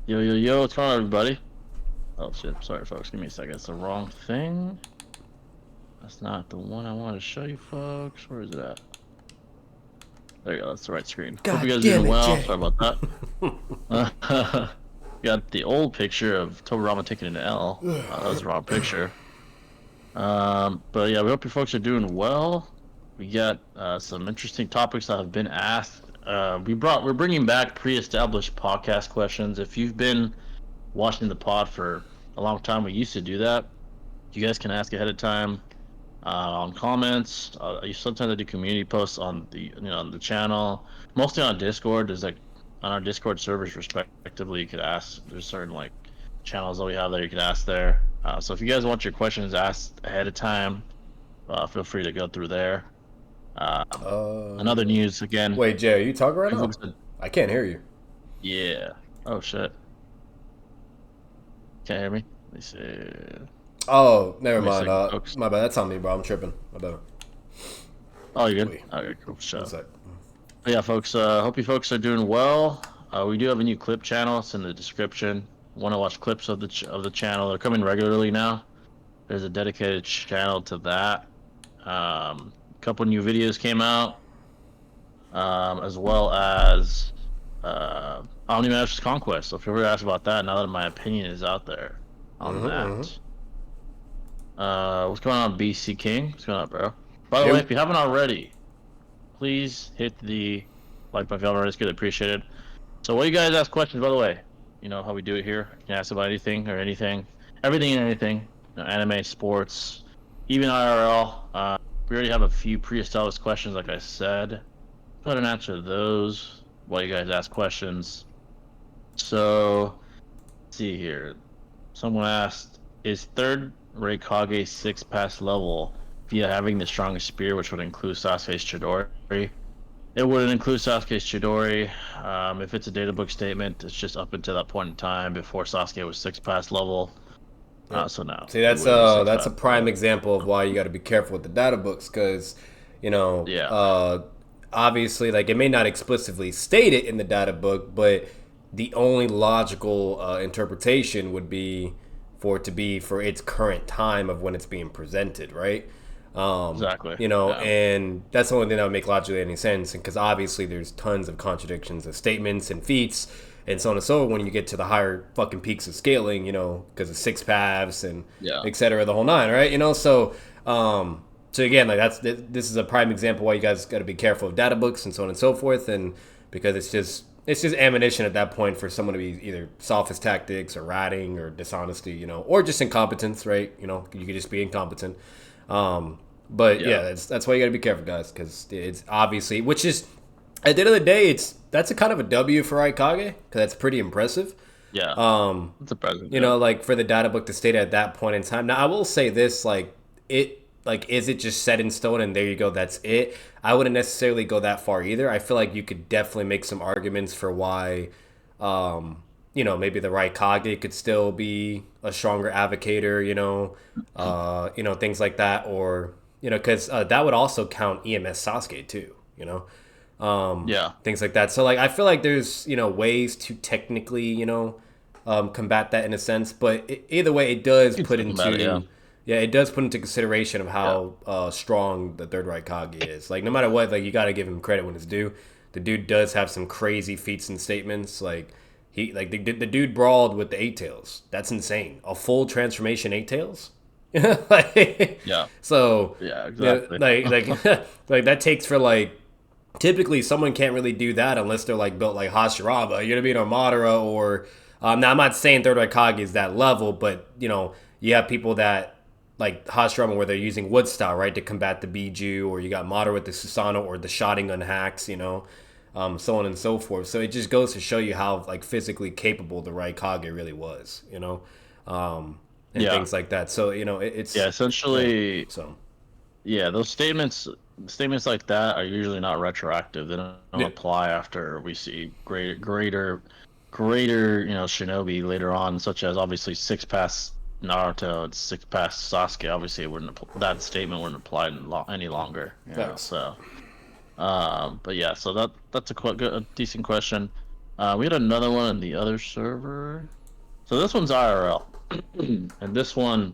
Yo, yo, yo, what's going on, everybody? Oh, shit. Sorry, folks. Give me a second. It's the wrong thing. That's not the one I wanted to show you, folks. Where is it at? There you go. That's the right screen. Hope you God guys are damn doing it, well. Jay. Sorry about that. Got the old picture of Tobarama taking an L. That was the wrong picture. But yeah, we hope you folks are doing well. We got some interesting topics that have been asked. We're bringing back pre-established podcast questions. If you've been watching the pod for a long time, we used to do that. You guys can ask ahead of time on comments. Sometimes I do community posts on on the channel, mostly on Discord. There's like on our Discord servers, respectively, you could ask. There's certain like channels that we have there you could ask there. So if you guys want your questions asked ahead of time, feel free to go through there. Another news again. Wait, Jay, are you talking right now? Folks said, I can't hear you. yeah. Oh shit. Can't hear me. Let me see. Oh, never Give me a mind. second, folks. My bad. That's on me, bro. I'm tripping. My bad. Oh, you good? Wait, Okay, cool. one Sure. sec. Yeah, folks. Hope you folks are doing well. We do have a new clip channel. It's in the description. Want to watch clips of the channel? They're coming regularly now. There's a dedicated channel to that. A couple new videos came out, as well as Omnimatrix Conquest. So if you ever ask about that, now that my opinion is out there on that. What's going on, BC King? What's going on, bro? By the way, if you haven't already, please hit the like button if you haven't already. It's good, appreciated. So, what you guys ask questions, by the way? You know how we do it here. You can ask about anything or anything, everything and anything. You know, anime, sports, even IRL. We already have a few pre-established questions, like I said. Go ahead and answer those while you guys ask questions. So, let's see here. Someone asked, "Is third Raikage 6 pass level via having the strongest spear, which would include Sasuke's Chidori?" It wouldn't include Sasuke's Chidori. If it's a data book statement, it's just up until that point in time before Sasuke was 6 pass level. So no, See, it wouldn't be six that's pass a prime level. example of why you got to be careful with the data books, because Yeah, obviously, like it may not explicitly state it in the data book, but the only logical interpretation would be for it to be for its current time of when it's being presented, right? exactly. Yeah, And that's the only thing that would make logically any sense. And because obviously there's tons of contradictions of statements and feats and so on and so on when you get to the higher fucking peaks of scaling, because of six paths and yeah, et cetera, the whole nine, right? So again, like this is a prime example why you guys got to be careful of data books and so on and so forth, and because it's just ammunition at that point for someone to be either sophist tactics or ratting or dishonesty, or just incompetence, right? You could just be incompetent. But yeah, that's why you got to be careful, guys, because it's obviously, which is at the end of the day, that's a kind of a W for Aikage, because that's pretty impressive. yeah. It's a present. Like for the data book to state at that point in time. Now, I will say this, is it just set in stone and there you go, that's it? I wouldn't necessarily go that far either. I feel like you could definitely make some arguments for why, maybe the Raikage could still be a stronger advocator, things like that, or because that would also count EMS Sasuke too, Yeah, things like that. So like I feel like there's ways to technically combat that in a sense, but either way, it does you can put think about it. Yeah, into it does put into consideration of yeah, how strong the third Raikage is. Like no matter what, like you got to give him credit when it's due. The dude does have some crazy feats and statements. Like the dude brawled with the eight tails. That's insane. A full transformation eight tails. like, yeah, so yeah. Exactly. like that takes for like typically someone can't really do that unless they're like built like Hashirama, you know what I mean, or Madara, or now I'm not saying third Raikage is that level, but you have people that like Hashirama where they're using wood style, right, to combat the Biju, or you got Madara with the Susanoo or the Sharingan hacks, so on and so forth. So it just goes to show you how like physically capable the Raikage really was, and Yeah, things like that. So it's yeah. yeah. Essentially, So yeah. Those statements like that are usually not retroactive. They don't yeah, apply after we see greater, shinobi later on, such as obviously 6 pass Naruto and 6 pass Sasuke. Obviously, that statement wouldn't apply any longer. thanks. So, but yeah, so that's a decent question. We had another one on the other server. So this one's IRL, and this one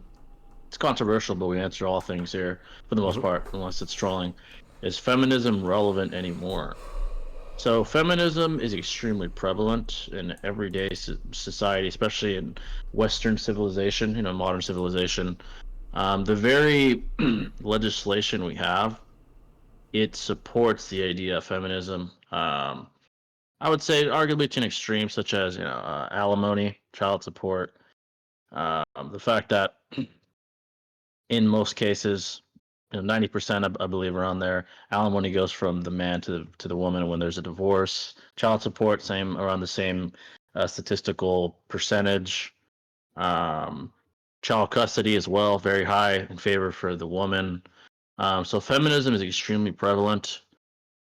it's controversial, but we answer all things here for the most Mm-hmm. part, unless it's trolling. Is feminism relevant anymore? So feminism is extremely prevalent in everyday society, especially in Western civilization, modern civilization. The very legislation we have, it supports the idea of feminism. I would say arguably to an extreme, such as alimony, child support. The fact that in most cases, 90%, I believe, around there, alimony goes from the man to the woman when there's a divorce. Child support, same around the same statistical percentage. Um, Child custody as well, very high in favor for the woman. So feminism is extremely prevalent.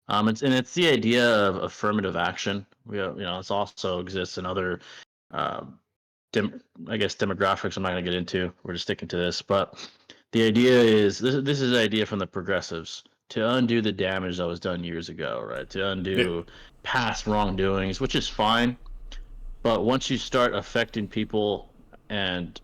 It's the idea of affirmative action. This also exists in other uh, I guess demographics I'm not going to get into. We're just sticking to this. But the idea is this is the idea from the progressives to undo the damage that was done years ago, right? To Yeah. undo past wrongdoings, which is fine. But once you start affecting people and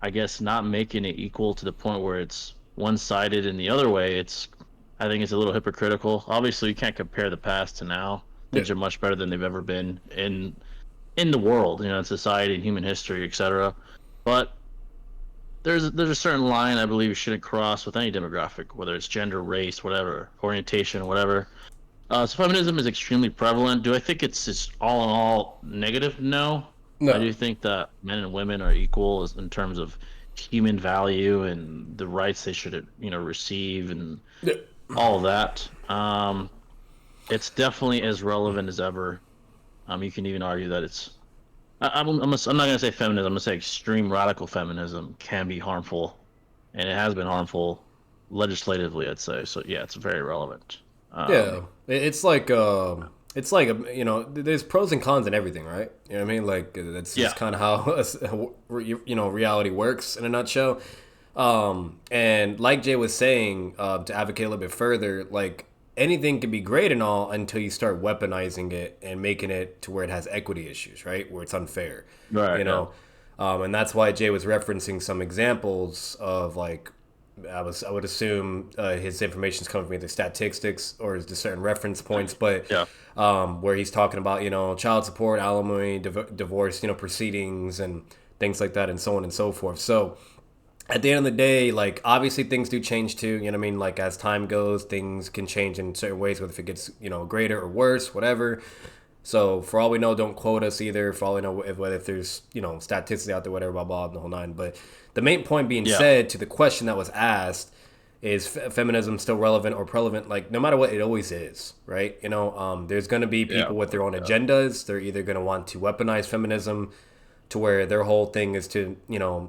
I guess not making it equal to the point where it's one sided in the other way, I think it's a little hypocritical. Obviously, you can't compare the past to now. Yeah. Things are much better than they've ever been in the world, in society, human history, etc. But there's a certain line I believe you shouldn't cross with any demographic, whether it's gender, race, whatever, orientation, whatever. So feminism is extremely prevalent. Do I think it's just all in all negative? No. I No. do think that men and women are equal in terms of human value and the rights they should, receive and Yeah. all of that. It's definitely as relevant as ever. You can even argue that I'm not gonna say feminism. I'm gonna say extreme radical feminism can be harmful, and it has been harmful legislatively. I'd say so. Yeah, it's very relevant. Yeah, it's like there's pros and cons in everything, right? You know what I mean? Like that's Yeah, just kind of how reality works in a nutshell. And like Jay was saying, to advocate a little bit further, like anything can be great and all until you start weaponizing it and making it to where it has equity issues, right? Where it's unfair, right. you Yeah, know. And that's why Jay was referencing some examples of like I would assume his information is coming from either statistics or just certain reference points, but yeah, where he's talking about child support, alimony, divorce, proceedings and things like that, and so on and so forth. So at the end of the day, like obviously things do change too. You know what I mean? Like as time goes, things can change in certain ways, whether if it gets greater or worse, whatever. So for all we know, don't quote us either. For all we know, whether if there's statistics out there, whatever, blah blah, the whole nine. But the main point being yeah, said to the question that was asked is feminism still relevant or prevalent? Like no matter what, it always is, right? There's going to be yeah, people with their own yeah, agendas. They're either going to want to weaponize feminism to where their whole thing is to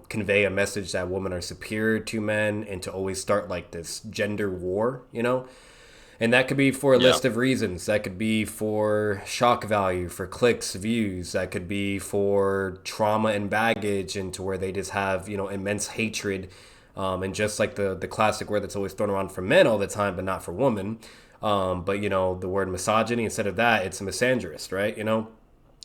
convey a message that women are superior to men and to always start like this gender war. And that could be for a yeah, list of reasons. That could be for shock value, for clicks, views. That could be for trauma and baggage, and to where they just have immense hatred, and just like the classic word that's always thrown around for men all the time, but not for women. But the word misogyny, instead of that, it's a misandrist, right?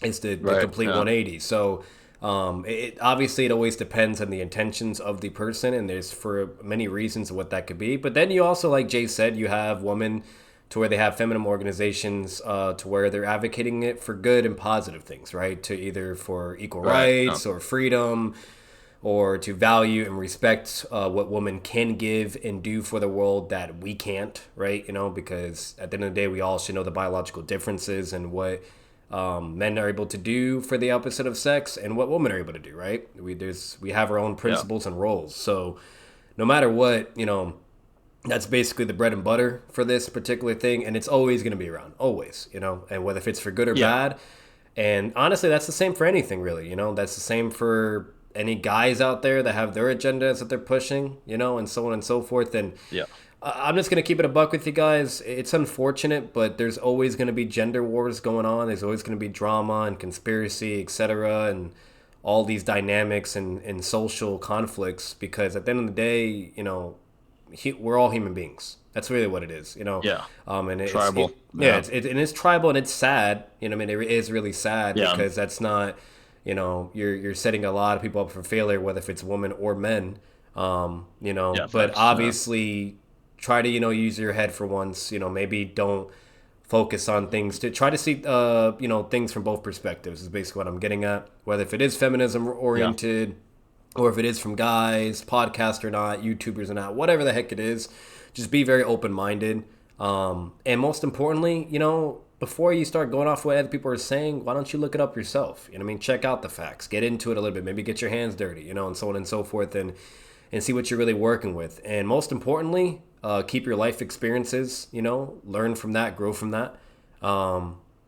It's the right. complete Yeah, 180. So obviously it always depends on the intentions of the person, and there's for many reasons of what that could be. But then you also, like Jay said, you have women to where they have feminine organizations to where they're advocating it for good and positive things, right? To either for equal right. Yeah, rights or freedom, or to value and respect what women can give and do for the world that we can't, right? Because at the end of the day, we all should know the biological differences and what men are able to do for the opposite of sex and what women are able to do, right? We have our own yeah, principles and roles. So no matter what, that's basically the bread and butter for this particular thing, and it's always going to be around, always, and whether if it's for good or yeah, bad. And honestly, that's the same for anything, really. That's the same for any guys out there that have their agendas that they're pushing, and so on and so forth. And yeah, I'm just gonna keep it a buck with you guys. It's unfortunate, but there's always gonna be gender wars going on. There's always gonna be drama and conspiracy, etc., and all these dynamics and social conflicts. Because at the end of the day, we're all human beings. That's really what it is, you know. Yeah. And Tribal. It's tribal, and it's sad. You know, I mean, it is really sad because that's not, you know, you're setting a lot of people up for failure, whether if it's women or men. You know, but obviously try to, you know, use your head for once. You know, maybe don't focus on things to try to see, you know, things from both perspectives is basically what I'm getting at. Whether if it is feminism oriented. Or if it is from guys, podcast or not, YouTubers or not, whatever the heck it is, just be very open-minded. And most importantly, you know, before you start going off what other people are saying, why don't you look it up yourself? You know what I mean? Check out the facts. Get into it a little bit. Maybe get your hands dirty, you know, and so on and so forth, and see what you're really working with. And most importantly, keep your life experiences, you know, learn from that, grow from that.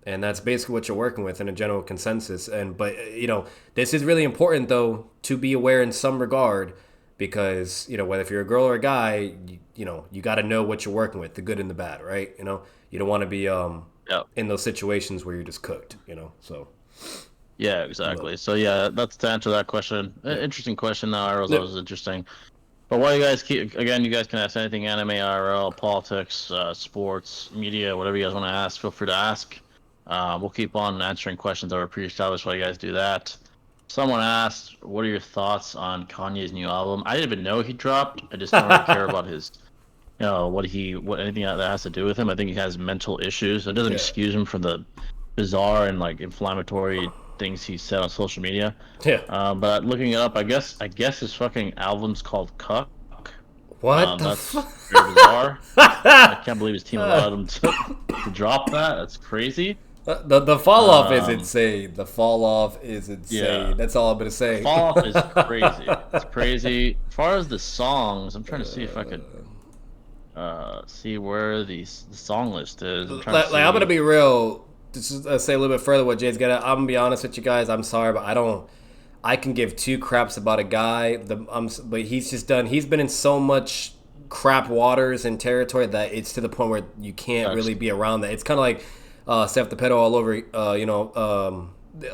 And that's basically what you're working with in a general consensus. But, you know, this is really important, though, to be aware in some regard because, you know, whether if you're a girl or a guy, you know, you got to know what you're working with, the good and the bad, right? You know, you don't want to be in those situations where you're just cooked, you know, so. Yeah, exactly. So, yeah, that's to answer that question. Interesting question, though. IRL was interesting. But while you guys you guys can ask anything, anime, IRL, politics, sports, media, whatever you guys want to ask, feel free to ask. We'll keep on answering questions that were pre-established while you guys do that. Someone asked, what are your thoughts on Kanye's new album? I didn't even know he dropped. I just don't really care about his, you know, anything that has to do with him. I think he has mental issues. It doesn't excuse him from the bizarre and like inflammatory things he said on social media. Yeah. But looking it up, I guess his fucking album's called Cuck. What? That's very bizarre. I can't believe his team allowed him to drop that. That's crazy. The fall off is insane. The fall off is insane. Yeah. That's all I'm gonna say. The fall off is crazy. It's crazy. As far as the songs, I'm trying to see if I could see where the song list is. I'm gonna be real. Just say a little bit further what Jay's got. I'm gonna be honest with you guys. I'm sorry, but I can give two craps about a guy. But he's been in so much crap waters and territory that it's to the point where you can't really be around that. It's kind of like Steph the Pedo all over,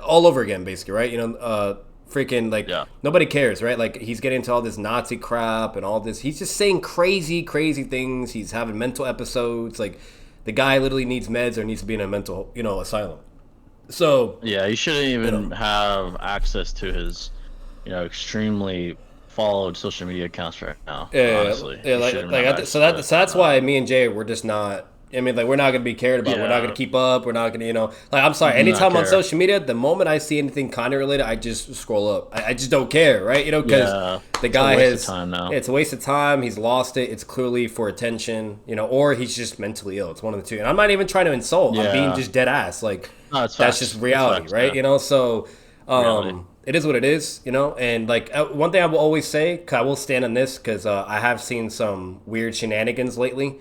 all over again, basically, right? You know, freaking like nobody cares, right? Like he's getting into all this Nazi crap and all this. He's just saying crazy things. He's having mental episodes. Like the guy literally needs meds or needs to be in a mental, you know, asylum. So yeah, he shouldn't even have access to his, you know, extremely followed social media accounts right now. Honestly, so that's why me and Jay we're just not. I mean, like we're not gonna be cared about. We're not gonna keep up. We're not gonna, you know. Like I'm sorry. Anytime on social media, the moment I see anything Kanye related, I just scroll up. I just don't care, right? You know, because the guy has. Time now. It's a waste of time. He's lost it. It's clearly for attention, you know, or he's just mentally ill. It's one of the two. And I'm not even trying to insult. I'm being just dead ass. Like that's just reality, right? You know, so it is what it is, you know. And like one thing I will always say, 'cause I will stand on this, because I have seen some weird shenanigans lately.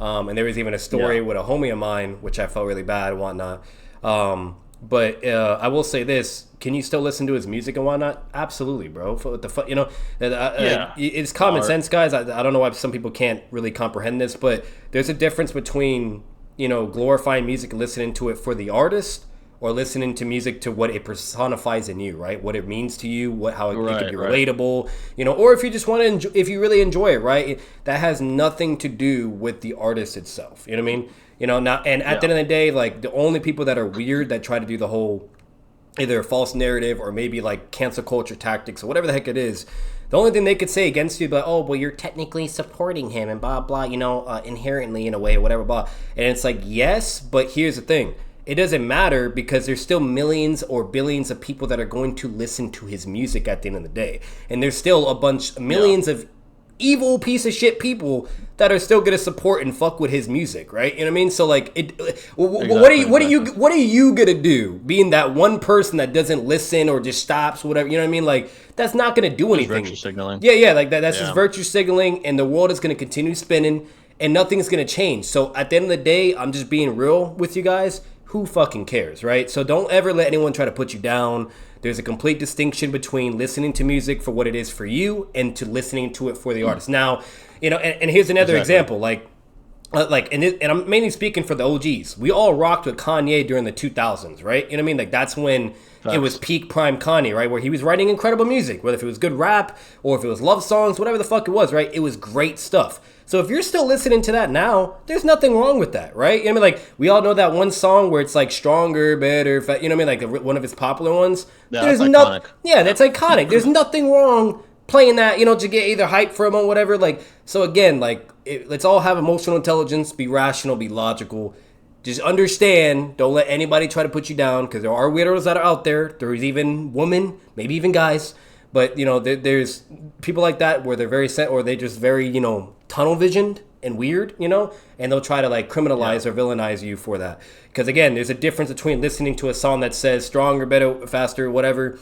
And there was even a story with a homie of mine, which I felt really bad and whatnot. But I will say this: can you still listen to his music and whatnot? Absolutely, bro. You know, it's common sense, guys. I don't know why some people can't really comprehend this, but there's a difference between, you know, glorifying music and listening to it for the artist, or listening to music to what it personifies in you, right? What it means to you, how it can be relatable, you know, or if you just want to, if you really enjoy it, right? That has nothing to do with the artist itself. You know what I mean? You know, now, and at the end of the day, like the only people that are weird that try to do the whole either false narrative or maybe like cancel culture tactics or whatever the heck it is, the only thing they could say against you, but oh, well, you're technically supporting him and blah blah, you know, inherently in a way, whatever blah. And it's like, yes, but here's the thing. It doesn't matter because there's still millions or billions of people that are going to listen to his music at the end of the day. And there's still millions of evil piece of shit people that are still going to support and fuck with his music, right? You know what I mean? So like, what are you going to do? Being that one person that doesn't listen or just stops, whatever, you know what I mean? Like, that's not going to do anything. Virtue signaling. Yeah, like that's just virtue signaling, and the world is going to continue spinning and nothing's going to change. So at the end of the day, I'm just being real with you guys. Who fucking cares, right? So don't ever let anyone try to put you down. There's a complete distinction between listening to music for what it is for you and to listening to it for the artist. Now, you know, and here's another example, and I'm mainly speaking for the OGs. We all rocked with Kanye during the 2000s, right? You know what I mean? Like that's when it was peak prime Kanye, right? Where he was writing incredible music, whether if it was good rap or if it was love songs, whatever the fuck it was, right? It was great stuff. So if you're still listening to that now, there's nothing wrong with that, right? You know what I mean? Like, we all know that one song where it's like stronger, better, you know what I mean? Like one of his popular ones. Yeah, that's iconic. Yeah, that's iconic. There's nothing wrong playing that, you know, to get either hype from or whatever. Like, so again, like, let's all have emotional intelligence, be rational, be logical. Just understand, don't let anybody try to put you down, because there are weirdos that are out there. There's even women, maybe even guys. But, you know, there's people like that where they're very set, or they just very, you know, tunnel visioned and weird, you know, and they'll try to like criminalize or villainize you for that. Because again, there's a difference between listening to a song that says stronger, better, faster, whatever,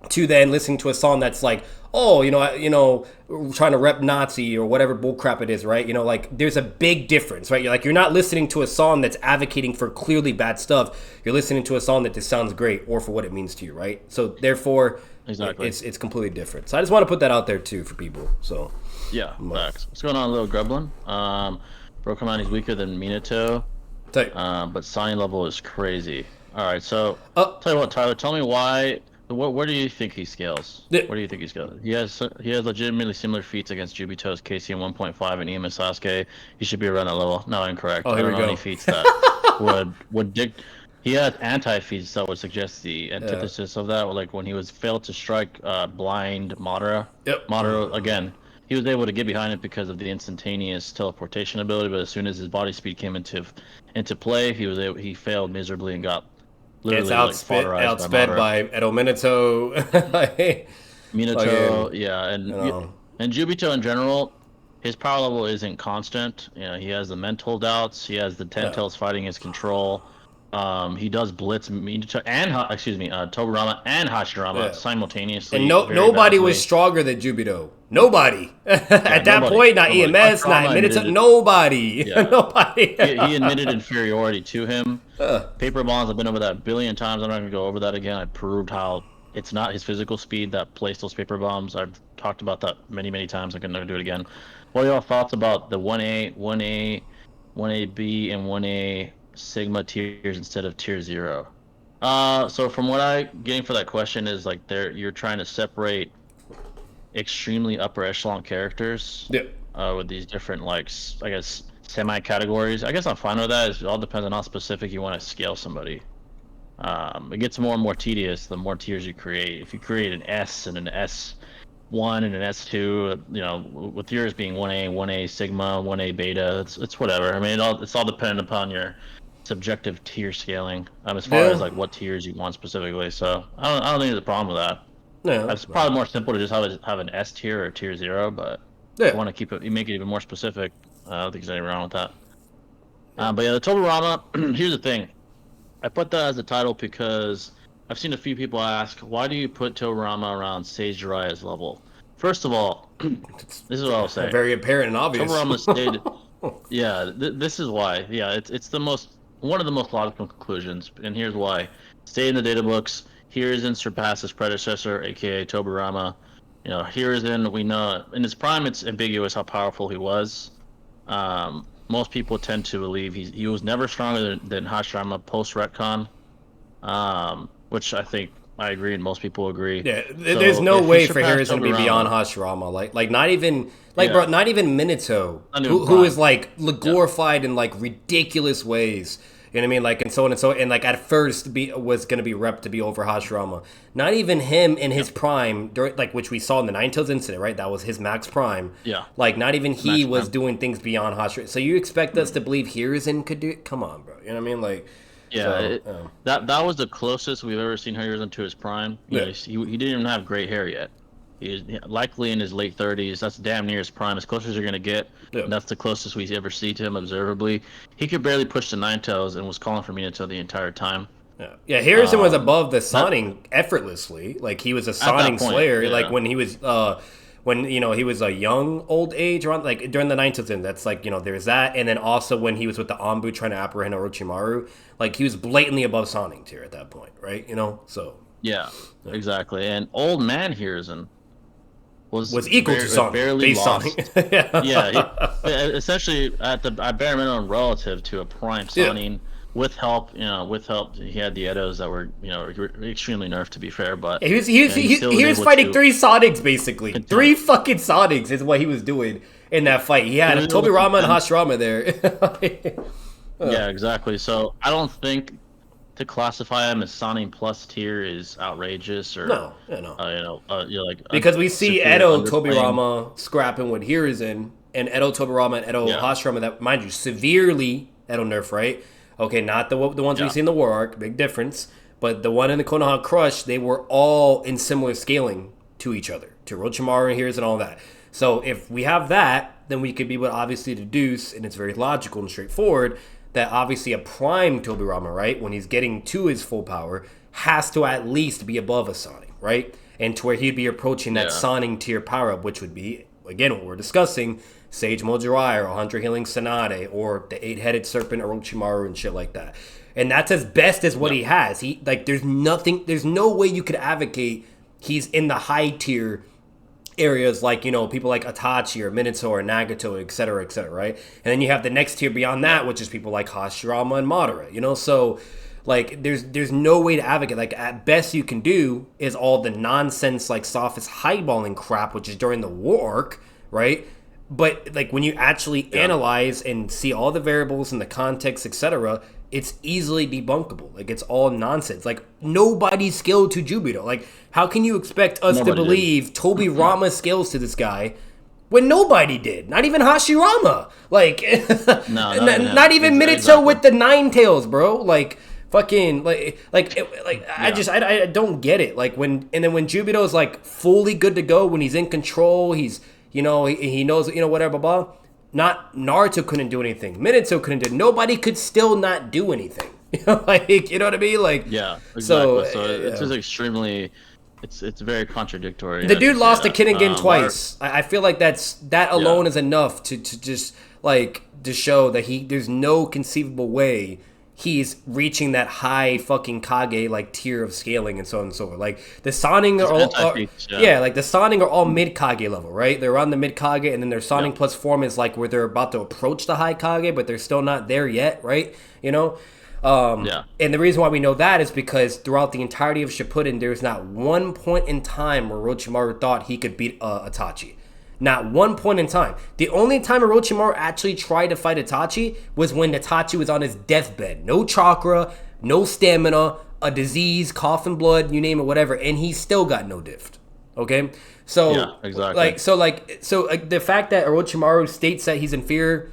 to then listening to a song that's like, oh, you know, trying to rep Nazi or whatever bullcrap it is, right? You know, like there's a big difference, right? You're not listening to a song that's advocating for clearly bad stuff. You're listening to a song that just sounds great or for what it means to you, right? So therefore, exactly, it's completely different. So I just want to put that out there too for people. So yeah, facts. What's going on, little Grublin? Bro, come on, he's weaker than Minato, but signing level is crazy. All right, so tell you what, Tyler, tell me why. Where do you think he scales? Where do you think he scales? He has legitimately similar feats against Jubito's KCM 1.5 and EMS Sasuke. He should be around that level. No, incorrect. I don't know any feats that would he had anti-feats that would suggest the antithesis of that, like when he was failed to strike blind Madara. Yep. Madara, again, he was able to get behind it because of the instantaneous teleportation ability, but as soon as his body speed came into play, he failed miserably and got literally outsped by Edo Minato. Minato, yeah, and Jubito in general, his power level isn't constant. You know, he has the mental doubts. He has the Ten Tails fighting his control. He does blitz Minato and Tobirama and Hashirama simultaneously. And nobody was stronger than Jubito. Nobody. At that point, not EMS, not Minato, nobody. Yeah. Nobody. he admitted inferiority to him. Paper Bonds, I've been over that a billion times. I'm not going to go over that again. I proved how it's not his physical speed that placed those paper bombs. I've talked about that many, many times. I can never do it again. What are your thoughts about the 1A, 1AB, and 1A Sigma tiers instead of tier 0? So from what I'm getting for that question is like you're trying to separate extremely upper echelon characters with these different, like, I guess, semi-categories. I guess I'm fine with that. It all depends on how specific you want to scale somebody. It gets more and more tedious the more tiers you create. If you create an S and an S1 and an S2, you know, with yours being 1A, 1A Sigma, 1A Beta, it's whatever. I mean, it's all dependent upon your subjective tier scaling as far as like what tiers you want specifically. So I don't think there's a problem with that. No, it's probably more simple to just have an S tier or tier 0, but if you want to make it even more specific, I don't think there's anything wrong with that. But yeah, the Tobirama, here's the thing. I put that as a title because I've seen a few people ask, why do you put Tobirama around Sage Jiraiya's level? First of all, this is what I'll say. Very apparent and obvious. Tobirama stayed. Yeah, this is why. Yeah, it's one of the most logical conclusions, and here's why. Stay in the data books. Hiruzen surpassed his predecessor, aka Tobirama. You know, Hiruzen, we know in his prime, it's ambiguous how powerful he was. Most people tend to believe he was never stronger than Hashirama post retcon, which I think I agree, and most people agree. Yeah, there's no way for Hiruzen to be beyond Hashirama. Like not even bro, not even Minato, who is like glorified in like ridiculous ways. You know what I mean? Like, and so on and so, and like at first was going to be repped to be over Hashirama. Not even him in his prime, during, like, which we saw in the Nine Tails incident, right? That was his max prime. Yeah. Like, not even he was doing things beyond Hashirama. So you expect us to believe Hiruzen could do it? Come on, bro. You know what I mean? Like, yeah, that was the closest we've ever seen Hiruzen to his prime. He didn't even have gray hair yet. He's likely in his late 30s. That's damn near his prime, as close as you're gonna get. And that's the closest we ever see to him observably. He could barely push the Nine Tails and was calling for Minato the entire time. Yeah, Hiruzen was above the Sonning effortlessly. Like, he was a Sonning Slayer. Like, when he was when, you know, he was a young old age, around like during the Nine Tails, and that's like, you know, there's that, and then also when he was with the Anbu trying to apprehend Orochimaru, like, he was blatantly above Sonning tier at that point, right? You know, so yeah, exactly. And old man Hiruzen was equal to Sonning, barely lost. yeah, essentially at bare minimum relative to a prime Sonning. with help, he had the Edos that were, extremely nerfed to be fair, but He was able fighting to 3 Sonics basically. contend. 3 fucking Sonics is what he was doing in that fight. He had able to Tobirama and contend. Hashirama there. Yeah, exactly. So I don't think to classify him as Sonic Plus tier is outrageous or No. like Because we see superior Edo underplaying. Tobirama scrapping with Hiruzen and Edo Tobirama and Edo Yeah. Hashirama that, mind you, severely Edo nerf, right? Okay, not the ones we Yeah. see in the War Arc, big difference. But the one in the Konoha Crush, they were all in similar scaling to each other, to Orochimaru and Hiruzen and all that. So if we have that, then we could be able to obviously deduce, and it's very logical and straightforward, that obviously a prime Tobirama, right, when he's getting to his full power, has to at least be above a Sonic, right? And to where he'd be approaching that Yeah. Sonic tier power up, which would be, again, what we're discussing, Sage Mojirai or Hunter Healing Tsunade or the 8-headed serpent Orochimaru and shit like that. And that's as best as what he has. There's no way you could advocate he's in the high tier areas like, people like Itachi or Minato or Nagato, et cetera, right? And then you have the next tier beyond that, which is people like Hashirama and Madara, so like there's no way to advocate. Like at best you can do is all the nonsense like sophist highballing crap, which is during the war arc, right? But like when you actually analyze and see all the variables and the context, etc., it's easily debunkable. Like it's all nonsense. Like nobody scaled to Jubito. Like how can you expect us to Nobody believe Tobirama scales to this guy when nobody did? Not even Hashirama. Like No, not even Minato exactly. with the 9 tails, bro. Like fucking I don't get it. Like when Jubito's like fully good to go, when he's in control, he's he knows whatever blah blah. Not Naruto couldn't do anything. Minato couldn't do. Nobody could still not do anything. Like you know what I mean? Like Yeah, exactly. So it's just extremely, it's very contradictory. the dude lost to Kinnigan Um, twice. I feel like that alone is enough to just like to show that there's no conceivable way he's reaching that high fucking Kage like tier of scaling and so on and so forth. Like the Sonic are all like the Sonic are all mid Kage level, right? They're on the mid Kage, and then their Sonic plus form is like where they're about to approach the high Kage, but they're still not there yet, right? And the reason why we know that is because throughout the entirety of Shippuden, there's not one point in time where Orochimaru thought he could beat Itachi. Not one point in time. The only time Orochimaru actually tried to fight Itachi was when Itachi was on his deathbed. No chakra, no stamina, a disease, coughing blood, you name it, whatever, and he still got no diffed. Okay? So, Yeah, exactly. So the fact that Orochimaru states that he's inferior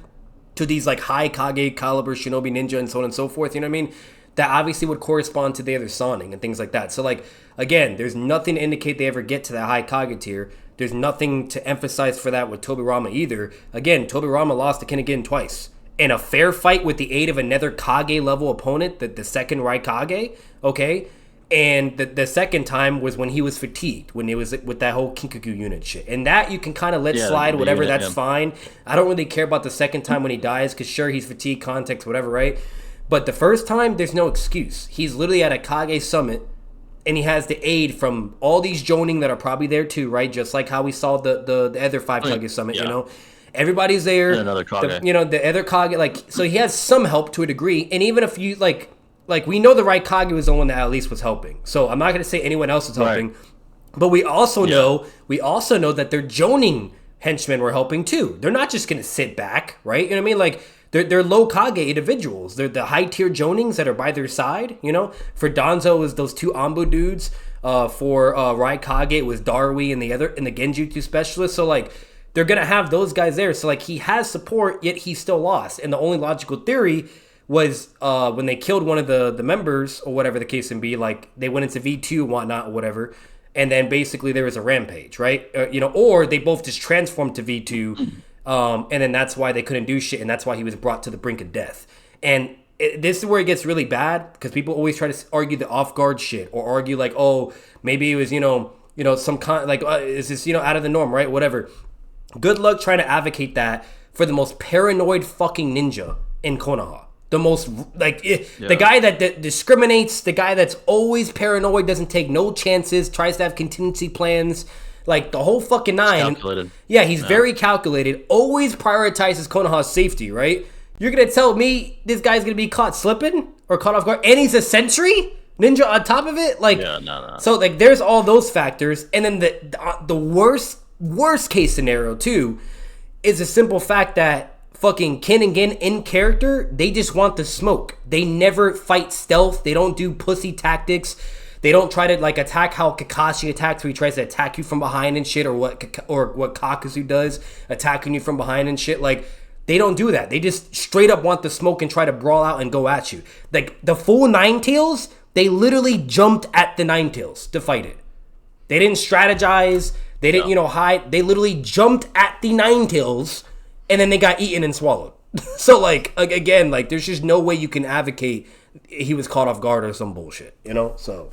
to these like high Kage caliber shinobi ninja and so on and so forth, you know what I mean? That obviously would correspond to the other Sonic and things like that. So like, again, there's nothing to indicate they ever get to that high Kage tier. There's nothing to emphasize for that with Tobirama either. Again, Tobirama lost to Kinnigan twice. In a fair fight with the aid of another Kage level opponent, the second Raikage, okay? And the second time was when he was fatigued, when it was with that whole Kinkaku unit shit. And that you can kind of let slide, whatever, that's fine. I don't really care about the second time when he dies, because sure, he's fatigued, context, whatever, right? But the first time, there's no excuse. He's literally at a Kage summit, and he has the aid from all these Jonin that are probably there too, right? Just like how we saw the other 5 Kage summit, Everybody's there. And another Kage. The other Kage, like, so he has some help to a degree. And even if you, like we know the right Kage was the one that at least was helping. So I'm not going to say anyone else was helping. Right. But we also know that their Jonin henchmen were helping too. They're not just going to sit back, right? You know what I mean? Like, they're low Kage individuals. They're the high tier Jonings that are by their side. For Danzo, it was those 2 Ambu dudes. For Raikage, it was Darui and the Genjutsu specialist. So like, they're gonna have those guys there. So like, he has support, yet he still lost. And the only logical theory was when they killed one of the members or whatever the case may be. Like, they went into V2 and whatnot or whatever. And then basically there was a rampage, right? Or they both just transformed to V2. And then that's why they couldn't do shit, and that's why he was brought to the brink of death. And this is where it gets really bad, because people always try to argue the off-guard shit, or argue like, oh, maybe it was, some kind, like, is this, out of the norm, right? Whatever. Good luck trying to advocate that for the most paranoid fucking ninja in Konoha. The most, the guy that discriminates, the guy that's always paranoid, doesn't take no chances, tries to have contingency plans. Like, the whole fucking 9. He's very calculated. Always prioritizes Konoha's safety, right? You're going to tell me this guy's going to be caught slipping? or caught off guard, and he's a sentry ninja on top of it. Like, yeah, no. So like, there's all those factors, and then the worst case scenario too is the simple fact that fucking Kin and Gin in character, they just want the smoke. They never fight stealth. They don't do pussy tactics. They don't try to like attack how Kakashi attacks, where he tries to attack you from behind and shit, or what Kakazu does, attacking you from behind and shit. Like, they don't do that. They just straight up want the smoke and try to brawl out and go at you. Like, the full Ninetales, they literally jumped at the Ninetales to fight it. They didn't strategize. They didn't, hide. They literally jumped at the Ninetales, and then they got eaten and swallowed. So, like, again, like, there's just no way you can advocate he was caught off guard or some bullshit, So...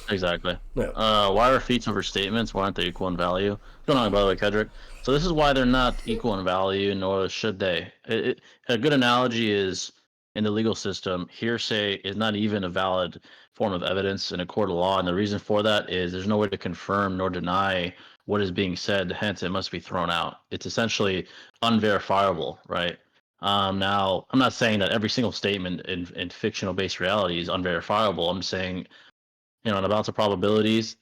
Exactly. Yeah. Why are feats over statements? Why aren't they equal in value? Going on, by the way, Kedrick. So this is why they're not equal in value, nor should they. A good analogy is, in the legal system, hearsay is not even a valid form of evidence in a court of law, and the reason for that is there's no way to confirm nor deny what is being said, hence it must be thrown out. It's essentially unverifiable, right? Now, I'm not saying that every single statement in fictional-based reality is unverifiable. I'm saying, in a balance of probabilities,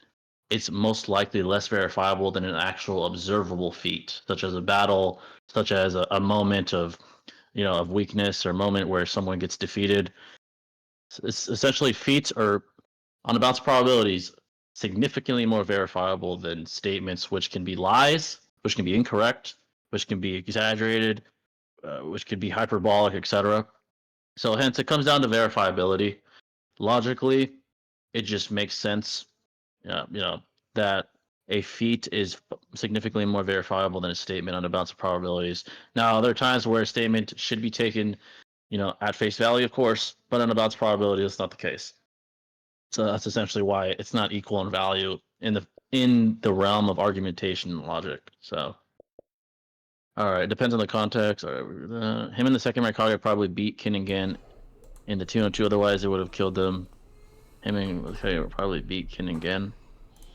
it's most likely less verifiable than an actual observable feat, such as a battle, such as a moment of, of weakness, or a moment where someone gets defeated. It's essentially, feats are, on a balance of probabilities, significantly more verifiable than statements, which can be lies, which can be incorrect, which can be exaggerated, which could be hyperbolic, etc. So hence, it comes down to verifiability. Logically, it just makes sense, that a feat is significantly more verifiable than a statement on a balance of probabilities. Now, there are times where a statement should be taken, at face value, of course, but on a balance of probability, that's not the case. So that's essentially why it's not equal in value in the realm of argumentation and logic. So, all right, depends on the context. Him and the second Raikage probably beat Kin and Gin in the 2-on-2, otherwise they would have killed them. Him and Raikage would probably beat Kin and Gin.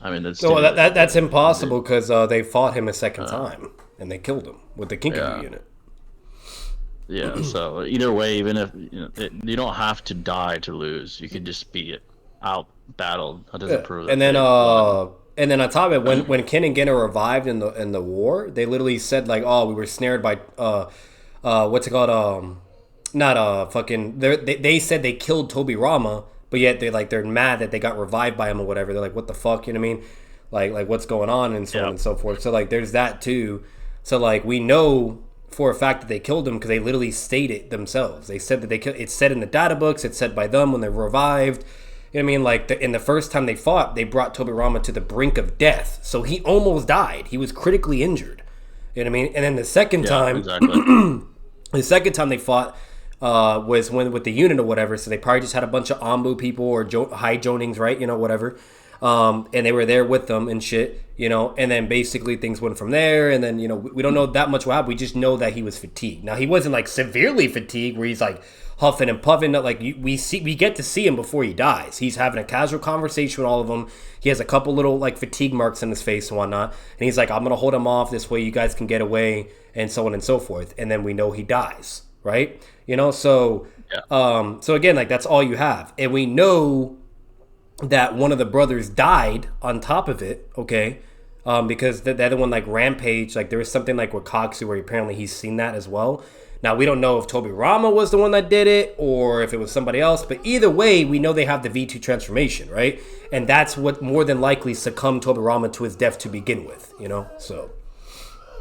I mean, that's impossible because they fought him a second time and they killed him with the Kinkajou unit. Yeah, so either way, even if you don't have to die to lose, you could just be out battled. That doesn't prove that. And then on top of it, when Kin and Gin are revived in the war, they literally said like, "Oh, we were snared by what's it called? They said they killed Tobirama." But yet they're mad that they got revived by him or whatever. They're like, what the fuck, you know what I mean? Like what's going on and so on and so forth. So like there's that too. So like we know for a fact that they killed him because they literally stated it themselves. They said that they killed. It's said in the data books. It's said by them when they're revived. You know what I mean? Like in the first time they fought, they brought Tobirama to the brink of death. So he almost died. He was critically injured. You know what I mean? And then the second time, exactly. The second time they fought. Was when with the unit or whatever, so they probably just had a bunch of Ambu people or high Jonings, right? Whatever. And they were there with them and shit, and then basically things went from there. And then, we don't know that much what happened. We just know that he was fatigued. Now, he wasn't like severely fatigued where he's like huffing and puffing. Like we get to see him before he dies. He's having a casual conversation with all of them. He has a couple little like fatigue marks in his face and whatnot. And he's like, I'm going to hold him off this way. You guys can get away and so on and so forth. And then we know he dies, right? So again, like that's all you have. And we know that one of the brothers died on top of it, okay? Because the other one, like Rampage, like there was something like with Koksu where apparently he's seen that as well. Now, we don't know if Tobirama was the one that did it or if it was somebody else, but either way, we know they have the V2 transformation, right? And that's what more than likely succumbed Tobirama to his death to begin with, so.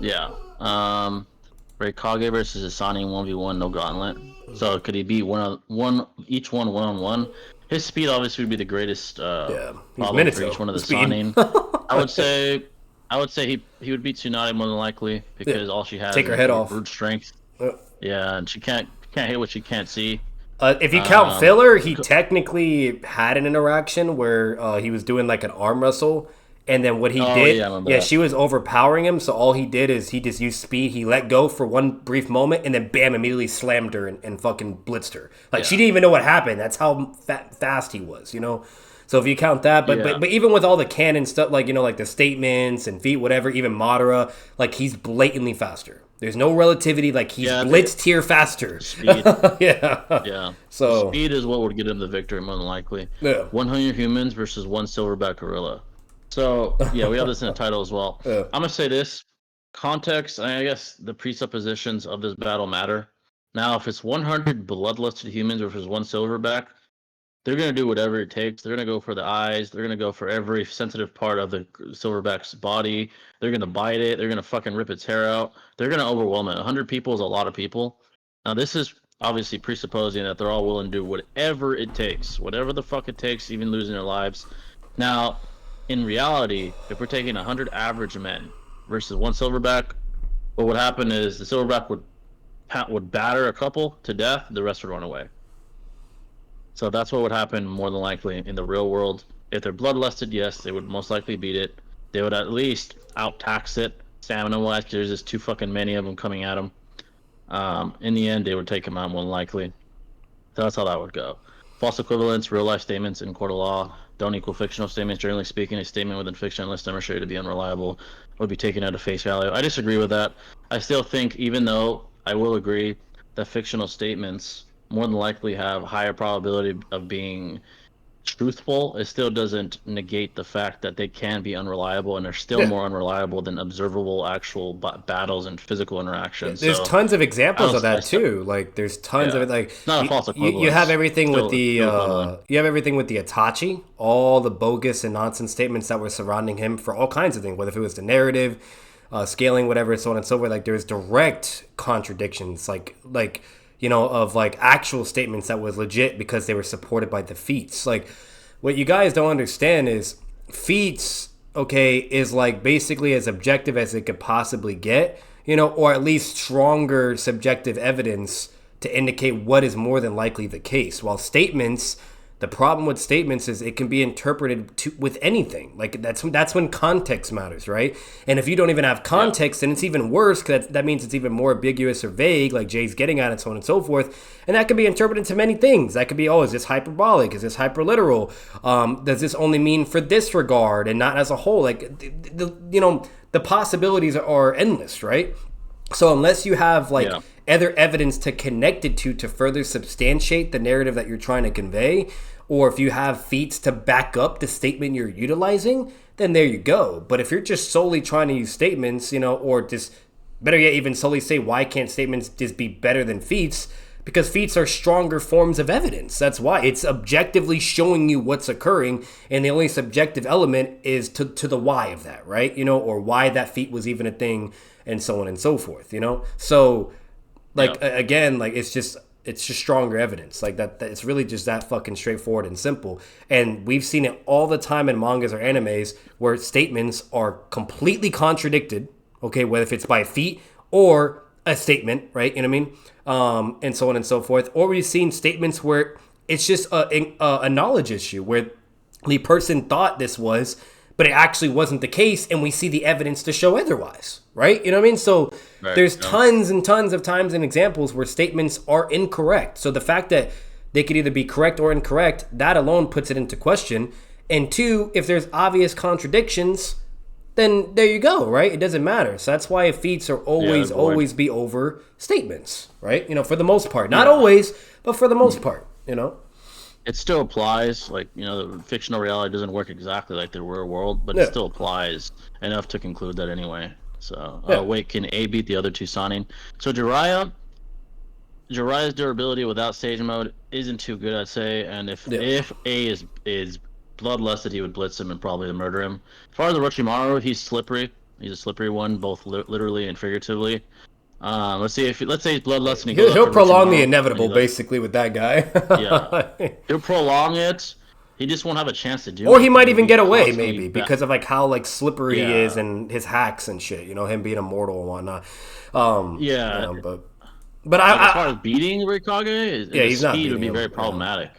Yeah. Raikage versus Asani 1v1, no gauntlet. So could he beat each one on-one? His speed obviously would be the greatest problem for each one of the Sanin. I would say he would beat Tsunade more than likely because all she has is her head off. Brute strength. Yeah, and she can't hit what she can't see. If you count filler, he technically had an interaction where he was doing like an arm wrestle. And then what he did, she was overpowering him. So all he did is he just used speed. He let go for one brief moment, and then bam, immediately slammed her and fucking blitzed her. Like she didn't even know what happened. That's how fast he was, So if you count that, but even with all the canon stuff, like like the statements and feet, whatever, even Madara, like he's blatantly faster. There's no relativity. Like, he's blitzed here faster. Speed. Yeah. Yeah. So speed is what would get him the victory more than likely. Yeah. 100 humans versus 1 silverback gorilla. So yeah, we have this in the title as well. Yeah. I'm gonna say this. Context, I guess the presuppositions of this battle matter. Now, if it's 100 bloodlusted humans versus 1 silverback, they're going to do whatever it takes. They're going to go for the eyes. They're going to go for every sensitive part of the silverback's body. They're going to bite it. They're going to fucking rip its hair out. They're going to overwhelm it. 100 people is a lot of people. Now, this is obviously presupposing that they're all willing to do whatever it takes, whatever the fuck it takes, even losing their lives. Now, in reality, if we're taking 100 average men versus 1 silverback, what would happen is the silverback would batter a couple to death. The rest would run away. So that's what would happen more than likely in the real world. If they're bloodlusted, yes, they would most likely beat it. They would at least out-tax it stamina-wise, because there's just too fucking many of them coming at them. In the end, they would take them out more than likely. So that's how that would go. False equivalence, real-life statements in court of law don't equal fictional statements. Generally speaking, a statement within fiction, unless demonstrated to be unreliable, would be taken at a face value. I disagree with that. I still think, even though I will agree that fictional statements more than likely have higher probability of being truthful, it still doesn't negate the fact that they can be unreliable, and they're still more unreliable than observable actual battles and physical interactions. There's tons of examples of that too. Like, there's tons of it. Like, it's not a false equivalence. You have everything with the Itachi, all the bogus and nonsense statements that were surrounding him for all kinds of things, whether if it was the narrative, scaling, whatever, so on and so forth. Like, there's direct contradictions, like of like actual statements that was legit because they were supported by the feats. Like, what you guys don't understand is feats, okay, is like basically as objective as it could possibly get, or at least stronger subjective evidence to indicate what is more than likely the case. While statements, the problem with statements is it can be interpreted with anything. Like, that's when context matters, right? And if you don't even have context, then it's even worse, because that means it's even more ambiguous or vague, like Jay's getting at, and so on and so forth. And that can be interpreted to many things. That could be, is this hyperbolic? Is this hyperliteral? Does this only mean for this regard and not as a whole? Like, the possibilities are endless, right? So unless you have other evidence to connect it to further substantiate the narrative that you're trying to convey, or if you have feats to back up the statement you're utilizing, then there you go. But if you're just solely trying to use statements, or just better yet, even solely say, why can't statements just be better than feats? Because feats are stronger forms of evidence. That's why it's objectively showing you what's occurring, and the only subjective element is to the why of that, right? Or why that feat was even a thing, and so on and so forth. So again, like, it's just stronger evidence. Like, that it's really just that fucking straightforward and simple. And we've seen it all the time in mangas or animes where statements are completely contradicted, okay, whether if it's by a feat or a statement, right? You know what I mean? And so on and so forth. Or we've seen statements where it's just a knowledge issue, where the person thought this was, but it actually wasn't the case, and we see the evidence to show otherwise, right? You know what I mean? So there's tons and tons of times and examples where statements are incorrect. So the fact that they could either be correct or incorrect, that alone puts it into question. And two, if there's obvious contradictions, then there you go, right? It doesn't matter. So that's why feats are always be over statements, right? For the most part. Not always, but for the most part, It still applies. Like, the fictional reality doesn't work exactly like the real world, but it still applies enough to conclude that anyway. So, wait, can A beat the other two Sonin? So Jiraiya's durability without stage mode isn't too good, I'd say. And if A is bloodlusted, he would blitz him and probably murder him. As far as the Orochimaru, he's slippery. He's a slippery one, both literally and figuratively. Let's say he's bloodlust and he'll prolong the inevitable, basically, with that guy. Yeah, he'll prolong it. He just won't have a chance to do it. Or he might even get away, maybe, because of how slippery he is and his hacks and shit. Him being immortal and whatnot. But as far as beating Rikage, he's not speed would be very problematic.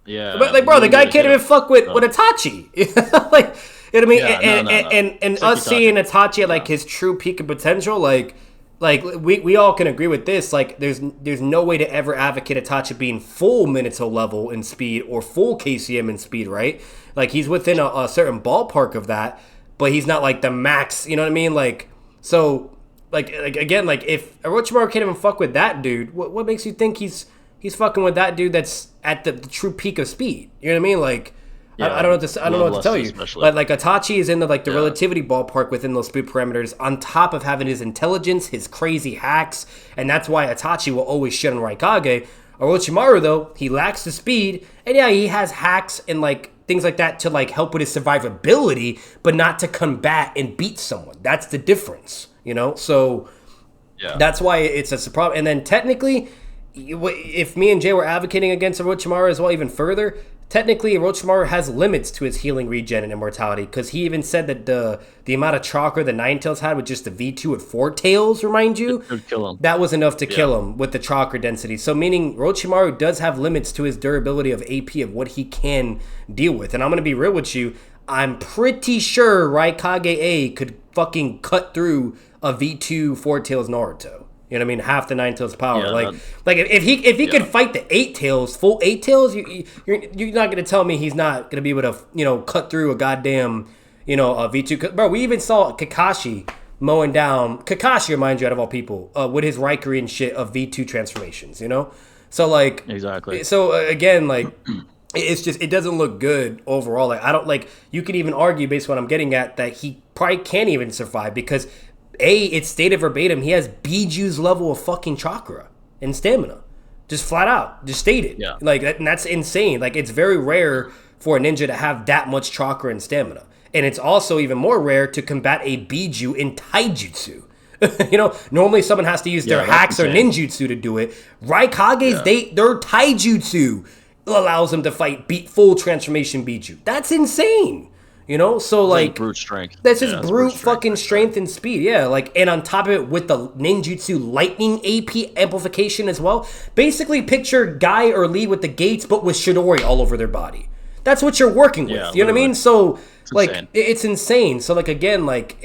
Yeah, but bro, the guy can't even fuck with Itachi. Like, you know what I mean? And us seeing Itachi at his true peak of potential, like we all can agree with this. Like, there's no way to ever advocate Itachi being full Minato level in speed or full KCM in speed, right? Like, he's within a certain ballpark of that, but he's not the max. You know what I mean? Like, so like again, like if Orochimaru can't even fuck with that dude, what makes you think he's fucking with that dude that's at the true peak of speed? You know what I mean? Like, Yeah, I don't know what to tell you. especially. Like Itachi is in the relativity ballpark within those speed parameters, on top of having his intelligence, his crazy hacks, and that's why Itachi will always shit on Raikage. Orochimaru, though, he lacks the speed, and yeah, he has hacks and like things like that to like help with his survivability, but not to combat and beat someone. That's the difference, you know? So that's why it's a problem. And then technically, if me and Jay were advocating against Orochimaru as well, even further, technically Orochimaru has limits to his healing, regen, and immortality, because he even said that the amount of chakra the Nine Tails had with just the V2 with 4 tails, remind you, could kill him. that was enough to kill him with the chakra density. So meaning Orochimaru does have limits to his durability of AP, of what he can deal with. And I'm going to be real with you, I'm pretty sure Raikage A could fucking cut through a V2 4 tails Naruto. You know what I mean? Half the Nine Tails power. Like if he could fight the 8 tails, full 8 tails, you're not gonna tell me he's not gonna be able to cut through a goddamn a V2. Bro, we even saw Kakashi mowing down Kakashi, reminds you, out of all people, with his Raikiri and shit of V2 transformations. You know, so like exactly. So again, like. It's just, it doesn't look good overall. Like, I don't, like, you could even argue, based on what I'm getting at, that he probably can't even survive because, A, it's stated verbatim, he has Biju's level of fucking chakra and stamina. Just flat out. Just stated. Yeah. Like, and that's insane. Like, it's very rare for a ninja to have that much chakra and stamina. And it's also even more rare to combat a Biju in taijutsu. Normally someone has to use their hacks or ninjutsu to do it. Raikage's, their taijutsu allows him to fight full transformation Biju. That's insane. So like brute strength. That's just brute fucking strength and speed. Yeah, like, and on top of it with the ninjutsu lightning AP amplification as well. Basically picture Guy or Lee with the gates, but with Chidori all over their body. That's what you're working with. You know what I mean? So like it's insane. So like again, like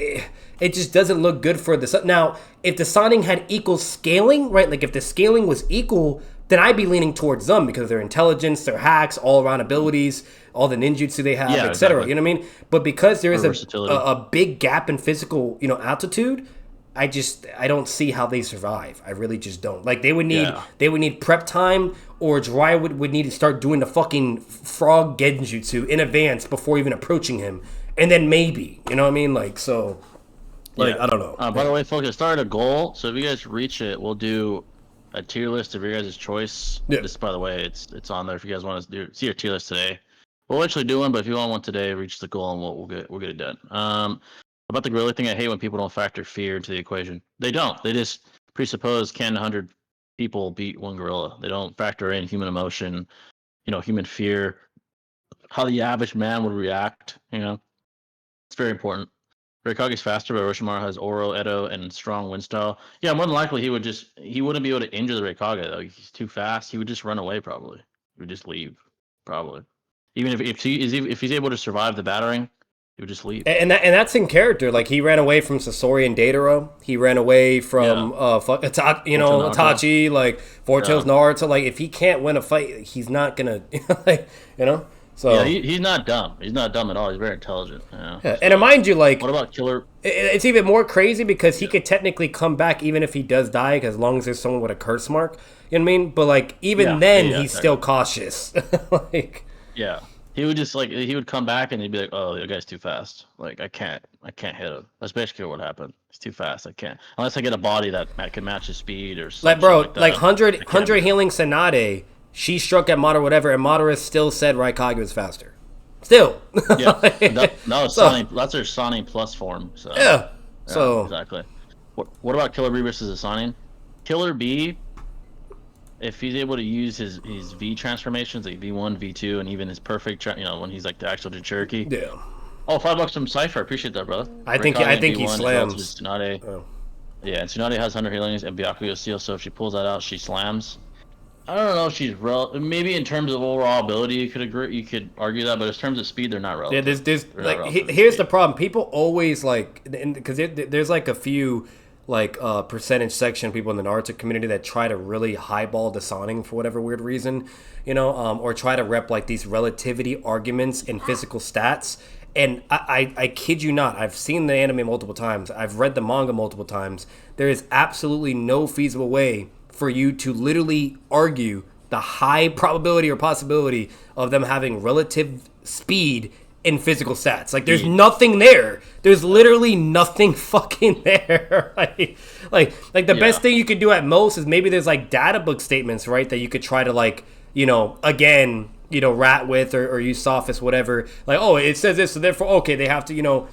it just doesn't look good for this. Now, if the Sannin had equal scaling, right? Like if the scaling was equal, then I'd be leaning towards them because of their intelligence, their hacks, all-around abilities, all the ninjutsu they have, etc. You know what I mean? But because there is a big gap in physical, altitude, I don't see how they survive. I really just don't. Like they would need prep time, or Jiraiya would need to start doing the fucking frog genjutsu in advance before even approaching him, and then maybe, you know what I mean? Like so, like I don't know. By the way, folks, I started a goal, so if you guys reach it, we'll do a tier list of your guys' choice. This, by the way, it's on there if you guys want to see your tier list today. We'll actually do one, but if you want one today, reach the goal and we'll get it done. About the gorilla thing, I hate when people don't factor fear into the equation. They don't. They just presuppose can 100 people beat one gorilla. They don't factor in human emotion, human fear, how the average man would react. It's very important. Raikage's faster, but Orochimaru has Oro, Edo, and strong wind style. Yeah, more than likely he wouldn't be able to injure the Raikage though. He's too fast. He would just run away probably. He would just leave probably. Even if he's able to survive the battering, he would just leave. And that's in character. Like he ran away from Sasori and Dataro. He ran away from Itachi, like Four Tails Naruto. Like if he can't win a fight, he's not gonna So yeah, he's not dumb. He's not dumb at all. He's very intelligent. Yeah. And mind you, like, what about Killer? It's even more crazy because he could technically come back even if he does die, because as long as there's someone with a curse mark, you know what I mean? But like even then, he's still cautious. He would just he would come back and he'd be like, "Oh, the guy's too fast. Like I can't hit him." That's basically what happened. He's too fast. I can't unless I get a body that can match his speed or something. Like bro, like 100 healing Tsunade. She struck at Madara, whatever, and Madara still said Raikage was faster. Still. Yeah. That's her Sannin plus form. So. Yeah. So. Exactly. What about Killer B versus a Sannin? Killer B, if he's able to use his V transformations, like V1, V2, and even his perfect, when he's like the actual Jinchuriki. Yeah. Oh, $5 from Cypher. I appreciate that, brother. I think he slams. Tsunade. Oh. Yeah, and Tsunade has 100 healings and Byakuya Seal, so if she pulls that out, she slams. I don't know if she's maybe in terms of overall ability you could argue that, but in terms of speed they're not relative. Yeah, there's like here's the problem. People always like, because there's like a few like percentage section of people in the Naruto community that try to really highball the Sannin for whatever weird reason, or try to rep like these relativity arguments in physical stats. And I kid you not, I've seen the anime multiple times. I've read the manga multiple times. There is absolutely no feasible way for you to literally argue the high probability or possibility of them having relative speed in physical stats. Like, there's nothing there. There's literally nothing fucking there. like the best thing you could do at most is maybe there's like data book statements, right? That you could try to like, again, rat with or use Sophist, whatever. Like, oh, it says this, so therefore, okay, they have to,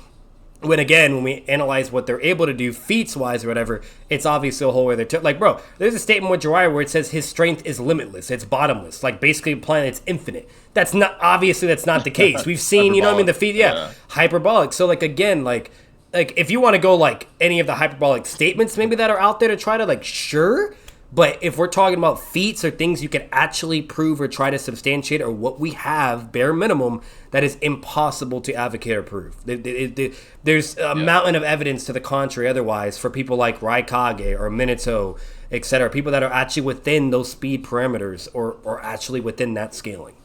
when we analyze what they're able to do feats-wise or whatever, it's obviously a whole other... like, bro, there's a statement with Jiraiya where it says his strength is limitless. It's bottomless. Like, basically implying it's infinite. That's not... Obviously, that's not the case. We've seen, the feat... Yeah, hyperbolic. So, like, again, like if you want to go, like, any of the hyperbolic statements maybe that are out there to try to, like, sure... But if we're talking about feats or things you can actually prove or try to substantiate or what we have, bare minimum, that is impossible to advocate or prove. There's a mountain of evidence to the contrary otherwise for people like Raikage or Minato, etc. People that are actually within those speed parameters or actually within that scaling,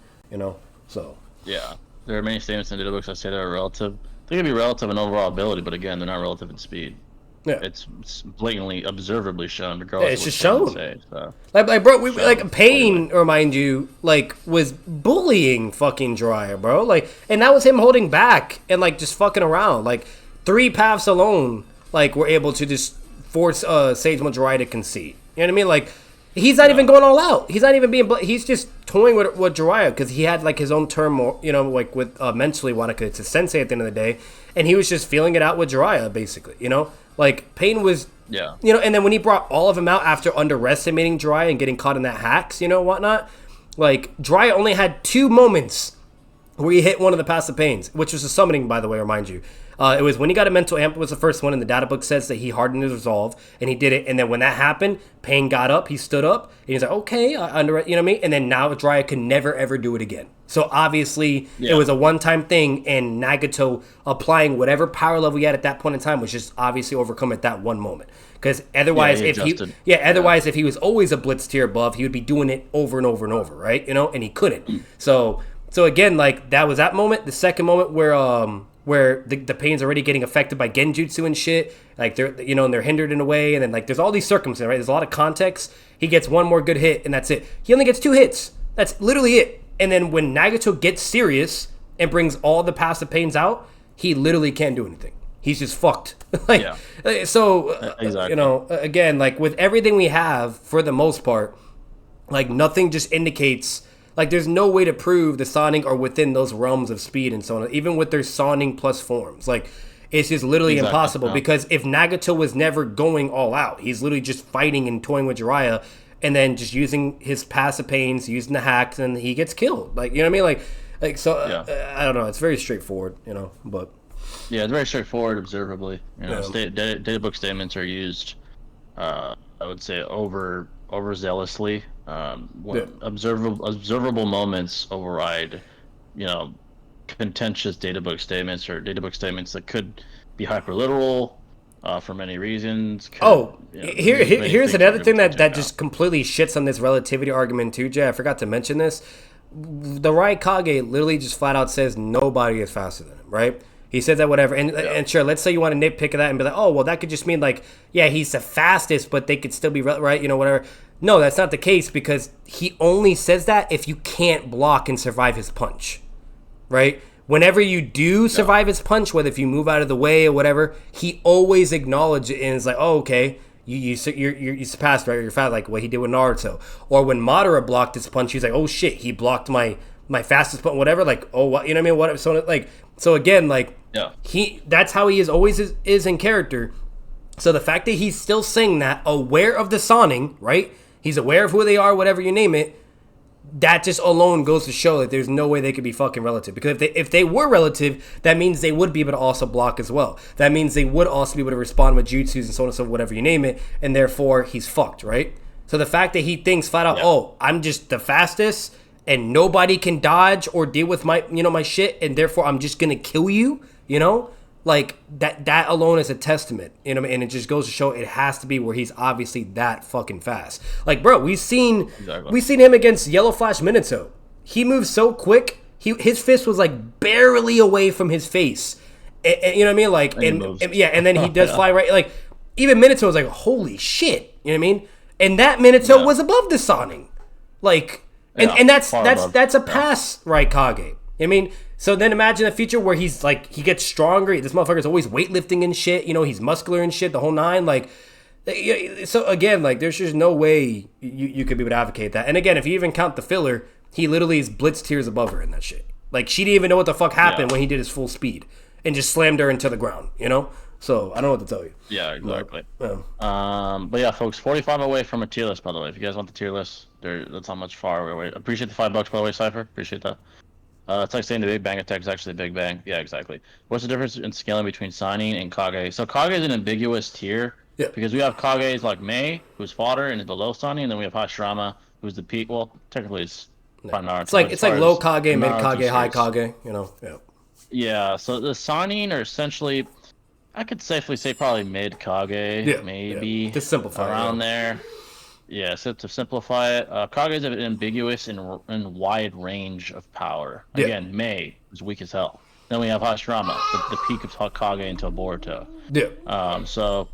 So. Yeah. There are many statements in data books that say they're relative. They can be relative in overall ability, but again, they're not relative in speed. Yeah, it's blatantly, observably shown. Regardless, it's just shown. Say, so. Like, bro, Pain, remind you, like, was bullying fucking Jiraiya, bro. Like, and that was him holding back and like just fucking around. Like, 3 paths alone, like, were able to just force Sage Mode Jiraiya to concede. You know what I mean? Like, he's not even going all out. He's not even being. He's just toying with Jiraiya because he had like his own term, like with mentally Wanaka. It's a sensei at the end of the day, and he was just feeling it out with Jiraiya, basically. Like, Pain was, and then when he brought all of them out after underestimating Jiraiya and getting caught in that hacks, whatnot, like, Jiraiya only had 2 moments where he hit one of the passive pains, which was a summoning, by the way, remind you. It was when he got a mental amp was the first one, and the data book says that he hardened his resolve, and he did it, and then when that happened, Pain got up, he stood up, and he's like, okay, you know what I mean? And then now Jiraiya can never, ever do it again. So obviously, it was a one-time thing, and Nagato applying whatever power level he had at that point in time was just obviously overcome at that one moment. Because otherwise, if he was always a blitz tier above, he would be doing it over and over and over, right? And he couldn't. So again, like, that was that moment. The second moment where the Pain's already getting affected by genjutsu and shit, like, they're and they're hindered in a way, and then like there's all these circumstances, right? There's a lot of context. He gets one more good hit, and that's it. He only gets 2 hits. That's literally it. And then when Nagato gets serious and brings all the passive pains out, he literally can't do anything. He's just fucked. Exactly. Again, like, with everything we have, for the most part, like, nothing just indicates, like, there's no way to prove the Sonic are within those realms of speed and so on, even with their Sonic plus forms. Like, it's just literally impossible, because if Nagato was never going all out, he's literally just fighting and toying with Jiraiya, and then just using his passive pains, using the hacks, and he gets killed. Like, you know what I mean? Like so, I don't know. It's very straightforward, but... Yeah, it's very straightforward, observably. Data book statements are used, I would say, overzealously. Observable moments override, contentious data book statements or data book statements that could be hyperliteral, for many reasons. Here's another thing that just completely shits on this relativity argument too, Jay. I forgot to mention this. The Raikage literally just flat out says nobody is faster than him, right? He says that whatever, and sure, let's say you want to nitpick at that and be like, oh, well, that could just mean like, yeah, he's the fastest, but they could still be right, whatever. No, that's not the case, because he only says that if you can't block and survive his punch, right? Whenever you do survive his punch, whether if you move out of the way or whatever, he always acknowledges it and is like, oh, okay, you surpassed, right? You're fast, like what he did with Naruto. Or when Madara blocked his punch, he's like, oh shit, he blocked my fastest punch, whatever. Like, oh, what, you know what I mean? What? So like, so again, like, that's how he always is in character. So the fact that he's still saying that, aware of the Sonning, right? He's aware of who they are, whatever you name it. That just alone goes to show that there's no way they could be fucking relative. Because if they were relative, that means they would be able to also block as well. That means they would also be able to respond with jutsus and so on and so forth, whatever you name it, and therefore he's fucked, right? So the fact that he thinks flat out, oh, I'm just the fastest and nobody can dodge or deal with my my shit, and therefore I'm just gonna kill you, like that alone is a testament, and it just goes to show it has to be where he's obviously that fucking fast. Like, bro, we've seen him against Yellow Flash Minato. He moves so quick, his fist was like barely away from his face. And, you know what I mean? Like, and yeah, and then he does fly right. Like, even Minato was like, holy shit. You know what I mean? And that Minato was above the Sonic. Like, and that's a pass, right, Kage? You know what I mean? So then imagine a future where he's like, he gets stronger. This motherfucker's always weightlifting and shit. You know, he's muscular and shit, the whole nine. Like, so again, like, there's just no way you could be able to advocate that. And again, if you even count the filler, he literally is blitz tiers above her in that shit. Like, she didn't even know what the fuck happened when he did his full speed and just slammed her into the ground, you know? So I don't know what to tell you. Yeah, exactly. But yeah, folks, 45 away from a tier list, by the way. If you guys want the tier list, that's how much far we're away. Appreciate the $5, by the way, Cypher. Appreciate that. It's like saying the Big Bang attack is actually the Big Bang. Yeah, exactly. What's the difference in scaling between Signing and Kage? So Kage is an ambiguous tier because we have Kage's like Mei, who's fodder and is below Signing, and then we have Hashirama, who's the peak. Well, technically it's Naruto. It's like low Kage, mid Kage, high Kage. You know. Yeah. Yeah. So the Signing are essentially, I could safely say probably mid Kage, maybe. Yeah. Just simplify around there. Yeah, so to simplify it, Kage is an ambiguous and wide range of power. Again, Mei is weak as hell. Then we have Hashirama, the peak of Kage into Boruto. Yeah. So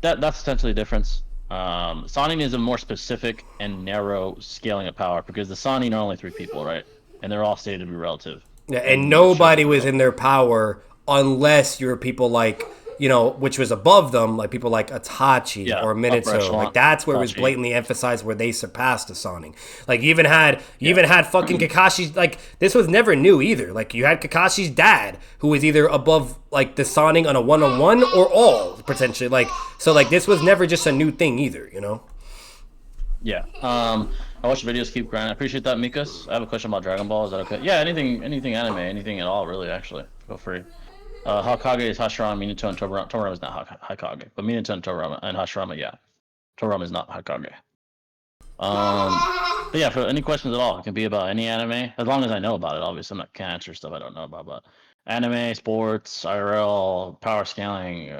that's essentially the difference. Sannin is a more specific and narrow scaling of power because the Sannin are only 3 people, right? And they're all stated to be relative. Yeah, and nobody was in their power unless you're people like, you know, which was above them, like people like Itachi or Minato. Like, that's where it was blatantly emphasized where they surpassed the Sonic. Like, you even had fucking Kakashi's, like, this was never new either. Like, you had Kakashi's dad, who was either above, like, the Sonic on a one-on-one or all, potentially. Like, so, like, this was never just a new thing either, you know? Yeah. I watch videos, keep grinding. I appreciate that, Mikas. I have a question about Dragon Ball. Is that okay? Yeah, anything anime, anything at all, really, actually. Feel free. Hokage is Hashirama, Minato, and Tobirama. Tobirama is not Hokage, but Minato and Tobirama and Hashirama, yeah. Tobirama is not Hokage. But yeah, for any questions at all, it can be about any anime, as long as I know about it. Obviously, can't answer stuff I don't know about. But anime, sports, IRL, power scaling,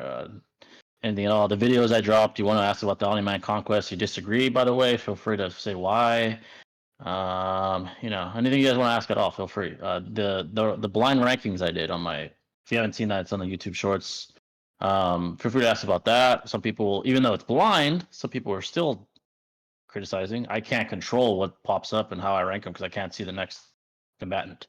anything at all. The videos I dropped, you want to ask about the Omni-Man Conquest, you disagree, by the way, feel free to say why. You know, anything you guys want to ask at all, feel free. The blind rankings I did on my, if you haven't seen that, it's on the YouTube Shorts. Feel free to ask about that. Some people, even though it's blind, some people are still criticizing. I can't control what pops up and how I rank them because I can't see the next combatant.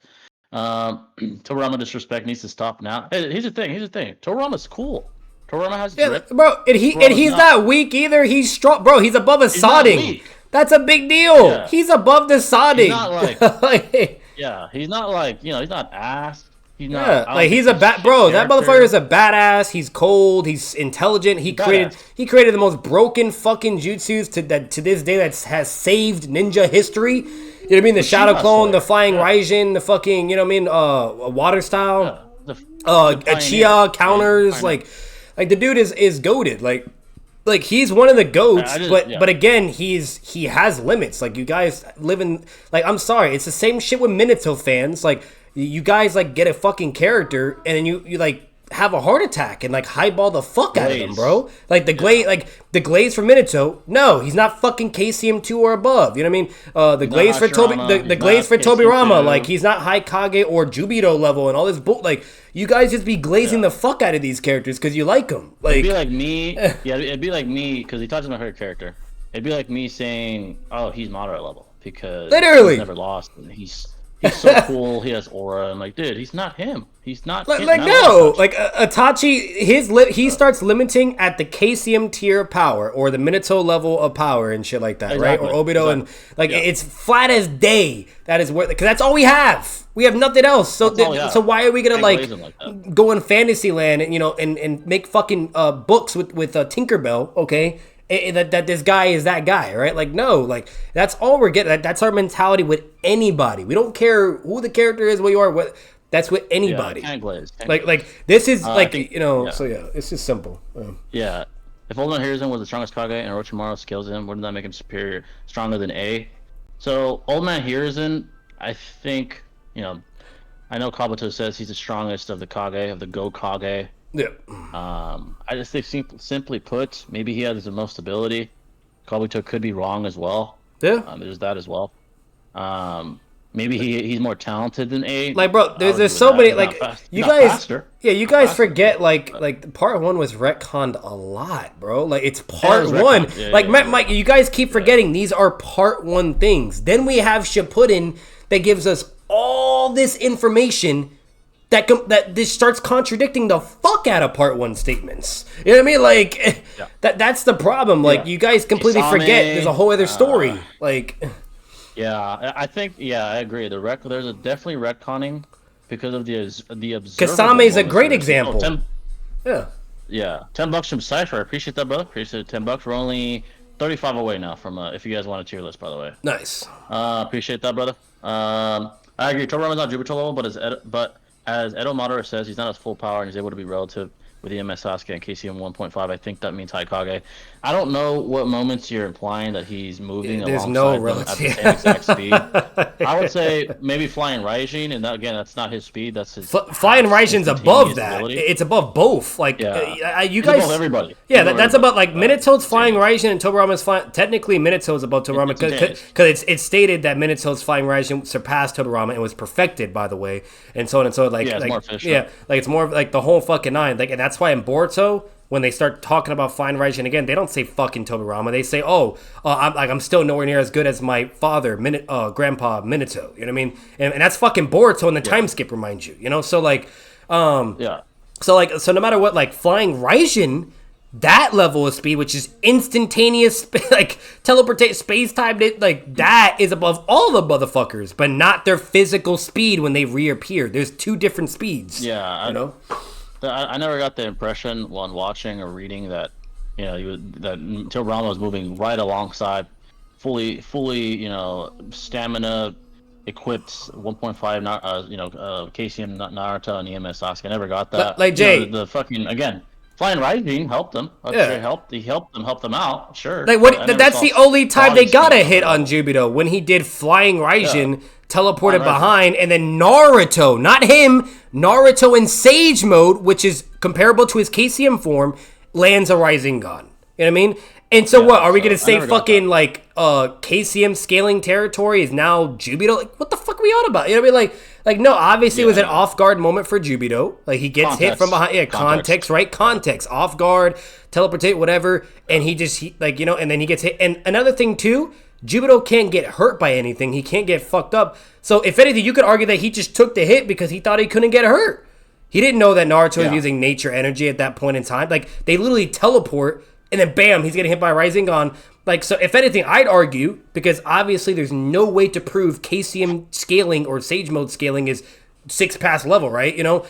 Toriyama disrespect needs to stop now. Hey, here's the thing. Toriyama's cool. Toriyama has drip. Bro, and he's not weak either. He's strong, bro. He's above a Sonic. That's a big deal. Yeah. He's above the Sonic. He's not like, yeah, he's not like, you know, he's not ass. He's not, like, he's a bro. That motherfucker is a badass. He's cold. He's intelligent. He created the most broken fucking jutsus to this day that has saved ninja history. You know what I mean? The shadow clone, the flying Raijin, the fucking, you know what I mean? Water style, Chia counters. Like the dude is goated. Like he's one of the goats, but again, he has limits. Like, you guys live in, like, I'm sorry, it's the same shit with Minato fans. Like, you guys like get a fucking character and then you like have a heart attack and like highball the fuck out of him, bro. Like the glaze for Minato, no, he's not fucking KCM2 or above. You know what I mean? The glaze for Tobirama, like, he's not high Kage or Jubito level and all this like, you guys just be glazing the fuck out of these characters because you like them. Like, it'd be like me. Yeah, it'd be like me because he touches my favorite character. It'd be like me saying, "Oh, he's moderate level," because literally he's never lost and he's so cool. He has aura. I'm like, dude, he's not him. He's not. Like no, like Itachi, he starts limiting at the KCM tier power or the Minato level of power and shit like that, right? Or Obito and like it's flat as day. That is where, because that's all we have. We have nothing else. So so why are we gonna like go in Fantasyland and, you know, and make fucking books with Tinkerbell? Okay. That this guy is that guy, right? Like, no, like, that's all we're getting. That's our mentality with anybody. We don't care who the character is, what you are. That's with anybody. Like this is you know. Yeah. So yeah, it's just simple. Yeah, if Old Man Hiruzen was the strongest Kage and Orochimaru scales him, wouldn't that make him superior, stronger than A? So Old Man Hiruzen, I think, you know, I know Kabuto says he's the strongest of the Kage, of the Go Kage. Yeah. I just think simply put, maybe he has the most ability. Kabuto could be wrong as well. Yeah. There's that as well. maybe he's more talented than A. Like, bro, I would there's agree so with many, that. like, you Not guys, faster. yeah, you guys Faster. forget, like part one was retconned a lot, bro. Like, it's Yeah, it part was one. retconned. Yeah, Like, yeah, Mike, you guys keep forgetting these are part one things. Then we have Shippuden that gives us all this information that this starts contradicting the fuck out of part one statements. You know what I mean? Like, that's the problem. Like, you guys completely forget there's a whole other story. Like, yeah, I think I agree. There's a definitely retconning because of the observable Kasame is a moments great here. example. Yeah. Yeah, $10 from Cypher. I appreciate that, brother. Appreciate it. $10. We're only 35 away now from if you guys want a tier list, by the way. Nice. Appreciate that, brother. I agree. Tobirama's not Jubito level, but as Edo Madara says, he's not as full power and he's able to be relative with EMS Sasuke and KCM 1.5. I think that means Haikage. I don't know what moments you're implying that he's moving There's alongside no them relative. at the same exact speed. I would say maybe flying Raijin, and that, again, that's not his speed. That's his Flying Raijin's above that. ability. It's above both. Like, you He's guys, above everybody. yeah, He's above that's everybody. about like Minato's flying Raijin and Tobirama's flying. Technically, Minato's above Tobirama because it's stated that Minato's flying Raijin surpassed Tobirama and was perfected, by the way, and so on and so on. Like, it's more efficient. yeah, like it's more like the whole fucking nine. Like, and that's why in Boruto, when they start talking about flying Raijin again, they don't say fucking Tobirama. They say, I'm still nowhere near as good as my father, Grandpa Minato. You know what I mean? And that's fucking Boruto, and the time skip reminds you. You know, so like, so no matter what, like flying Raijin, that level of speed, which is instantaneous, like teleportate space time, like that is above all the motherfuckers, but not their physical speed when they reappear. There's two different speeds. Yeah, you know. I never got the impression when watching or reading that, that Tobirama was moving right alongside fully, stamina equipped 1.5, KCM Naruto and EMS Sasuke. I never got that. Like Jay, the fucking, again, flying Raijin helped them. He helped them out. Sure. Like what? That's the only time they got a hit on Jubito, when he did flying Raijin, teleported behind, and then Naruto, not him, Naruto in Sage mode, which is comparable to his KCM form, lands a Rising Gun. You know what I mean? And so what? Are we gonna say fucking like KCM scaling territory is now Jubito? Like, what the fuck are we on about? You know what I mean? Like no, obviously it was an off guard moment for Jubito. Like he gets hit from behind. Yeah, context, right? Context, off guard, teleportate, whatever, and and then he gets hit. And another thing too, Jubito can't get hurt by anything. He can't get fucked up. So if anything, you could argue that he just took the hit because he thought he couldn't get hurt. He didn't know that Naruto was using nature energy at that point in time. Like they literally teleport. And then bam, he's getting hit by Rising Gun. Like, so if anything, I'd argue, because obviously there's no way to prove KCM scaling or Sage Mode scaling is 6-pass level, right? You know,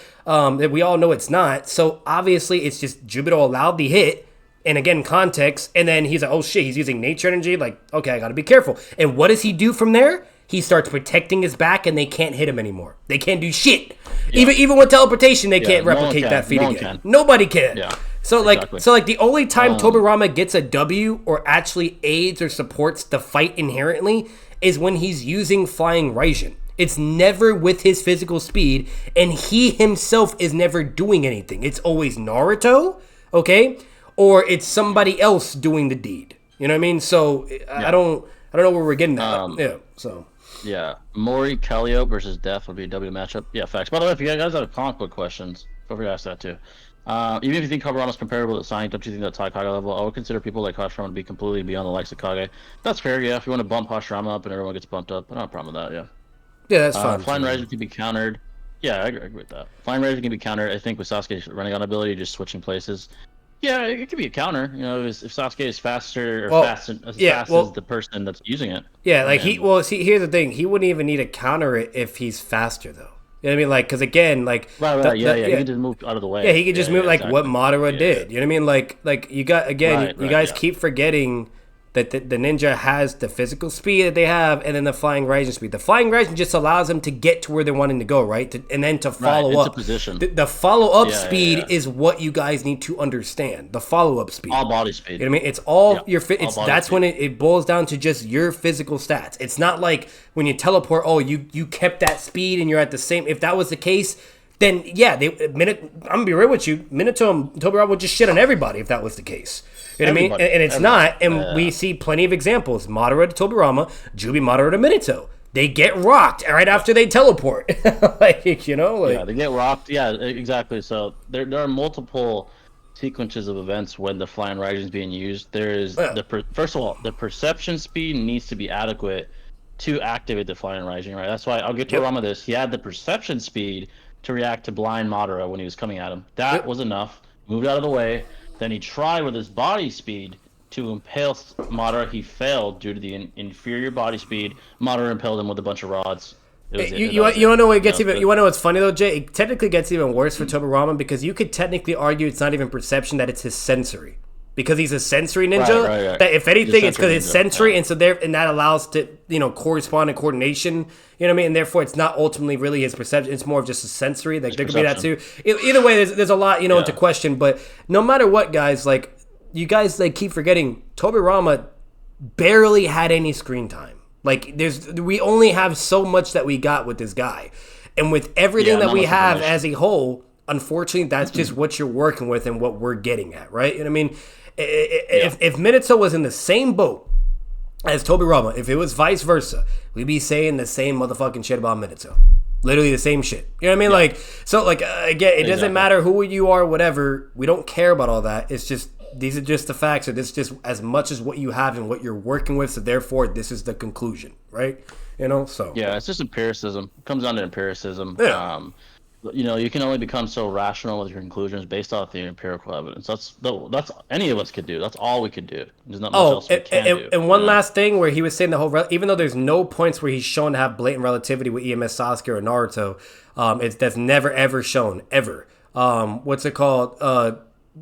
we all know it's not. So obviously it's just Jubito allowed the hit, and again, context, and then he's like, oh shit, he's using nature energy. Like, okay, I gotta be careful. And what does he do from there? He starts protecting his back, and they can't hit him anymore. They can't do shit. Yeah. Even with teleportation, they can't replicate that feat again. Nobody can. Yeah. So the only time Tobirama gets a W or actually aids or supports the fight inherently is when he's using flying Raijin. It's never with his physical speed, and he himself is never doing anything. It's always Naruto, okay, or it's somebody else doing the deed. You know what I mean? So I don't know where we're getting that. Yeah, Mori Kallio versus Death would be a W matchup. Yeah, facts. By the way, if you guys have comic book questions, feel free to ask that too. Even if you think Tobirama is comparable to Sonic, don't you think that's high Kage level? I would consider people like Hashirama to be completely beyond the likes of Kage. That's fair, yeah. If you want to bump Hashirama up and everyone gets bumped up, I don't have a problem with that, yeah. Yeah, that's fine. Flying Raijin can be countered. Yeah, I agree with that. Flying Raijin can be countered. I think with Sasuke's running on ability, just switching places. Yeah, it could be a counter. You know, if Sasuke is faster or fast as the person that's using it. Yeah, like here's the thing. He wouldn't even need to counter it if he's faster, though. You know what I mean? Like, because again, like... Right, he can just move out of the way. Yeah, he could just move exactly. What Madara did. You know what I mean? Like you got, again, you guys keep forgetting that the ninja has the physical speed that they have, and then the flying Raijin speed. The flying Raijin just allows them to get to where they're wanting to go, right? And then to follow up. Position. The follow-up speed is what you guys need to understand. The follow-up speed. All body speed. You know what I mean? It's all your fit. That's speed. When it boils down to just your physical stats. It's not like when you teleport, you kept that speed and you're at the same. If that was the case, then yeah, I'm gonna be real with you. Minato and Tobirama would just shit on everybody if that was the case. You know what I mean? And it's not. And we see plenty of examples. Madara to Tobirama, Madara to Minato. they get rocked right after they teleport. Like, you know, like, yeah, they get rocked. Yeah, exactly. So there are multiple sequences of events when the flying rising is being used. There is first of all, the perception speed needs to be adequate to activate the flying rising, right? That's why I'll get to Rama this. He had the perception speed to react to blind Madara when he was coming at him. That was enough. Moved out of the way. Then he tried with his body speed to impale Madara. He failed due to the inferior body speed. Madara impaled him with a bunch of rods. You want to know what gets even? You want to know what's funny though, Jay? It technically gets even worse for Tobirama because you could technically argue it's not even perception, that it's his sensory, because he's a sensory ninja. Right. That if anything, it's because it's sensory, and so and that allows to correspond and coordination. You know what I mean? And therefore, it's not ultimately really his perception. It's more of just a sensory. Like there could be that too. Either way, there's a lot into question. But no matter what, guys, like you guys like keep forgetting, Tobirama barely had any screen time. Like we only have so much that we got with this guy, and with everything that we have as a whole, unfortunately, that's just what you're working with and what we're getting at, right? You know what I mean? If Minato was in the same boat as Tobirama, if it was vice versa, we'd be saying the same motherfucking shit about Minato. Literally the same shit. You know what I mean? Like, so like again, it doesn't matter who you are, whatever. We don't care about all that. It's just these are just the facts. So this is just as much as what you have and what you're working with. So therefore, this is the conclusion, right? You know, so yeah, it's just empiricism. It comes down to empiricism. Yeah. You can only become so rational with your conclusions based off the empirical evidence. That's any of us could do. That's all we could do. There's not much else we can do. And one last thing where he was saying the whole, even though there's no points where he's shown to have blatant relativity with EMS Sasuke or Naruto, that's never ever shown ever. What's it called?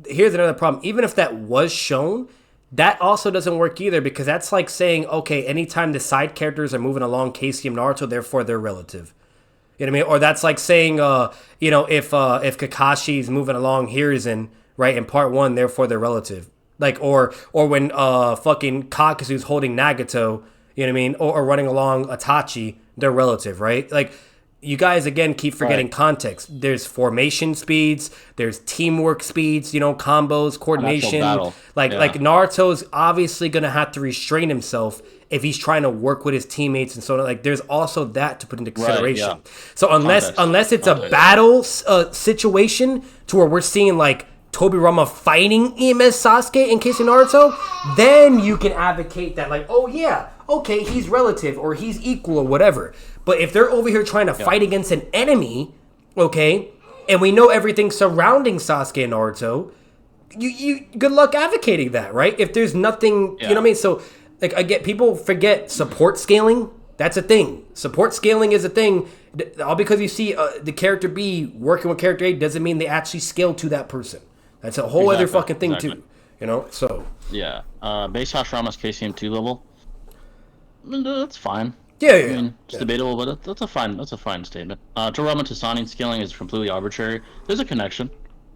Here's another problem. Even if that was shown, that also doesn't work either, because that's like saying, okay, anytime the side characters are moving along Casey and Naruto, therefore they're relative. You know what I mean? Or that's like saying, if Kakashi's moving along Hiruzen, right, in part 1, therefore they're relative. Like, or when fucking Kakazu's holding Nagato, you know what I mean? Or running along Itachi, they're relative, right? Like, you guys, again, keep forgetting context. There's formation speeds. There's teamwork speeds, combos, coordination. Like Naruto's obviously going to have to restrain himself if he's trying to work with his teammates and so on. Like, there's also that to put into consideration. Right, yeah. So unless it's a battle situation to where we're seeing, like, Tobirama fighting EMS Sasuke in case of Naruto, then you can advocate that, like, oh, yeah, okay, he's relative or he's equal or whatever. But if they're over here trying to fight against an enemy, okay, and we know everything surrounding Sasuke and Naruto, you good luck advocating that, right? If there's nothing, you know what I mean? So, like, again, people forget support scaling. That's a thing. Support scaling is a thing. All because you see the character B working with character A doesn't mean they actually scale to that person. That's a whole other fucking thing too. So. Yeah. Base Hashirama's KCM2 level. That's fine. Yeah. I mean, it's debatable, but that's a fine statement. Toriyama to Sanin scaling is completely arbitrary. There's a connection.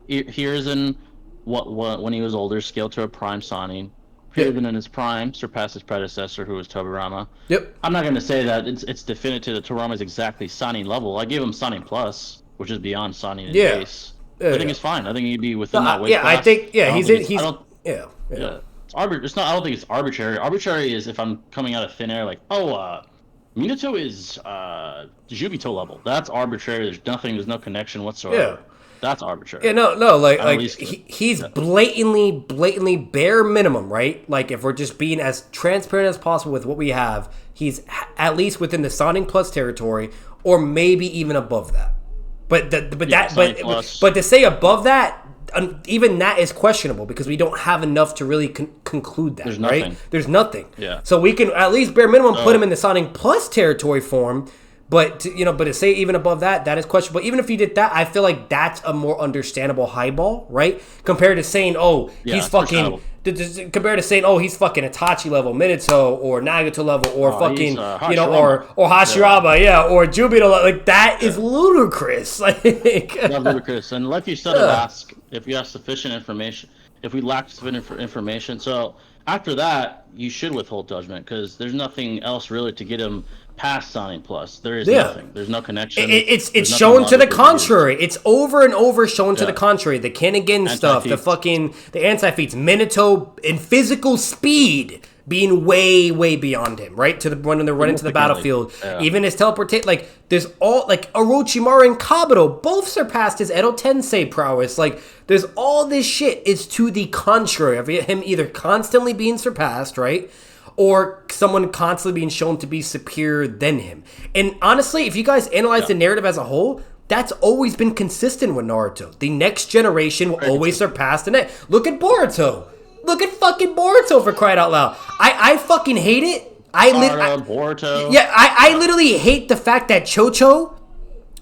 Here's in when he was older, scaled to a prime Sanin. Even in his prime, surpassed his predecessor, who was Tobirama. Yep. I'm not going to say that it's definitive that Toriyama is exactly Sanin level. I gave him Sanin Plus, which is beyond Sanin in base. I think it's fine. I think he'd be within that weight class. I think he's It's not. I don't think it's arbitrary. Arbitrary is if I'm coming out of thin air, like, Minato is Jubito level. That's arbitrary. There's no connection whatsoever. Yeah. That's arbitrary. Yeah, no, like he's blatantly bare minimum, right? Like, if we're just being as transparent as possible with what we have, he's at least within the Sonic Plus territory, or maybe even above that. But to say above that, even that is questionable because we don't have enough to really conclude that. There's nothing. Yeah. So we can at least bare minimum put him in the Sonic Plus territory form. But to say even above that is questionable. Even if you did that, I feel like that's a more understandable highball, right? Compared to saying, he's fucking. Compared to saying, he's fucking Itachi level, Minato, or Nagato level, or fucking, or Hashirama, or Jubito, like that is ludicrous. Like, not ludicrous. And like you said, ask if you have sufficient information. If we lack sufficient information, so after that, you should withhold judgment because there's nothing else really to get him past Sonic Plus. There is nothing. There's no connection. It's shown to the contrary. It's over and over shown to the contrary. The Kennigan stuff, the anti-feats. Minato in physical speed being way, way beyond him, right? To the when they're running to the battlefield. Yeah. Even his teleportate, like, there's all, like, Orochimaru and Kabuto both surpassed his Edo Tensei prowess. Like, there's all this shit is to the contrary of him either constantly being surpassed, right? Or someone constantly being shown to be superior than him. And honestly, if you guys analyze the narrative as a whole, that's always been consistent with Naruto. The next generation will always surpass the next. Look at Boruto. Look at fucking Boruto, for crying out loud. I fucking hate it. Boruto. Yeah, I literally hate the fact that Chocho,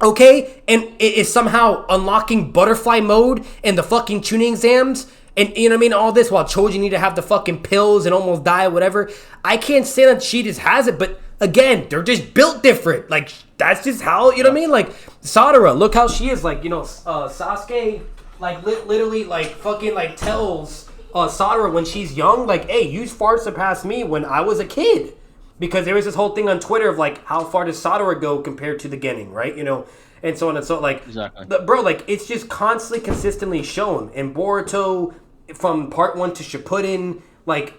okay, and it is somehow unlocking butterfly mode in the fucking tuning exams. And, you know what I mean? All this while Choji need to have the fucking pills and almost die, whatever. I can't say that she just has it, but again, they're just built different. Like, that's just how, you know what I mean? Like, Sadara, look how she is. Like, you know, Sasuke, like, literally, like, fucking, like, tells Sadara when she's young, like, hey, you far surpassed me when I was a kid. Because there was this whole thing on Twitter of, like, how far does Sadara go compared to the Genin, right? You know, and so on and so, like, exactly. Bro, like, it's just constantly, consistently shown. And Boruto, from part 1 to Shippuden, like,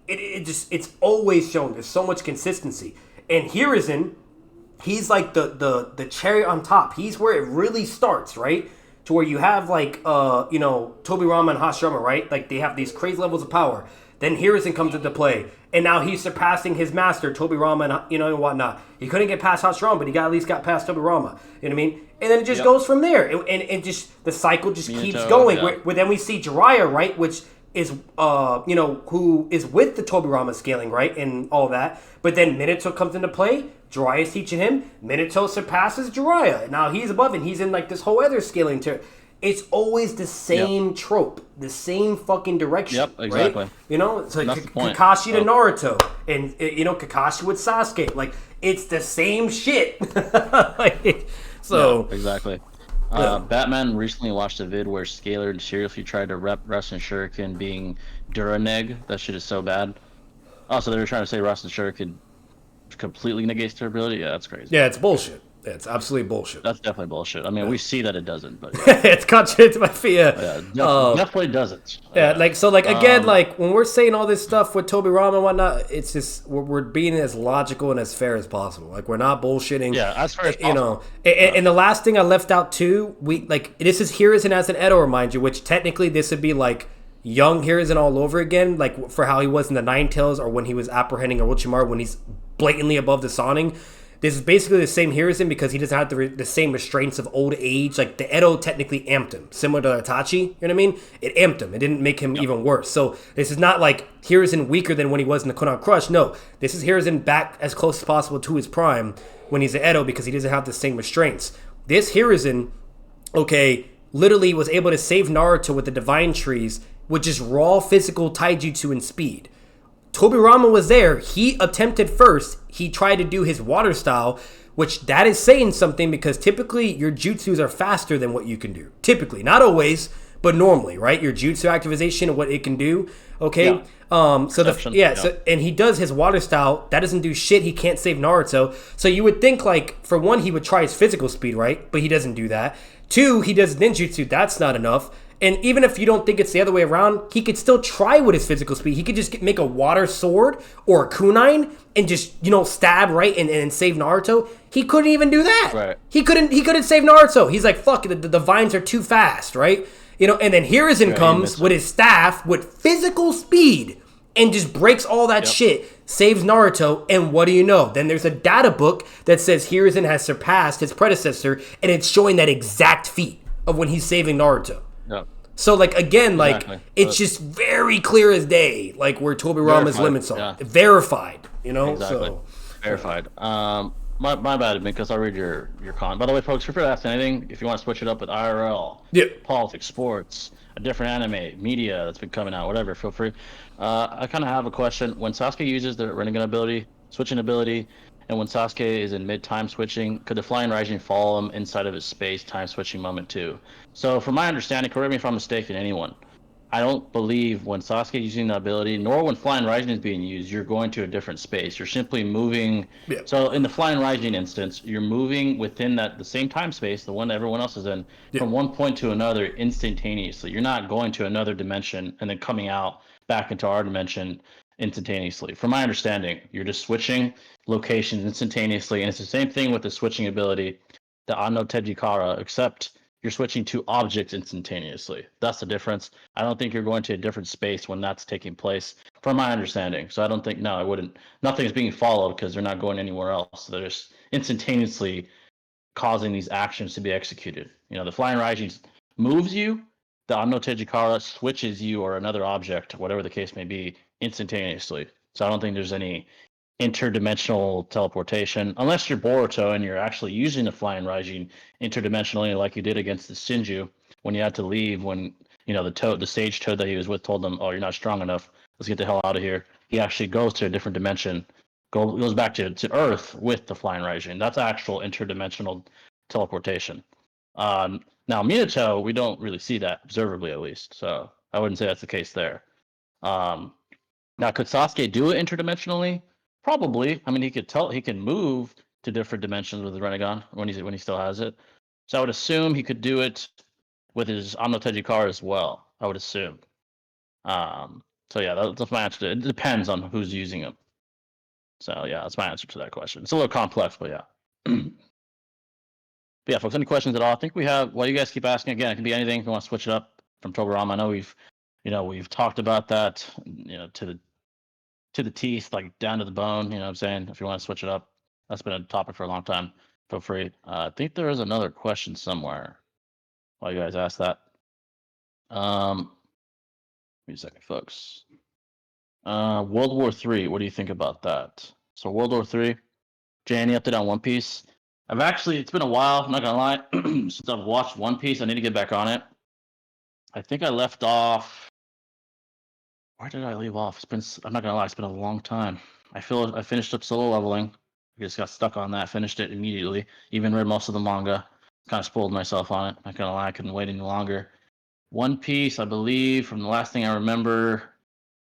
it's always shown. There's so much consistency. And Hiruzen, he's like the cherry on top. He's where it really starts, right? To where you have, like, you know, Tobirama and Hashirama, right? Like, they have these crazy levels of power. Then Hiruzen comes into play, and now he's surpassing his master, Tobirama, and, you know, and whatnot. He couldn't get past Hashirama, but he at least got past Tobirama. You know what I mean? And then it just goes from there, and just the cycle just keeps going. Yeah. Where then we see Jiraiya, right, which is you know, who is with the Tobirama scaling, right, and all that. But then Minato comes into play. Jiraiya's teaching him. Minato surpasses Jiraiya. Now he's above, and he's in, like, this whole other scaling tier. It's always the same trope, the same fucking direction. Yep, exactly. Right? You know, it's like Kakashi to Naruto, and, you know, Kakashi with Sasuke. Like, it's the same shit. Like, so yeah, exactly. Batman recently watched a vid where Scalar seriously tried to rep Rasen Shuriken being Duraneg. That shit is so bad. Oh, so they were trying to say Rasen Shuriken completely negates their ability? Yeah, that's crazy. Yeah, it's bullshit. Yeah, it's absolutely bullshit. That's definitely bullshit. I mean, we see that it doesn't, but it's contradicted by fear. Definitely doesn't. Yeah, like, so, like, again, like, when we're saying all this stuff with Tobirama and whatnot, it's just we're being as logical and as fair as possible. Like, we're not bullshitting. Yeah, as fair as possible. You know, and the last thing I left out too, this is Hiruzen as an Edo, remind you, which technically this would be like young Hiruzen all over again, like for how he was in the Nine Tails or when he was apprehending Orochimaru when he's blatantly above the Sonic. This is basically the same Hiruzen because he doesn't have the same restraints of old age. Like, the Edo technically amped him, similar to Itachi. You know what I mean? It amped him. It didn't make him even worse. So this is not like Hiruzen weaker than when he was in the Konoha Crush. No, this is Hiruzen back as close as possible to his prime when he's an Edo because he doesn't have the same restraints. This Hiruzen, okay, literally was able to save Naruto with the Divine Trees with just raw physical taijutsu and speed. Tobirama was there. He attempted first. He tried to do his water style, which that is saying something because typically your jutsus are faster than what you can do. Typically, not always, but normally, right? Your jutsu activation and what it can do. Okay. Yeah. So and he does his water style. That doesn't do shit. He can't save Naruto. So you would think, like, for one, he would try his physical speed, right? But he doesn't do that. Two, he does ninjutsu. That's not enough. And even if you don't think it's the other way around, he could still try with his physical speed. He could just make a water sword or a kunai and just, you know, stab, right, and save Naruto. He couldn't even do that. Right. He couldn't save Naruto. He's like, fuck, the vines are too fast, right? You know, and then Hiruzen comes with his staff with physical speed and just breaks all that shit, saves Naruto, and what do you know? Then there's a data book that says Hiruzen has surpassed his predecessor, and it's showing that exact feat of when he's saving Naruto. Yep. So, like, again, like, it's just very clear as day, like, where Tobirama's limits are. Yeah. Verified, you know? Exactly. So, verified. My bad, because I'll read your comment. By the way, folks, if you're asking anything, if you want to switch it up with IRL, politics, sports, a different anime, media that's been coming out, whatever, feel free. I kind of have a question. When Sasuke uses the Rinnegan ability, switching ability, and when Sasuke is in mid-time switching, could the Flying Rising follow him inside of his space time switching moment too? So from my understanding, correct me if I'm mistaken, anyone, I don't believe when Sasuke is using the ability, nor when Flying Rising is being used, you're going to a different space. You're simply moving. Yeah. So in the Flying Rising instance, you're moving within the same time space, the one that everyone else is in, from one point to another instantaneously. You're not going to another dimension and then coming out back into our dimension instantaneously. From my understanding, you're just switching locations instantaneously, and it's the same thing with the switching ability, the Anno Tejikara, except you're switching to objects instantaneously. That's the difference. I don't think you're going to a different space when that's taking place, from my understanding. So I don't think, no, I wouldn't. Nothing is being followed because they're not going anywhere else. They're just instantaneously causing these actions to be executed. You know, the Flying Rising moves you, the Anno Tejikara switches you or another object, whatever the case may be, instantaneously. So I don't think there's any interdimensional teleportation, unless you're Boruto and you're actually using the Flying Rising interdimensionally, like you did against the Shinju when you had to leave. When you know the sage toad that he was with told them, "Oh, you're not strong enough. Let's get the hell out of here." He actually goes to a different dimension, goes back to Earth with the Flying Rising. That's actual interdimensional teleportation. Now Minato, we don't really see that observably, at least. So I wouldn't say that's the case there. Now, could Sasuke do it interdimensionally? Probably. I mean, he can move to different dimensions with the Rinnegan when he still has it. So I would assume he could do it with his Anno Tejikara as well. I would assume. So yeah, that's my answer. It depends on who's using them. So yeah, that's my answer to that question. It's a little complex, but yeah. But yeah, folks, any questions at all? I think we have. Well, you guys keep asking again. It can be anything. If you want to switch it up from Tobirama, I know we've talked about that. To the teeth, like down to the bone. You know what I'm saying? If you want to switch it up, that's been a topic for a long time. Feel free. I think there is another question somewhere. While you guys ask that. Wait a second, folks. World War III. What do you think about that? So World War III. Jay, any update on One Piece? It's been a while. I'm not gonna lie. Since I've watched One Piece, I need to get back on it. I think I left off. Where did I leave off? I'm not gonna lie, it's been a long time. I finished up solo leveling. I just got stuck on that, finished it immediately. Even read most of the manga. Kind of spoiled myself on it. Not gonna lie, I couldn't wait any longer. One Piece, I believe, from the last thing I remember,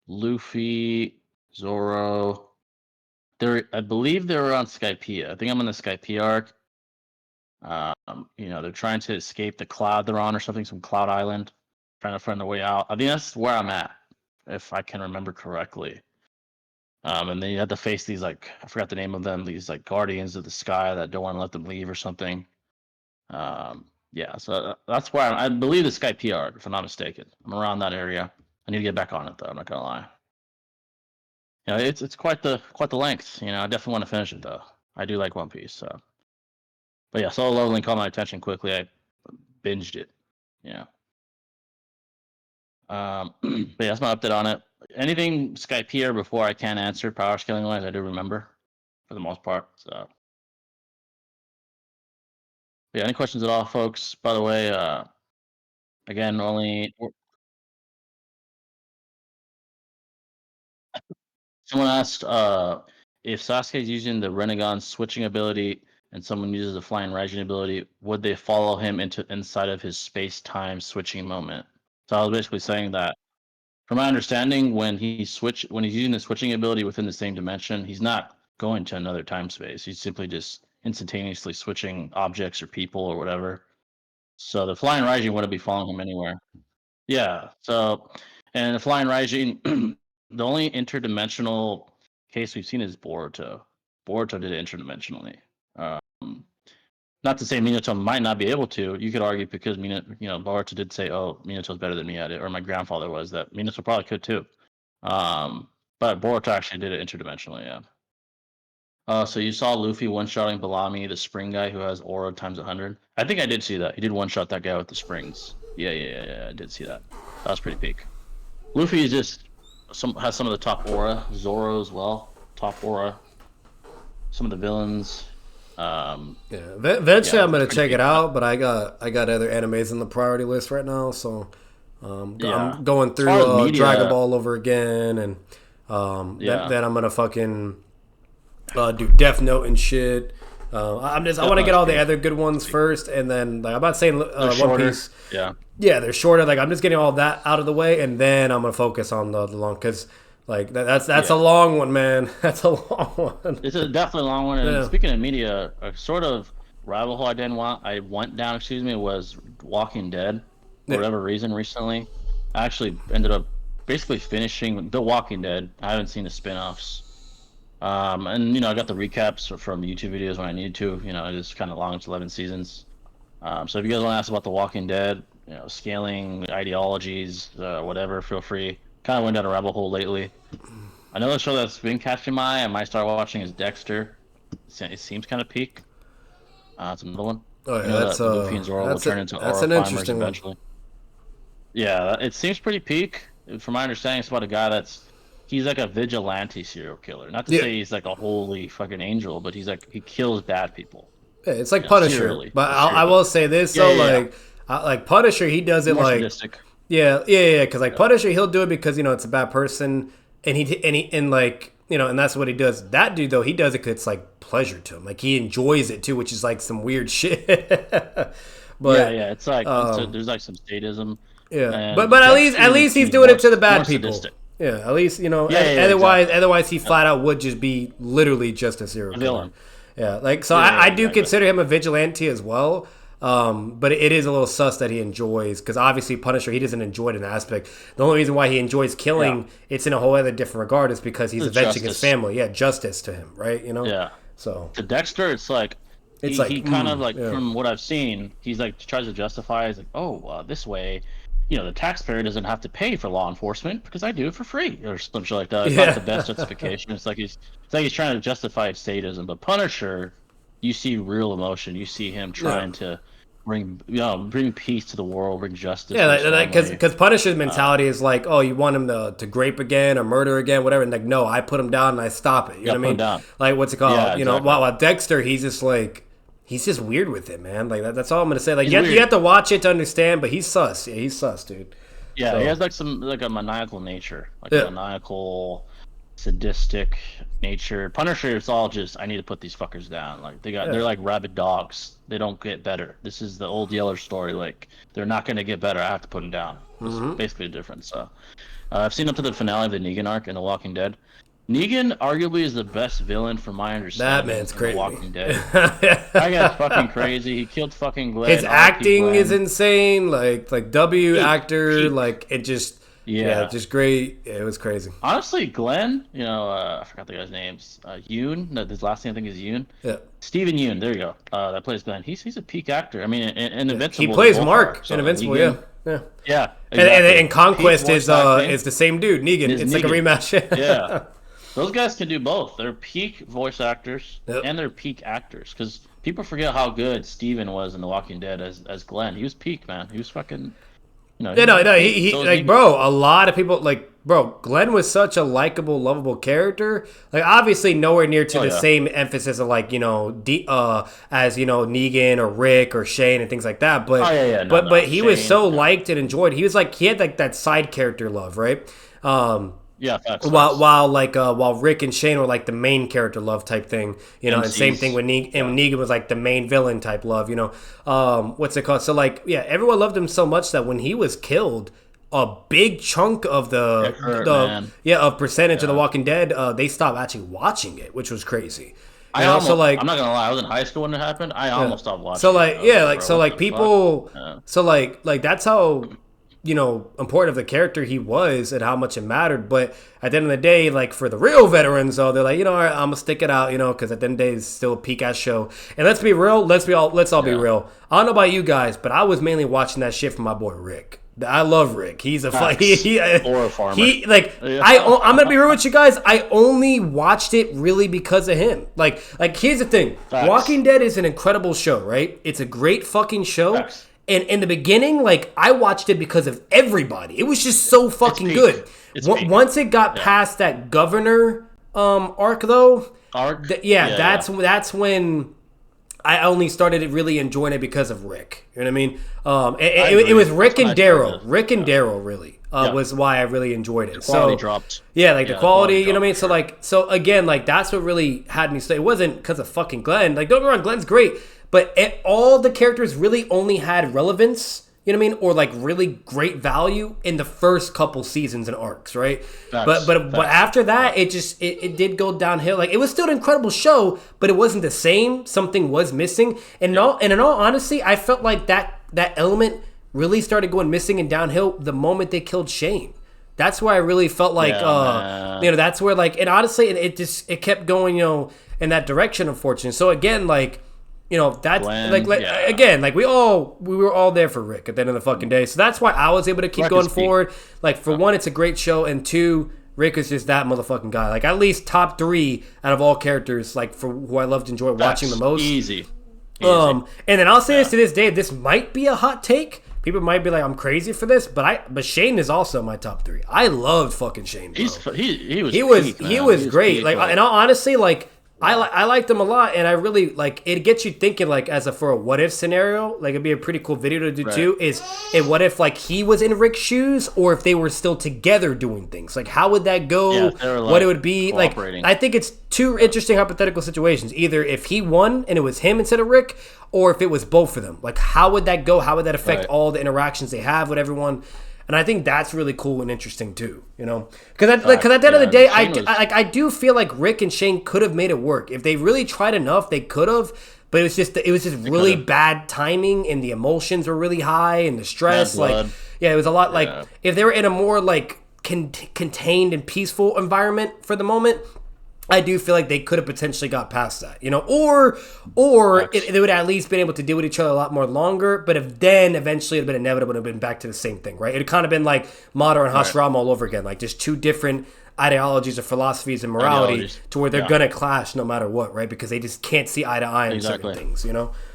Luffy, Zoro. I believe they were on Skypiea. I think I'm on the Skypiea arc. They're trying to escape the cloud they're on or something, some cloud island, trying to find their way out. I think that's where I'm at, if I can remember correctly. And then you have to face these, like, I forgot the name of them, these like guardians of the sky that don't want to let them leave or something. Yeah, so that's where I believe the Sky PR, if I'm not mistaken. I'm around that area. I need to get back on it though. I'm not gonna lie. It's quite the length. I definitely want to finish it though. I do like One Piece. So, but yeah, solo leveling caught my attention quickly. I binged it. Yeah. But yeah, that's my update on it. Anything Skype here before I can answer power scaling wise, I do remember for the most part. So yeah, any questions at all, folks? By the way, again, someone asked if Sasuke is using the Renegon switching ability and someone uses the Flying Rising ability, would they follow him inside of his space-time switching moment? So I was basically saying that, from my understanding, when he's using the switching ability within the same dimension, he's not going to another time space. He's simply just instantaneously switching objects or people or whatever. So the Flying Rising wouldn't be following him anywhere. Yeah. So, and the Flying Rising, the only interdimensional case we've seen is Boruto. Boruto did it interdimensionally. Um, Not to say Minato might not be able to. You could argue because Boruto did say, "Oh, Minato's better than me at it," or my grandfather was that Minato probably could too. But Boruto actually did it interdimensionally. Yeah. So you saw Luffy one-shotting Bellamy, the spring guy who has aura times 100. I think I did see that. He did one-shot that guy with the springs. Yeah. I did see that. That was pretty peak. Luffy is just has some of the top aura. Zoro as well, top aura. Some of the villains. Yeah, eventually Yeah, I'm gonna pretty check it big. out, but I got other animes in the priority list right now, so Yeah. I'm going As far as through media, Dragon Ball over again, and yeah. then I'm gonna fucking do Death Note and shit. I want to get all the other good ones first, and then like I'm not saying One Piece. Yeah. Yeah, they're shorter. Like I'm just getting all that out of the way, and then I'm gonna focus on the long, because like that's a long one, man. That's a long one. It's definitely a long one. And Yeah. speaking of media, a sort of rabbit hole I went down, excuse me, was Walking Dead for Yeah. whatever reason recently. I actually ended up basically finishing The Walking Dead. I haven't seen the spin-offs. And I got the recaps from YouTube videos when I needed to. It's kind of long. It's 11 seasons. So if you guys want to ask about The Walking Dead, scaling ideologies, whatever, feel free. Kind of went down a rabbit hole lately. Another show that's been catching my eye, I might start watching, is Dexter. It seems kind of peak. It's another one. Oh yeah, that's Goofy and Zoro will turn into that's horror an climbers interesting eventually. one. Yeah, it seems pretty peak. From my understanding, it's about a guy he's like a vigilante serial killer. Not to say he's like a holy fucking angel, but he kills bad people. Yeah, it's like Punisher. Serially. But I will say this though, like Punisher, he does it more like sadistic. Yeah, because like Punisher, he'll do it because it's a bad person, and like and that's what he does. That dude though, he does it because it's like pleasure to him, like he enjoys it too, which is like some weird shit. But it's like there's like some sadism. Yeah, but at least he's doing it to the bad people. Sadistic. Yeah, at least otherwise he flat out would just be literally just a serial killer. Yeah, like so I do consider him a vigilante as well. But it is a little sus that he enjoys, because obviously Punisher, he doesn't enjoy it in aspect. The only reason why he enjoys killing, it's in a whole other different regard, is because he's avenging his family. Yeah, justice to him, right? Yeah. So to Dexter, it's like he kind of like from what I've seen, he's like tries to justify. He's like, this way, the taxpayer doesn't have to pay for law enforcement because I do it for free or some shit like that. It's not the best justification. It's like he's trying to justify sadism. But Punisher, you see real emotion. You see him trying to bring peace to the world, bring justice. Yeah, because Punisher's mentality is like, oh, you want him to grape again or murder again, whatever. And like, no, I put him down and I stop it. You know what I mean? Down. Like, what's it called? Yeah, exactly. While Dexter, he's just like, he's just weird with it, man. Like that's all I'm gonna say. Like you have to watch it to understand, but he's sus. Yeah, he's sus, dude. Yeah, he has like a maniacal nature, a maniacal, sadistic nature. Punisher, it's all just, I need to put these fuckers down. Like they're like rabid dogs. They don't get better. This is the old Yeller story. Like they're not gonna get better. I have to put them down. It's basically the difference. So I've seen up to the finale of the Negan arc in The Walking Dead. Negan arguably is the best villain from my understanding. That man's crazy. The Walking Dead. That guy's fucking crazy. He killed fucking Glenn. His acting is insane. Like actor. Like it just just great. Yeah, it was crazy. Honestly, Glenn, I forgot the guy's names. Yoon. His last name I think is Yoon. Yeah. Stephen Yoon. There you go. That plays Glenn. He's a peak actor. I mean, in Invincible. He plays Mark in Invincible. Negan, yeah. Yeah. Exactly. And Conquest is the same dude. Negan. It's like a rematch. Yeah. Those guys can do both. They're peak voice actors and they're peak actors. Because people forget how good Steven was in The Walking Dead as Glenn. He was peak, man. He was fucking. He like, bro. A lot of people Glenn was such a likable, lovable character. Like, obviously, nowhere near to the same emphasis of like as Negan or Rick or Shane and things like that. But but he was so liked and enjoyed. He was like he had like that side character love, right? Yeah, facts. While Rick and Shane were like the main character love type thing, and same thing with Negan. And Negan was like the main villain type love, what's it called? So like, everyone loved him so much that when he was killed, a big chunk of of percentage of The Walking Dead, they stopped actually watching it, which was crazy. I'm not gonna lie, I was in high school when it happened. I almost stopped watching. So like, that's how. Important of the character he was and how much it mattered. But at the end of the day, like for the real veterans, though, they're like, all right, I'm gonna stick it out, because at the end of the day, it's still a peak ass show. And let's be real, let's all be real. I don't know about you guys, but I was mainly watching that shit for my boy Rick. I love Rick. He's a or a farmer. I'm gonna be real with you guys. I only watched it really because of him. Like here's the thing: Walking Dead is an incredible show, right? It's a great fucking show. Facts. And in the beginning, like, I watched it because of everybody. It was just so fucking good. Once it got past that governor arc, though, that's when I only started really enjoying it because of Rick. You know what I mean? It was Rick and Daryl. Rick and Daryl really was why I really enjoyed it. The quality dropped. Yeah, like the quality, you know what I mean? So again, like that's what really had me stay. It wasn't because of fucking Glenn. Like, don't get me wrong, Glenn's great. But all the characters really only had relevance, you know what I mean? Or like really great value in the first couple seasons and arcs, right? But after that, it did go downhill. Like, it was still an incredible show, but it wasn't the same. Something was missing. And in all honesty, I felt like that element really started going missing and downhill the moment they killed Shane. That's where I really felt like, that's where like, and honestly, it kept going, in that direction, unfortunately. So again, like, that's Glenn, again, like we were all there for Rick at the end of the fucking day. So that's why I was able to keep going forward. Like for one, it's a great show, and two, Rick is just that motherfucking guy. Like at least top 3 out of all characters, like for who I loved, enjoy watching the most. Easy. And then I'll say this to this day, this might be a hot take. People might be like, I'm crazy for this, but Shane is also my top 3. I loved fucking Shane, bro. He was great. Peak, like, and honestly, like, I liked him a lot, and I really like it. Gets you thinking, like, for a what if scenario, like it'd be a pretty cool video to do too. Is what if like he was in Rick's shoes, or if they were still together doing things? Like, how would that go? Yeah, what it would be like? I think it's 2 interesting hypothetical situations. Either if he won and it was him instead of Rick, or if it was both of them. Like, how would that go? How would that affect all the interactions they have with everyone? And I think that's really cool and interesting too, because at the end of the day, I do feel like Rick and Shane could have made it work if they really tried enough. They could have, but it was just really bad timing, and the emotions were really high, and the stress. It was a lot. Like if they were in a more like contained and peaceful environment for the moment, I do feel like they could have potentially got past that, or they would at least been able to deal with each other a lot more longer. But if then eventually it'd been inevitable, it'd been back to the same thing, right? It'd kind of been like Madara and Hashirama all over again, like just 2 different ideologies or philosophies and morality to where they're gonna clash no matter what, right? Because they just can't see eye to eye on certain things,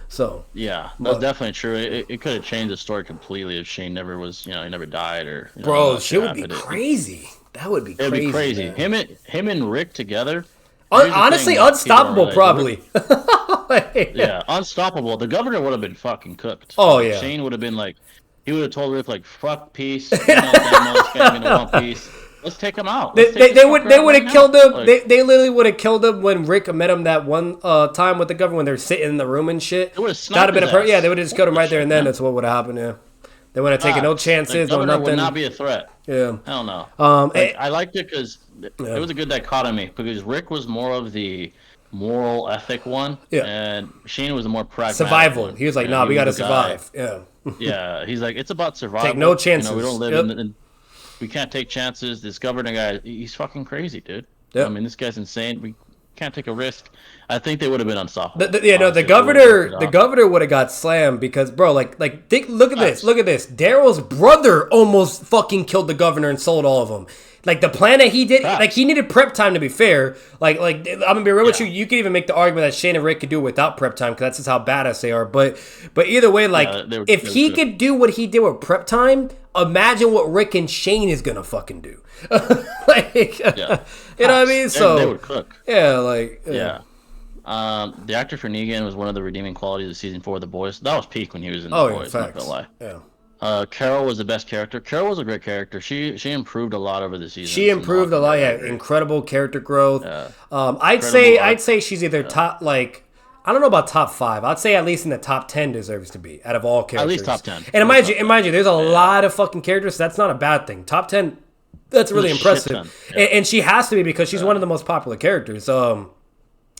So that's definitely true. It could have changed the story completely if Shane never was, he never died or. Bro, shit would be crazy. That would be crazy. It'd be crazy. Man. Him and Rick together. Honestly, unstoppable, probably. Unstoppable. The governor would have been fucking cooked. Oh yeah. Shane would have been like, he would have told Rick like, "Fuck peace. One piece. Let's take him out." They would have killed him. Like, they literally would have killed him when Rick met him that one time with the governor when they're sitting in the room and shit. That'd have been they would have just killed him right there and then. That's what would have happened. Yeah. They wouldn't have taken no chances, no nothing. Would not be a threat. Yeah. Hell no. I liked it because it was a good dichotomy, because Rick was more of the moral ethic one, and Shane was the more pragmatic survival one. He was like, "Nah, we got to survive." Yeah. He's like, it's about survival. Take no chances. We don't live we can't take chances. This governor guy, he's fucking crazy, dude. Yep. I mean, this guy's insane. We can't take a risk. I think they would have been unstoppable. The governor would have got slammed because, bro, look at this. Look at this. Daryl's brother almost fucking killed the governor and sold all of them. Like the plan that he did, like he needed prep time to be fair. Like I'm gonna be real with you. You could even make the argument that Shane and Rick could do it without prep time because that's just how badass they are. But either way, if he could do what he did with prep time, imagine what Rick and Shane is gonna fucking do. You know what I mean? So they would cook. Yeah. The actor for Negan was one of the redeeming qualities of season 4 of The Boys. That was peak when he was in The Boys. Not gonna lie. Yeah. Carol was the best character. Carol was a great character. She improved a lot over the season. She improved a lot. Yeah, incredible character growth. Yeah. I'd say she's either top I don't know about top 5. I'd say at least in the top 10 deserves to be out of all characters. At least top 10. And mind you, there's a lot of fucking characters. So that's not a bad thing. Top 10. That's really impressive. And she has to be because she's one of the most popular characters.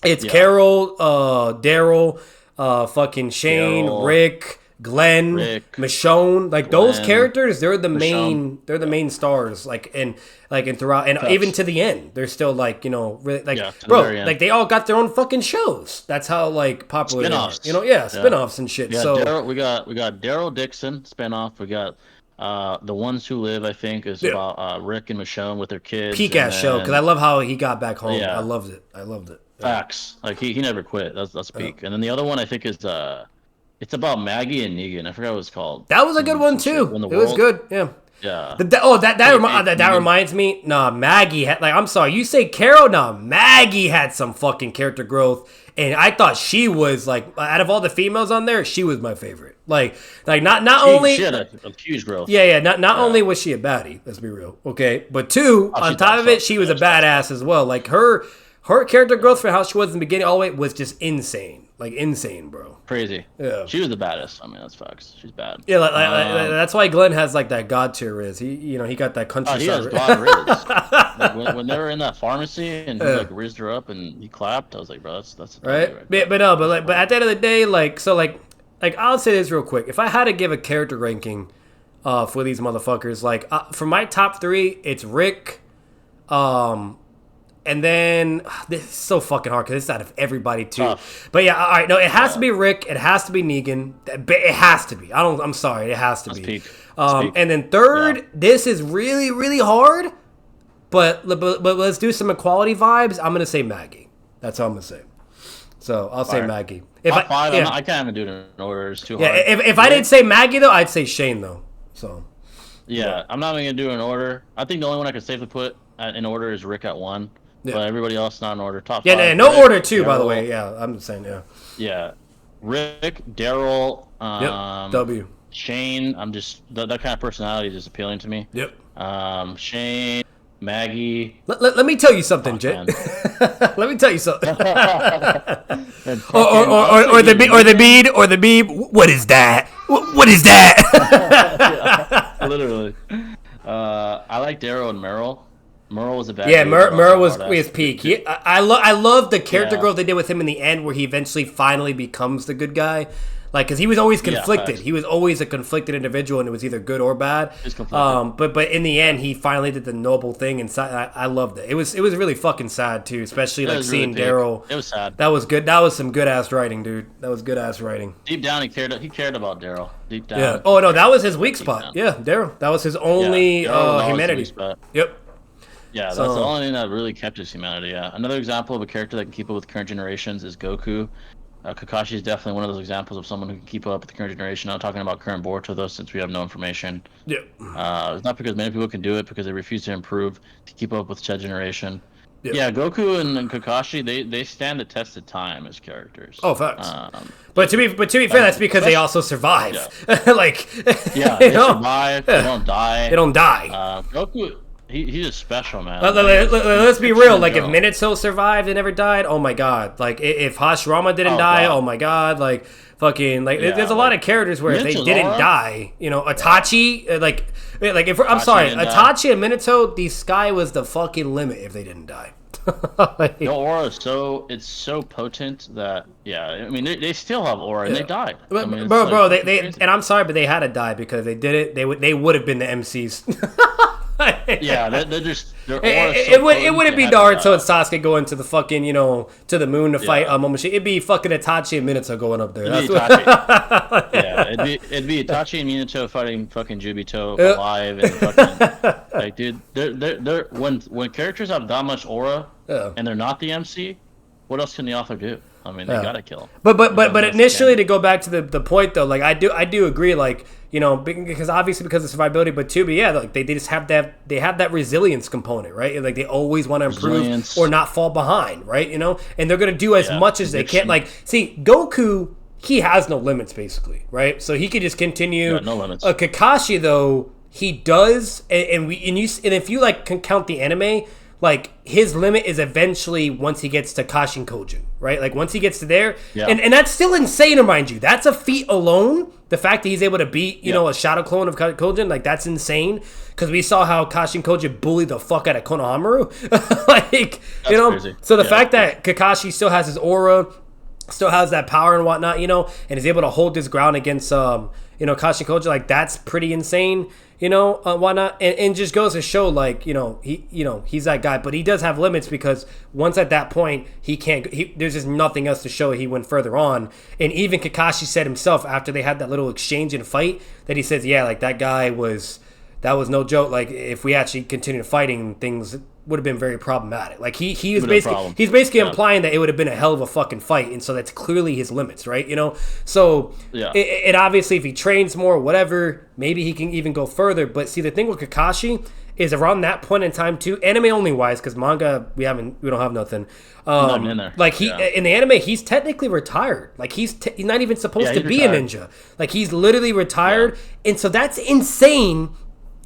It's Carol, Daryl, fucking Shane, Rick, Glenn, Michonne, those characters, they're the main stars, and throughout, and even to the end, they're still really they all got their own fucking shows. That's how popular spin-offs. They are. Spin-offs and shit. We got Daryl Dixon spin-off. We got The Ones Who Live, I think, is about Rick and Michonne with their kids. Peak ass show, because I love how he got back home. I loved it. Facts. He never quit. That's peak. And then the other one I think is it's about Maggie and Negan. I forgot what it's called. That was a good one too. It was good. Yeah. Yeah. That reminds me. Nah, Maggie had I'm sorry. You say Carol? Nah, Maggie had some fucking character growth, and I thought she was out of all the females on there, she was my favorite. She had a huge growth. Yeah. Not only was she a baddie, let's be real, okay, but two, on top of it, she was a badass as well. Her character growth for how she was in the beginning all the way was just insane. Insane, bro. Crazy. Yeah. She was the baddest. I mean, that's facts. She's bad. Yeah, that's why Glenn has that god tier riz. He got that country. He has god riz. when they were in that pharmacy and he rizzed her up and he clapped, I was like, bro, that's right. But at the end of the day, I'll say this real quick. If I had to give a character ranking, for these motherfuckers. Like for my top 3, it's Rick, and then this is so fucking hard because it's out of everybody too. Tough. But yeah, all right, no, it has to be Rick. It has to be Negan. It has to be. I'm sorry, it has to be. Peak. And then third, this is really really hard. But let's do some equality vibes. I'm gonna say Maggie. That's all I'm gonna say. So I'll say Maggie. If top 5, I can't even do it in order. It's too hard. Yeah, if I didn't say Maggie though, I'd say Shane though. So. Yeah, I'm not even gonna do it in order. I think the only one I could safely put in order is Rick at 1. Yeah. But everybody else not in order. Top 5. Yeah, no Rick, order too, Daryl, by the way. Yeah, I'm just saying. Yeah. Yeah, Rick, Daryl, W. Shane. I'm just that kind of personality is just appealing to me. Yep. Shane, Maggie. Let me tell you something, Jay. Let me tell you something. or the bead. What is that? What is that? Yeah, literally. I like Daryl and Merle. Merle was a bad. Yeah, Merle was his peak. I love the character growth they did with him in the end, where he eventually finally becomes the good guy. Like, because he was always conflicted. He was always a conflicted individual, and it was either good or bad. But in the end, he finally did the noble thing, and I loved it. It was really fucking sad too, especially like seeing Daryl. It was sad. That was good. That was some good ass writing, dude. That was good ass writing. Deep down, he cared about Daryl. Deep down. Yeah. Oh no, that was his weak spot. Yeah, Daryl. That was his only humanity. Yep. Yeah, that's the only thing that really kept his humanity. Yeah. Another example of a character that can keep up with current generations is Goku. Kakashi is definitely one of those examples of someone who can keep up with the current generation. I'm talking about current Boruto, though, since we have no information. Yeah. It's not because many people can do it, because they refuse to improve to keep up with said generation. Yeah, Goku and Kakashi, they stand the test of time as characters. Oh, facts. But to be fair, that's because they also survive. Yeah. Like, they survive. They don't die. They don't die. Goku. He's a special man. Let's be real. Like, if Minato survived and never died, oh my god. Like, if Hashirama didn't die, oh my god. Like, fucking, like, there's a lot of characters where if they didn't die, you know, Itachi, I'm sorry, Itachi and Minato, the sky was the fucking limit if they didn't die. The aura is so potent that I mean they still have aura and they died. I mean, bro, they and I'm sorry, but they had to die because they did it. They would have been the MCs. Yeah, they're just. It wouldn't be Naruto and Sasuke going to the fucking, to the moon to fight Momoshiki. It'd be fucking Itachi and Minato going up there. It'd be Itachi and Minato fighting fucking Jubito alive and fucking like, dude. They're when characters have that much aura and they're not the MC, what else can the author do? I mean, they gotta kill him. But initially, to go back to the point though, like I do agree, like, because obviously because of survivability, but like they just have that resilience component, right? Like they always want to improve or not fall behind, right? And they're gonna do as much as they can. Like, see, Goku, he has no limits basically, right? So he could just continue. No limits. Kakashi though, he does, and if you like can count the anime. Like, his limit is eventually once he gets to Kashin Kojin, right? Like, once he gets to there. Yeah. And that's still insane to mind you. That's a feat alone. The fact that he's able to beat, a shadow clone of Kojin, like, that's insane. Because we saw how Kashin Kojin bullied the fuck out of Konohamaru. Like, that's crazy. So the fact that Kakashi still has his aura, still has that power and whatnot, and is able to hold his ground against, Kashin Kojin, like, that's pretty insane. Whatnot, and just goes to show, like, he's that guy, but he does have limits because once at that point he can't. There's just nothing else to show he went further on. And even Kakashi said himself after they had that little exchange and fight that he says, like that guy was no joke. Like, if we actually continued fighting, things would have been very problematic. Like he's basically implying that it would have been a hell of a fucking fight, and so that's clearly his limits, right? So it obviously, if he trains more, whatever, maybe he can even go further. But see, the thing with Kakashi is around that point in time too, anime only wise, because manga we don't have nothing. Nothing in there. Like in the anime, he's technically retired. Like he's not even supposed to be retired. A ninja. Like he's literally retired, and so that's insane.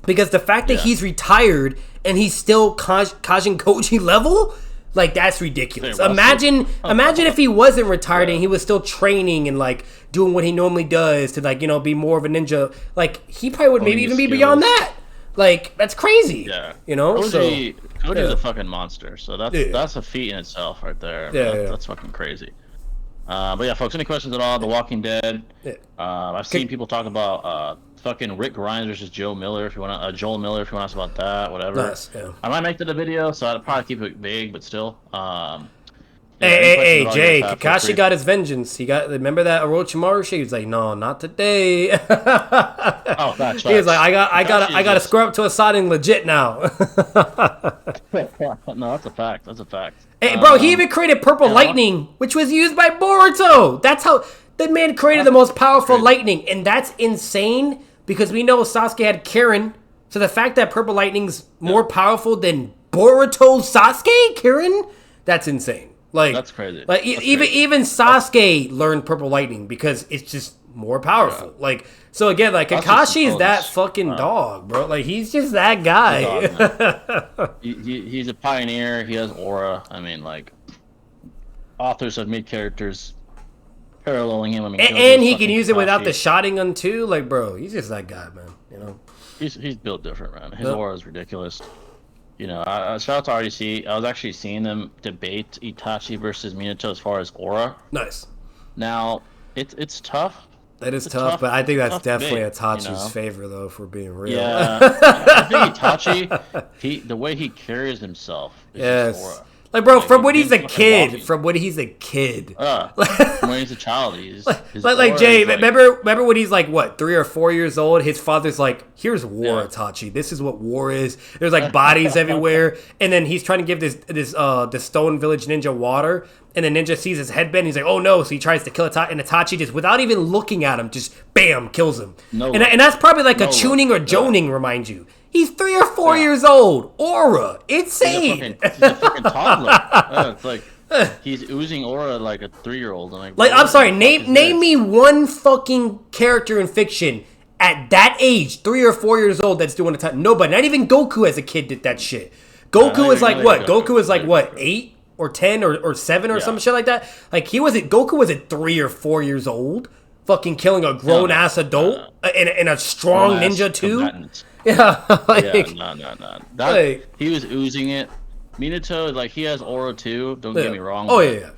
Because the fact that he's retired and he's still Kajin Koji level, like, that's ridiculous. Imagine if he wasn't retired and he was still training and, like, doing what he normally does to, like, be more of a ninja. Like, he probably would maybe even be beyond that. Like, that's crazy. Yeah. Koji's a fucking monster. So that's a feat in itself right there. That's fucking crazy. But yeah, folks, any questions at all? The Walking Dead. Yeah. I've seen people talk about fucking Rick Grimes versus Joe Miller. If you want to, Joel Miller, if you want to ask about that, whatever. Nice. Yeah. I might make that a video, so I'd probably keep it vague, but still. Yeah, Hey, Jay, feel Kakashi free. got his vengeance. He got, remember that Orochimaru shit? He was like, no, not today. Oh, facts. He was like, I got to square up to a Assading legit now. No, that's a fact. That's a fact. Hey, bro, he even created Purple Lightning, which was used by Boruto. That's how the man created the most powerful lightning, and that's insane because we know Sasuke had Kirin. So the fact that Purple Lightning's more powerful than Boruto's Sasuke, Kirin, that's insane. Like that's crazy. Like even Sasuke learned Purple Lightning because it's just more powerful. Yeah. Like so again, like Kakashi is that fucking dog, bro. Like he's just that guy. Dog, he's a pioneer. He has aura. I mean, like authors have made characters paralleling him. I mean, and he can use it without the Sharingan too. Like, bro, he's just that guy, man. You know, he's built different, man. His aura is ridiculous. You know, shout out to RDC. I was actually seeing them debate Itachi versus Minato as far as aura. Nice. Now, it's tough. That is tough, but I think that's definitely Itachi's favor, though, if we're being real. Yeah. I think Itachi, the way he carries himself is his aura. Like, bro, from when he's a kid. When he's a kid. When he's a child, he's... Like Jay, remember when he's like, what, 3 or 4 years old? His father's like, here's war, Itachi. This is what war is. There's, like, bodies everywhere. And then he's trying to give this Stone Village ninja water. And the ninja sees his headband. He's like, oh, no. So he tries to kill Itachi. And Itachi just, without even looking at him, just, bam, kills him. And that's probably like a tuning or joning, remind you. He's 3 or 4 years old. Aura. Insane. He's a fucking toddler. It's like he's oozing aura like a 3-year-old. Like I'm sorry. Name me one fucking character in fiction at that age, 3 or 4 years old, that's doing a ton. Nobody. Not even Goku as a kid did that shit. Goku is like what? Goku is like what? 8 or 10 or 7 or some shit like that. Like Goku was at 3 or 4 years old, fucking killing a grown ass adult and a strong ninja too. Combatant. Yeah, no. He was oozing it. Minato, like, he has aura too. Don't get me wrong. Oh yeah.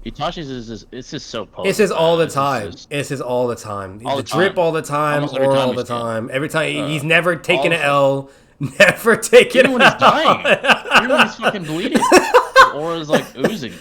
Itachi's it's just so potent. It's just all the time. It's just all the time. The drip all the time, aura all the time. Every time he's never taken an L. Never taken even when he's dying. Even when he's fucking bleeding. Aura's like oozing.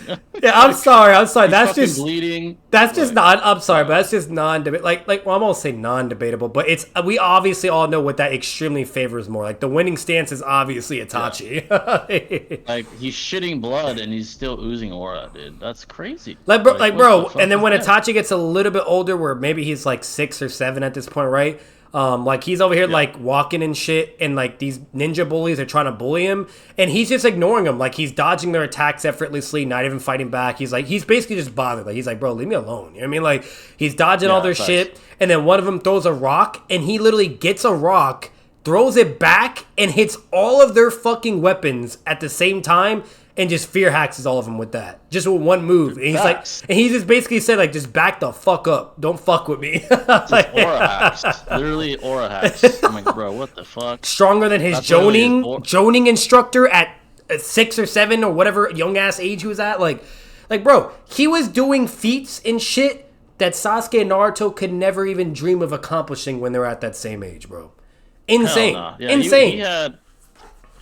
Yeah, I'm sorry. That's just bleeding. That's just not. I'm sorry, but that's just non-debate. Well, I'm gonna say non-debatable, but it's we obviously all know what that extremely favors more. Like the winning stance is obviously Itachi. Yeah. Like he's shitting blood and he's still oozing aura, dude. That's crazy. Bro. And then when Itachi gets a little bit older, where maybe he's like 6 or 7 at this point, right? Like he's over here like walking and shit, and like these ninja bullies are trying to bully him, and he's just ignoring them. Like he's dodging their attacks effortlessly, not even fighting back. He's basically just bothered. Like he's like, bro, leave me alone. You know what I mean? Like he's dodging all their shit, and then one of them throws a rock, and he literally gets a rock, throws it back, and hits all of their fucking weapons at the same time. And just fear hacks all of them with that. Just with one move. And he just basically said, like, just back the fuck up. Don't fuck with me. Like, aura hacks. Literally aura hacks. I'm like, bro, what the fuck? Stronger than his joning instructor at 6 or 7 or whatever young ass age he was at. Like, bro, he was doing feats and shit that Sasuke and Naruto could never even dream of accomplishing when they were at that same age, bro. Insane. Yeah, insane.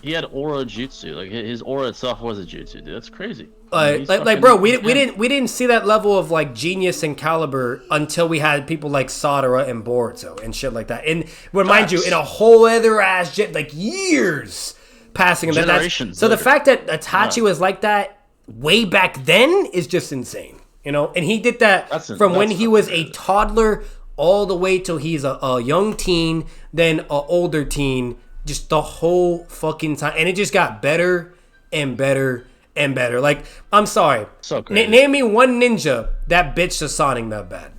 He had aura jutsu. Like his aura itself was a jutsu, dude. That's crazy. Bro, we didn't see that level of like genius and caliber until we had people like Sadara and Boruto and shit like that. And remind you, in a whole other ass like years passing. Generations. So the fact that Itachi was like that way back then is just insane, you know. And he did that from when he was a toddler all the way till he's a young teen, then an older teen. Just the whole fucking time. And it just got better and better and better. Like, I'm sorry. So crazy. Name me one ninja that bitched a Sonic that bad.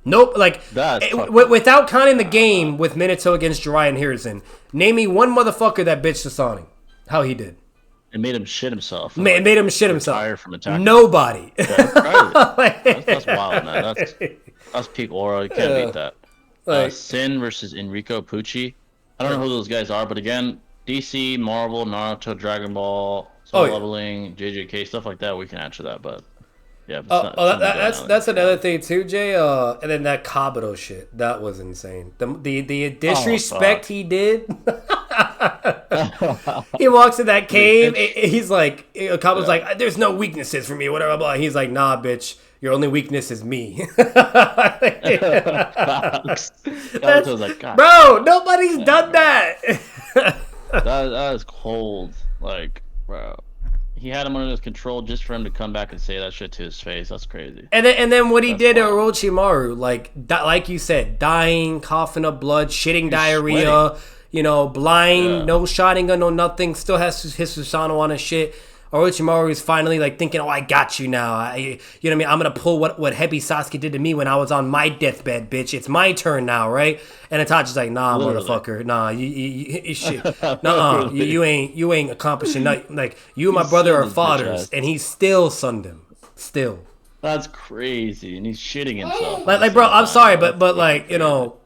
Nope. Like, without counting the game with Minato against Jiraiya and Hiruzen, name me one motherfucker that bitched a Sonic. How he did. It made him shit himself. Made him shit himself. From attacking. Nobody. Yeah, that's wild, man. That's peak aura. You can't beat that. Sin versus Enrico Pucci. I don't know who those guys are, but again, DC, Marvel, Naruto, Dragon Ball, Soul Leveling, JJK, stuff like that, we can answer that, but Yeah, but that's another thing too, Jay. And then that Kabuto shit, that was insane. The disrespect he did. He walks in that cave. He's like, Kabuto's like, "There's no weaknesses for me, whatever." Blah. He's like, "Nah, bitch. Your only weakness is me." Like, God, bro, nobody's done that. that is cold. Like, bro. He had him under his control just for him to come back and say that shit to his face. That's crazy. And then what he did to Orochimaru, like you said, dying, coughing up blood, shitting diarrhea, sweating. You know, blind, no Sharingan, no nothing, still has his Susanoo on his shit. Orochimaru is finally like thinking, "Oh, I got you now. You know what I mean? I'm gonna pull what Hebi Sasuke did to me when I was on my deathbed, bitch. It's my turn now, right?" And Itachi's like, "Nah, literally. Motherfucker, nah, you shit, nuh-uh, you ain't accomplishing nothing. Like you and my brother are fathers," and he still sunned him, still. That's crazy, and he's shitting himself. Like, bro, I'm sorry, but like, you know.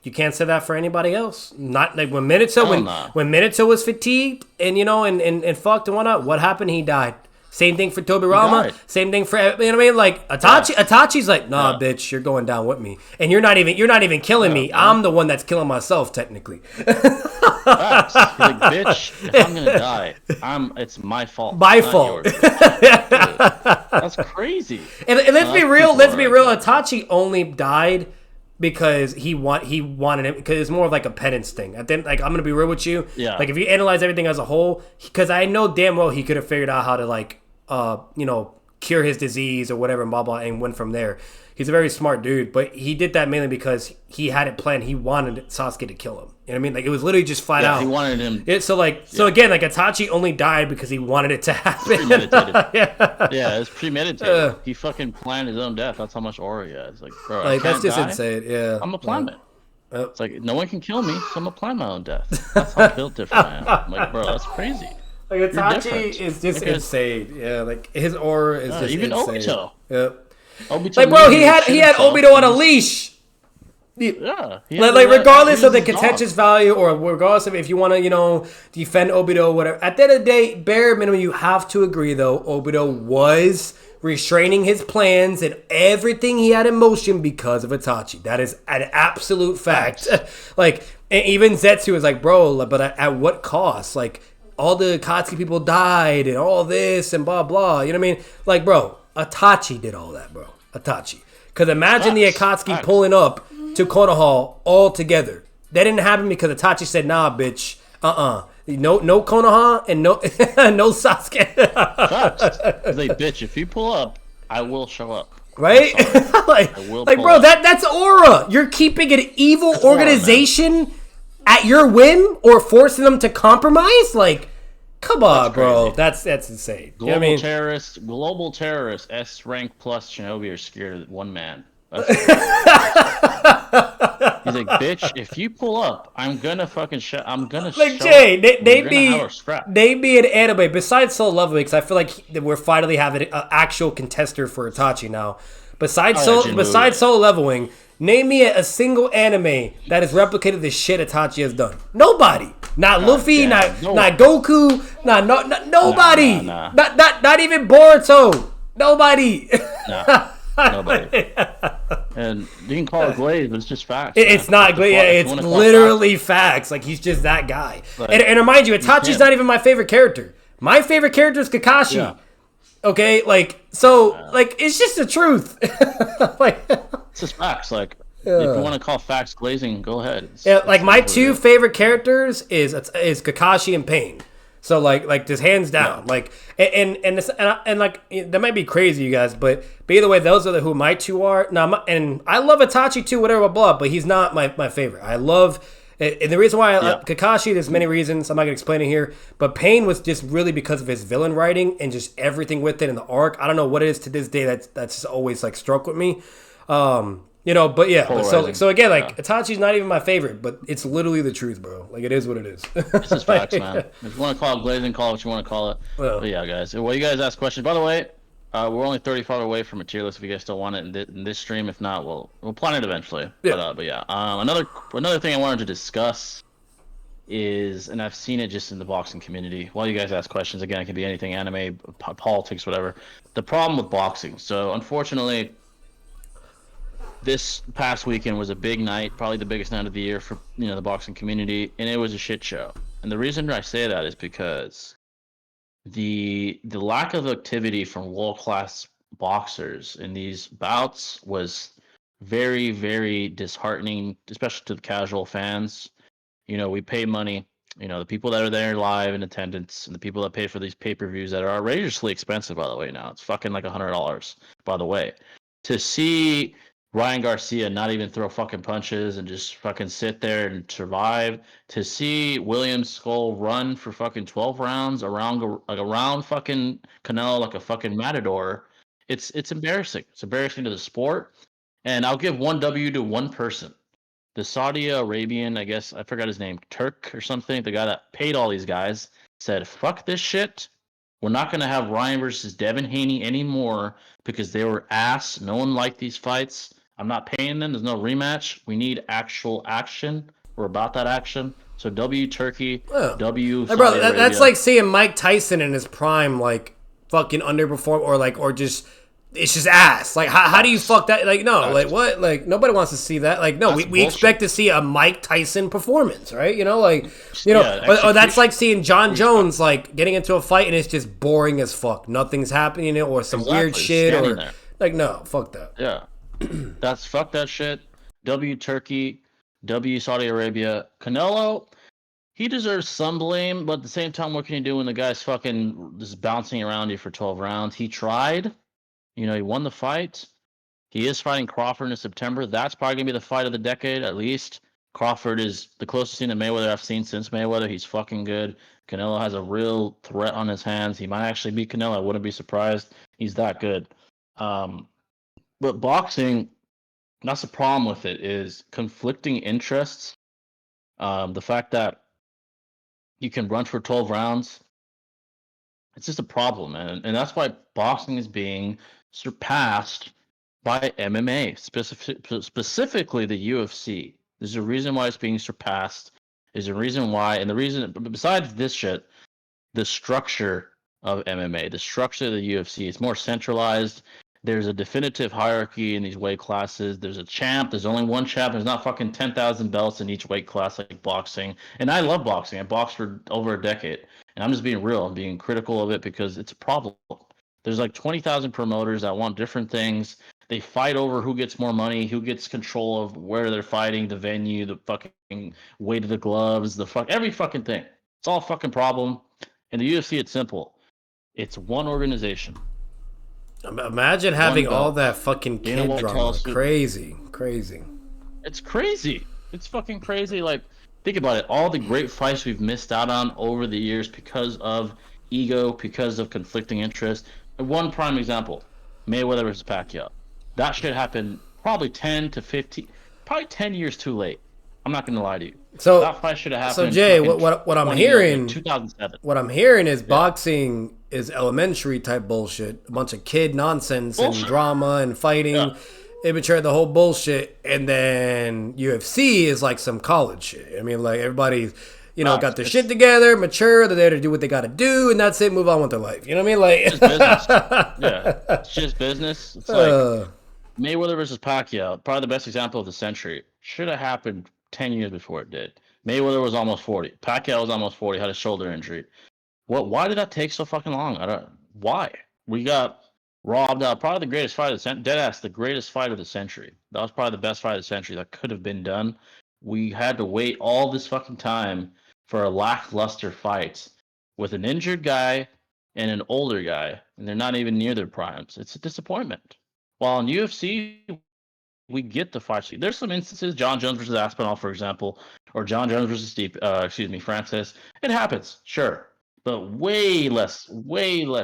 You can't say that for anybody else. Not like when Minato when Minato was fatigued and you know and fucked and whatnot. What happened? He died. Same thing for Tobirama. Same thing for you know what I mean. Like Itachi's like, "Nah, bitch, you're going down with me, and you're not even killing me. I'm the one that's killing myself technically." He's like, "Bitch, if I'm gonna die, it's my fault. My fault." That's crazy. And let's be real. Let's be real. Itachi only died because he wanted it, because it's more of like a penance thing. At the end, like, I'm gonna be real with you. Yeah. Like if you analyze everything as a whole, because I know damn well he could have figured out how to like you know, cure his disease or whatever, and blah blah, and went from there. He's a very smart dude, but he did that mainly because he had it planned. He wanted Sasuke to kill him. You know what I mean? Like it was literally just flat out. He wanted him. So again, like Itachi only died because he wanted it to happen. Premeditated. Yeah, it's premeditated. He fucking planned his own death. That's how much aura he has. Like, bro, like that's just insane. Yeah, I'm a plan it. It's like no one can kill me, so I'm gonna plan my own death. That's how built different I am. I'm like, bro, that's crazy. Like Itachi is just insane. Yeah, like his aura is just even insane. Obito. Yep. Obito, like, bro, he had Obito on a leash. Yeah. Like regardless of the contentious value, or regardless of if you want to, you know, defend Obito or whatever. At the end of the day, bare minimum, you have to agree though, Obito was restraining his plans and everything he had in motion because of Itachi. That is an absolute fact. Like, and even Zetsu is like, bro, but at what cost? Like, all the Akatsuki people died and all this and blah blah. You know what I mean? Like, bro, Itachi did all that, bro. Itachi. Because imagine the Akatsuki pulling up to Konoha all together. That didn't happen because Itachi said, "Nah, bitch, no Konoha and no no Sasuke." He's like, "Bitch, if you pull up, I will show up." Right? like bro, that's aura. You're keeping an evil organization at your whim or forcing them to compromise? Like, come on, bro. That's insane. Global you know what I mean? Global terrorists, S rank plus Shinobi are scared of one man. He's like, "Bitch, if you pull up, I'm gonna fucking I'm gonna like Jay, they be an anime besides Soul Leveling, because I feel like we're finally having an actual contester for Itachi now. Besides Soul Leveling, name me a single anime that has replicated the shit Itachi has done. Nobody. Not Luffy, not Goku, nobody. Nah. Not even Boruto. Nobody. Nobody. And you can call it glaze, but it's just facts. It's not glaze. Yeah, it's literally facts. Like, he's just that guy. And remind you, Itachi's not even my favorite character. My favorite character is Kakashi. Yeah. Okay, like, so, like, it's just the truth. Like, it's just facts. Like, if you want to call facts glazing, go ahead. Like, my two favorite characters is Kakashi and Pain. So like just hands down, like and like, that might be crazy, you guys, but either way, those are who my two are. Now, and I love Itachi too, whatever, blah, but he's not my favorite. I love, and the reason why I love Kakashi, there's many reasons. I'm not gonna explain it here, but Pain was just really because of his villain writing and just everything with it in the arc. I don't know what it is to this day that's just always like struck with me. You know, but yeah, so again, like, Itachi's not even my favorite, but it's literally the truth, bro. Like, it is what it is. It's just facts, man. If you want to call it glazing, call it what you want to call it. Well, but yeah, guys. Well, you guys ask questions. By the way, we're only 35 away from a tier list. If you guys still want it in this stream, if not, we'll plan it eventually. Yeah. But yeah, another thing I wanted to discuss is, and I've seen it just in the boxing community. While you guys ask questions, again, it can be anything, anime, politics, whatever. The problem with boxing. So unfortunately, this past weekend was a big night, probably the biggest night of the year for the boxing community, and it was a shit show. And the reason I say that is because the lack of activity from world class boxers in these bouts was very, very disheartening, especially to the casual fans. We pay money. The people that are there live in attendance and the people that pay for these pay-per-views that are outrageously expensive, by the way, now. It's fucking like $100, by the way. To see Ryan Garcia not even throw fucking punches and just fucking sit there and survive. To see William Skull run for fucking 12 rounds around fucking Canelo like a fucking matador. It's embarrassing. It's embarrassing to the sport. And I'll give one W to one person. The Saudi Arabian, I guess, I forgot his name, Turk or something, the guy that paid all these guys, said, fuck this shit. We're not going to have Ryan versus Devin Haney anymore because they were ass. No one liked these fights. I'm not paying them. There's no rematch. We need actual action. We're about that action. So W Turkey, W Saudi bro, that's Arabia. like seeing Mike Tyson in his prime, like, fucking underperform or just... It's just ass. Like, how do you fuck that? Like, no, like, what? Like, nobody wants to see that. Like, no, we expect to see a Mike Tyson performance, right? Or that's like seeing John Jones, like, getting into a fight and it's just boring as fuck. Nothing's happening, or some weird shit. Or, like, no, fuck that. Yeah. Fuck that shit. W Turkey, W Saudi Arabia. Canelo, he deserves some blame, but at the same time, what can you do when the guy's fucking just bouncing around you for 12 rounds? He tried. He won the fight. He is fighting Crawford in September. That's probably going to be the fight of the decade, at least. Crawford is the closest thing to Mayweather I've seen since Mayweather. He's fucking good. Canelo has a real threat on his hands. He might actually beat Canelo. I wouldn't be surprised. He's that good. But boxing, that's the problem with it, is conflicting interests. The fact that you can run for 12 rounds, it's just a problem, man. And that's why boxing is being surpassed by MMA, specifically the UFC. There's a reason why it's being surpassed. There's a reason why, and the reason, besides this shit, the structure of MMA, the structure of the UFC, it's more centralized. There's a definitive hierarchy in these weight classes. There's a champ. There's only one champ. There's not fucking 10,000 belts in each weight class like boxing. And I love boxing. I boxed for over a decade. And I'm just being real. I'm being critical of it because it's a problem. There's like 20,000 promoters that want different things. They fight over who gets more money, who gets control of where they're fighting, the venue, the fucking weight of the gloves, every fucking thing. It's all a fucking problem. In the UFC, it's simple. It's one organization. Imagine having all that fucking kid drama. Crazy. It's crazy. It's fucking crazy. Like, think about it. All the great fights we've missed out on over the years because of ego, because of conflicting interests. One prime example, Mayweather versus Pacquiao. That shit happened probably 10 years too late. I'm not going to lie to you. So that fight should have happened. So Jay, what I'm hearing, 2007. What I'm hearing is boxing is elementary type bullshit, a bunch of kid nonsense and drama and fighting, immature, the whole bullshit, and then UFC is like some college shit. I mean, like everybody's, got their shit together, mature, they're there to do what they got to do, and that's it. Move on with their life. You know what I mean? Like, it's business. Yeah, it's just business. It's like Mayweather versus Pacquiao, probably the best example of the century. Should have happened 10 years before it did. Mayweather was almost 40. Pacquiao was almost 40, had a shoulder injury. Why did that take so fucking long? Why? We got robbed out. Probably the greatest fight of the century. Deadass, the greatest fight of the century. That was probably the best fight of the century that could have been done. We had to wait all this fucking time for a lackluster fight with an injured guy and an older guy, and they're not even near their primes. It's a disappointment. While in UFC, we get the fight. There's some instances, John Jones versus Aspinall, for example, or John Jones versus Francis. It happens, sure, but way less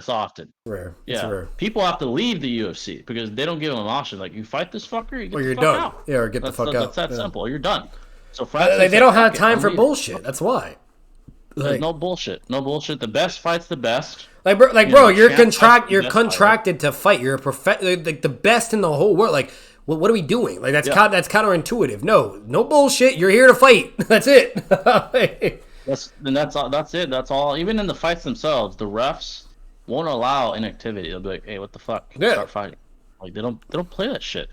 often. Rare. Yeah, rare. People have to leave the UFC because they don't give them an option. Like, you fight this fucker, you get you're the fuck done. out. Yeah, or get the fuck out. That's that simple. You're done. So Francis, they don't have time for bullshit. That's why. Like, no bullshit. The best fight's the best. Like, bro, you're contracted to fight. You're like the best in the whole world. Like, what are we doing? Like, that's counterintuitive. No bullshit. You're here to fight. That's it. That's it. That's all. Even in the fights themselves, the refs won't allow inactivity. They'll be like, "Hey, what the fuck? Yeah. Start fighting." Like they don't play that shit.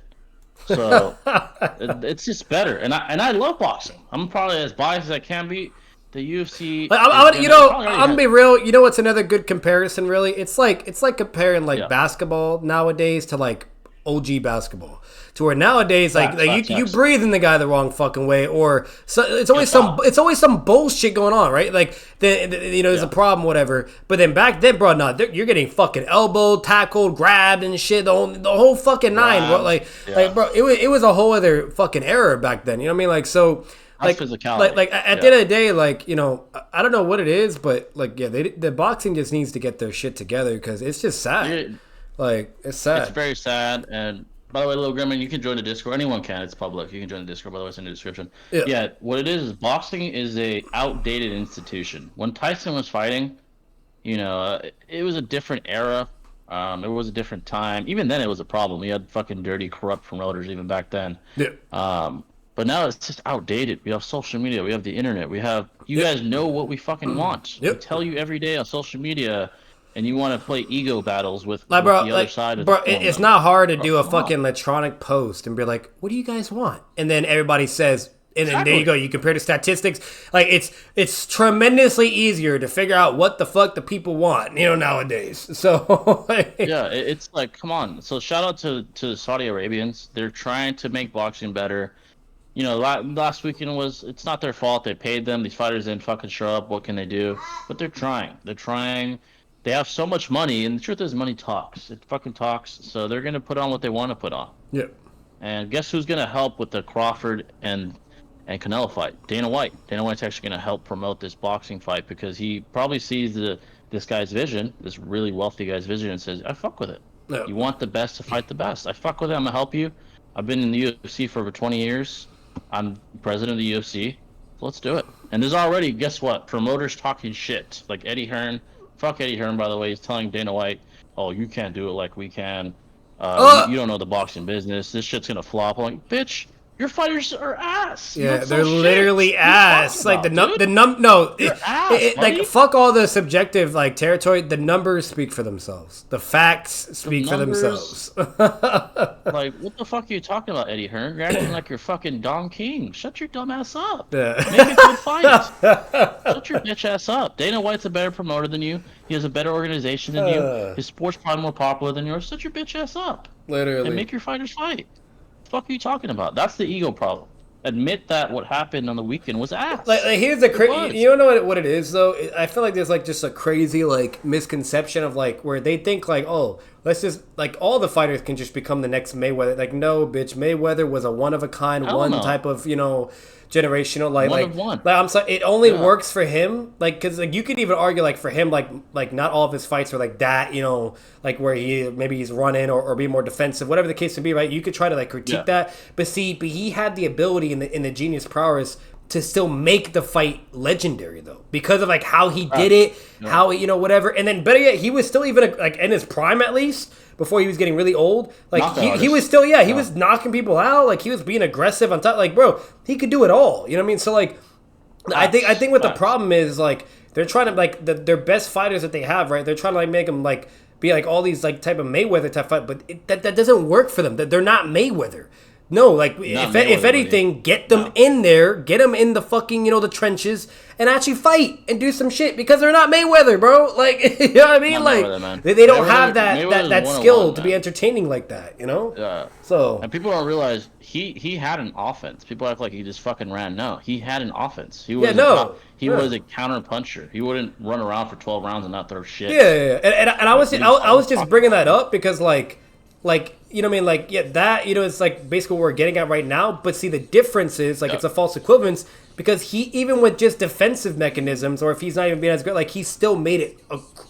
So it's just better. And I love boxing. I'm probably as biased as I can be. The UFC. Like, I'm gonna be real. You know what's another good comparison? Really, it's like comparing like basketball nowadays to like OG basketball. To where nowadays, you breathing the guy the wrong fucking way, or so it's always some bullshit going on, right? Like there's a problem, whatever. But then back then, bro, you're getting fucking elbowed, tackled, grabbed, and shit. The whole fucking nine, bro. Like bro, it was a whole other fucking era back then. You know what I mean? Like so. Like at the end of the day, like, you know, I don't know what it is, but like, the boxing just needs to get their shit together because it's just sad. Like, it's sad. It's very sad. And by the way, Little Grimmin, you can join the Discord. Anyone can. It's public. You can join the Discord. By the way, it's in the description. Yeah. What it is boxing is a outdated institution. When Tyson was fighting, you know, it was a different era. It was a different time. Even then, it was a problem. We had fucking dirty, corrupt promoters even back then. Yeah. But now it's just outdated. We have social media. We have the internet. We have you guys know what we fucking want. We tell you every day on social media, and you want to play ego battles with the other side. It's not hard to do a fucking electronic post and be like, "What do you guys want?" And then everybody says, and then there you go. You compare the statistics. Like it's tremendously easier to figure out what the fuck the people want, you know, nowadays. So yeah, it's like, come on. So shout out to Saudi Arabians. They're trying to make boxing better. You know, last weekend it's not their fault. They paid them. These fighters didn't fucking show up. What can they do? But they're trying. They have so much money, and the truth is money talks. It fucking talks. So they're going to put on what they want to put on. Yep. And guess who's going to help with the Crawford and Canelo fight? Dana White. Dana White's actually going to help promote this boxing fight because he probably sees this guy's vision, this really wealthy guy's vision, and says, I fuck with it. Yep. You want the best to fight the best. I fuck with it. I'm going to help you. I've been in the UFC for over 20 years. I'm president of the UFC. So let's do it. And there's already, guess what? Promoters talking shit. Like Eddie Hearn. Fuck Eddie Hearn, by the way. He's telling Dana White, oh, you can't do it like we can. You don't know the boxing business. This shit's going to flop. I'm like, bitch, your fighters are ass. Yeah, they're literally ass. Like like fuck all the subjective like territory. The numbers speak for themselves. The facts speak for themselves. Like, what the fuck are you talking about, Eddie Hearn? You're acting like you're fucking Don King. Shut your dumb ass up. Yeah. Make a good fight. Shut your bitch ass up. Dana White's a better promoter than you. He has a better organization than you. His sport's probably more popular than yours. Shut your bitch ass up. Literally. And make your fighters fight. What the fuck are you talking about? That's the ego problem. Admit that what happened on the weekend was ass. Like here's the crazy. You don't know what it is though. I feel like there's like just a crazy like misconception of like where they think like, oh, let's just like all the fighters can just become the next Mayweather. Like no, bitch, Mayweather was a one of a kind, type of generational like I'm sorry, it only works for him like because like you could even argue like for him like not all of his fights are like that, like where he's running or be more defensive, whatever the case may be, right? You could try to like critique that, but he had the ability in the genius prowess to still make the fight legendary though because of like how he did it, how whatever, and then better yet, he was still even like in his prime at least. Before he was getting really old, like he was still, he was knocking people out, like he was being aggressive on top, like bro, he could do it all. You know what I mean? So like, I think what the problem is like they're trying to like their best fighters that they have, right? They're trying to like make them like be like all these like type of Mayweather type fight, but that doesn't work for them. They're not Mayweather. No, like if anything, get them in there, get them in the fucking the trenches, and actually fight and do some shit because they're not Mayweather, bro. Like you know what I mean? Like they don't have that skill to be entertaining like that, Yeah. So and people don't realize he had an offense. People act like he just fucking ran. No, he had an offense. He was was a counter puncher. He wouldn't run around for 12 rounds and not throw shit. Yeah. And I was just bringing that up because like you know what I mean? Like, that, it's like basically what we're getting at right now. But see, the difference is, like, it's a false equivalence because he, even with just defensive mechanisms, or if he's not even being as good, like, he still made it,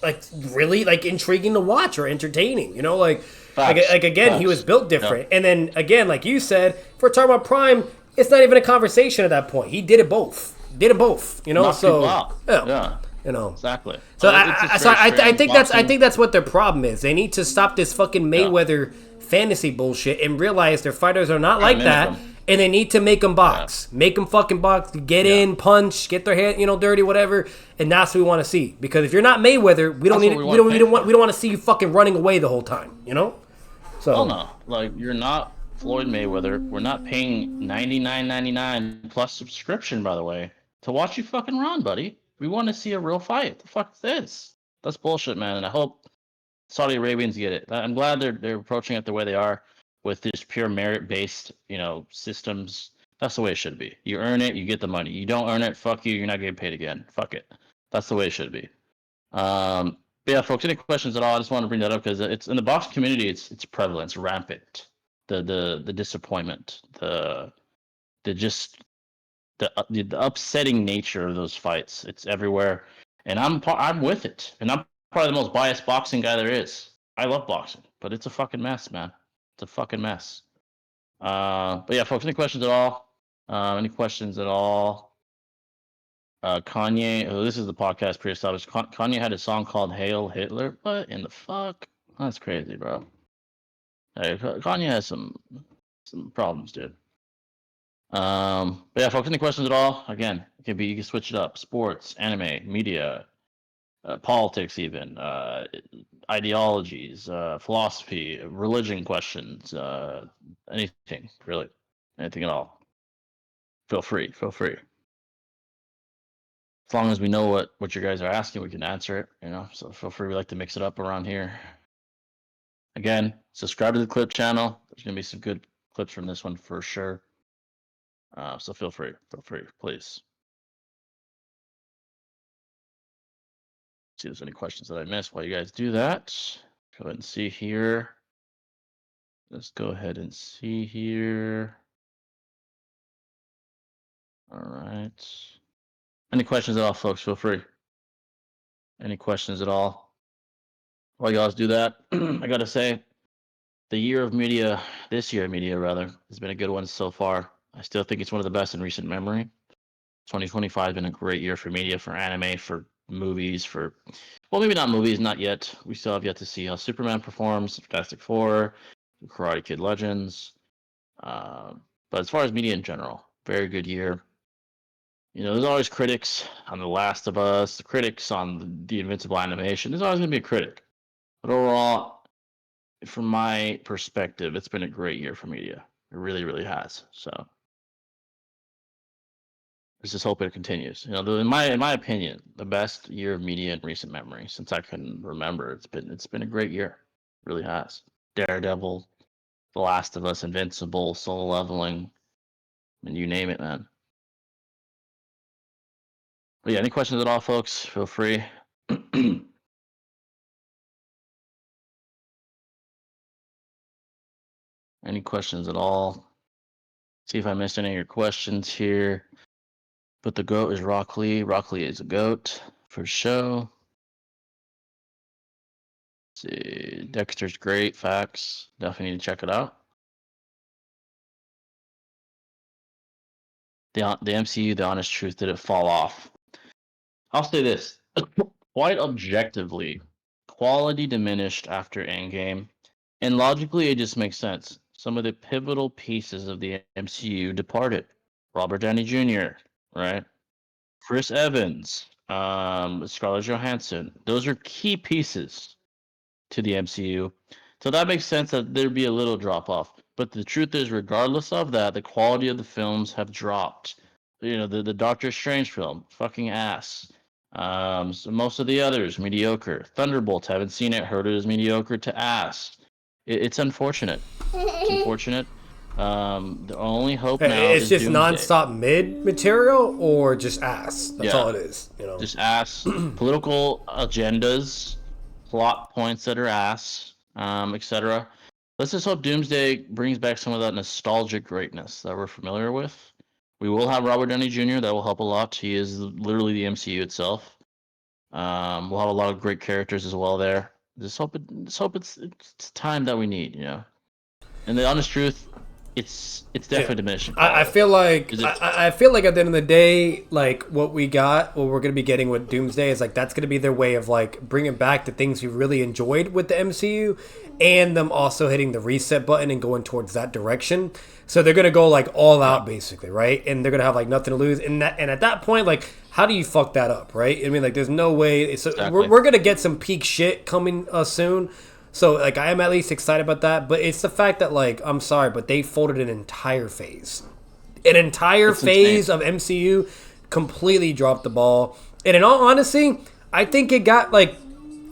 like, really, like, intriguing to watch or entertaining, Like, again, he was built different. And then, again, like you said, if we're talking about Prime, it's not even a conversation at that point. He did it both. Knocked So, yeah. Exactly. So I think that's what their problem is. They need to stop this fucking Mayweather fantasy bullshit and realize their fighters are not like that. And they need to make them box. Make them fucking box. Get in, punch, get their hand, dirty, whatever. And that's what we want to see. Because if you're not Mayweather, we don't want to see you fucking running away the whole time. So. Oh no, like you're not Floyd Mayweather. We're not paying $99.99 plus subscription, by the way, to watch you fucking run, buddy. We want to see a real fight. The fuck is this? That's bullshit, man. And I hope Saudi Arabians get it. I'm glad they're approaching it the way they are, with this pure merit-based, systems. That's the way it should be. You earn it, you get the money. You don't earn it, fuck you. You're not getting paid again. Fuck it. That's the way it should be. But yeah, folks, any questions at all? I just want to bring that up because it's in the boxing community. It's prevalent, it's rampant. The disappointment, the upsetting nature of those fights. It's everywhere, and I'm with it. And I'm probably the most biased boxing guy there is. I love boxing, but it's a fucking mess, man. It's a fucking mess. But yeah, folks, any questions at all? Any questions at all? Kanye, this is the podcast pre-established. Kanye had a song called "Hail Hitler." What in the fuck? That's crazy, bro. Hey, Kanye has some problems, dude. But yeah, folks, any questions at all? Again, you can switch it up: sports, anime, media, politics, even ideologies, philosophy, religion questions, anything really, anything at all. Feel free. As long as we know what you guys are asking, we can answer it. So feel free. We like to mix it up around here. Again, subscribe to the clip channel. There's gonna be some good clips from this one for sure. So feel free, please. See if there's any questions that I missed while you guys do that. Go ahead and see here. Let's go ahead and see here. All right. Any questions at all, folks? Feel free. Any questions at all? While you guys do that, I gotta say, this year of media, rather, has been a good one so far. I still think it's one of the best in recent memory. 2025 has been a great year for media, for anime, for movies, well, maybe not movies, not yet. We still have yet to see how Superman performs, Fantastic Four, Karate Kid Legends. But as far as media in general, very good year. There's always critics on The Last of Us, the critics on the Invincible animation. There's always going to be a critic. But overall, from my perspective, it's been a great year for media. It really, really has. So let's just hope it continues. In my opinion, the best year of media in recent memory since I can remember. It's been a great year. It really has. Daredevil, The Last of Us, Invincible, Solo Leveling, and you name it, man. But yeah, any questions at all, folks? Feel free. Any questions at all? See if I missed any of your questions here. But the GOAT is Rock Lee. Rock Lee is a GOAT for show. Let's see, Dexter's great. Facts. Definitely need to check it out. The MCU, the honest truth, did it fall off? I'll say this. Quite objectively, quality diminished after Endgame. And logically, it just makes sense. Some of the pivotal pieces of the MCU departed. Robert Downey Jr., right? Chris Evans, Scarlett Johansson. Those are key pieces to the MCU. So that makes sense that there'd be a little drop off. But the truth is, regardless of that, the quality of the films have dropped. The Doctor Strange film, fucking ass. So most of the others, mediocre. Thunderbolts, haven't seen it, heard it is mediocre to ass. It's unfortunate. It's unfortunate. The only hope now is just Doomsday. Nonstop mid material or just ass. That's all it is. Just ass. Political agendas, plot points that are ass, etc. Let's just hope Doomsday brings back some of that nostalgic greatness that we're familiar with. We will have Robert Downey Jr. That will help a lot. He is literally the MCU itself. We'll have a lot of great characters as well there. Just hope it's time that we need, And the honest truth, it's definitely diminishing. I feel like I feel like at the end of the day, like what we're gonna be getting with Doomsday is like that's gonna be their way of like bringing back the things we really enjoyed with the MCU, and them also hitting the reset button and going towards that direction. So they're gonna go like all out basically, right? And they're gonna have like nothing to lose. And at that point, like how do you fuck that up, right? I mean, like there's no way. So Exactly. we're gonna get some peak shit coming soon. So, like, I am at least excited about that. But it's the fact that, like, I'm sorry, but they folded an entire phase. An entire phase of MCU completely dropped the ball. And in all honesty, I think it got, like,